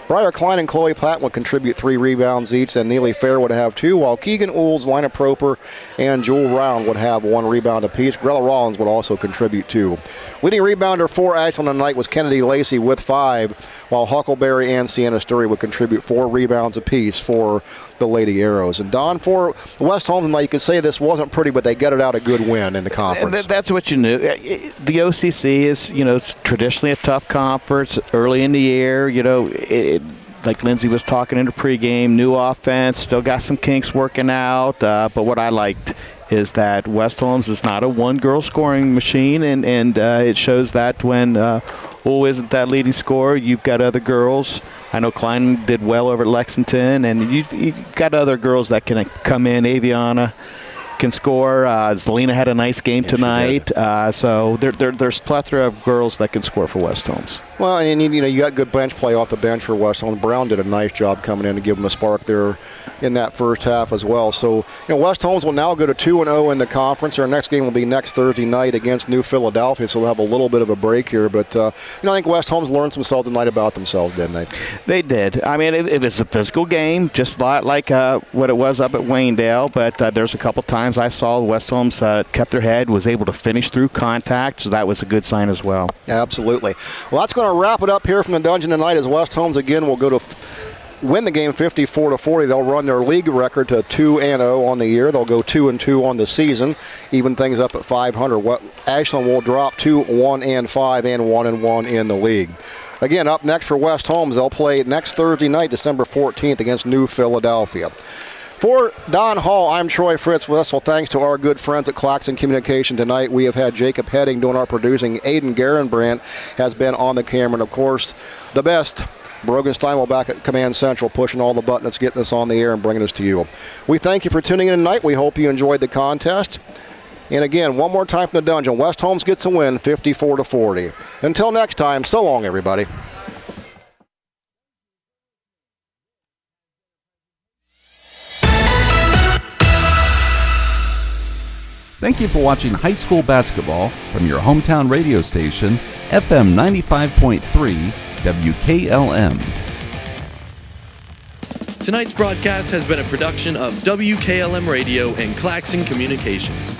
Briar Klein and Chloe Platt would contribute 3 rebounds each, and Neely Fair would have 2, while Keegan Ools, Lina Proper, and Jewel Round would have 1 rebound apiece. Grella Rollins would also contribute 2. Leading rebounder for Ashland tonight was Kennedy Lacey with 5, while Huckleberry and Sienna Sturry would contribute 4 rebounds apiece for the Lady Arrows. And Don, for West Holmes tonight, you could say this wasn't pretty, but they gutted out a good win in the conference. And that's what you knew. The OCC is, it's traditionally a tough conference early in the year. Like Lindsay was talking in the pregame, new offense, still got some kinks working out. But what I liked is that West Holmes is not a one-girl scoring machine, and it shows that when Ull isn't that leading scorer, you've got other girls. I know Klein did well over at Lexington, and you've got other girls that can come in. Aviana can score. Zelina had a nice game tonight. So there's plethora of girls that can score for West Holmes. Well, and you got good bench play off the bench for West Holmes. Brown did a nice job coming in to give them a spark there in that first half as well. So, West Holmes will now go to 2-0 in the conference. Our next game will be next Thursday night against New Philadelphia, so they'll have a little bit of a break here. But, I think West Holmes learned some something tonight about themselves, didn't they? They did. I mean, it was a physical game, just like what it was up at Waynedale. But there's a couple times I saw West Holmes kept their head, was able to finish through contact, so that was a good sign as well. Absolutely. Well, that's going to wrap it up here from the Dungeon tonight as West Holmes again will go to win the game 54-40. They'll run their league record to 2-0 on the year. They'll go 2-2 on the season, even things up at 500. Ashland will drop to 1-5 and 1-1 in the league. Again, up next for West Holmes, they'll play next Thursday night, December 14th, against New Philadelphia. For Don Hall, I'm Troy Fritz. Well, thanks to our good friends at Claxon Communication tonight. We have had Jacob Heading doing our producing. Aidan Garabrandt has been on the camera. And, of course, the best, Brogan Steimel back at Command Central, pushing all the buttons, getting us on the air and bringing us to you. We thank you for tuning in tonight. We hope you enjoyed the contest. And, again, one more time from the Dungeon. West Holmes gets a win, 54-40. Until next time, so long, everybody. Thank you for watching high school basketball from your hometown radio station, FM 95.3 WKLM. Tonight's broadcast has been a production of WKLM Radio and Claxon Communications.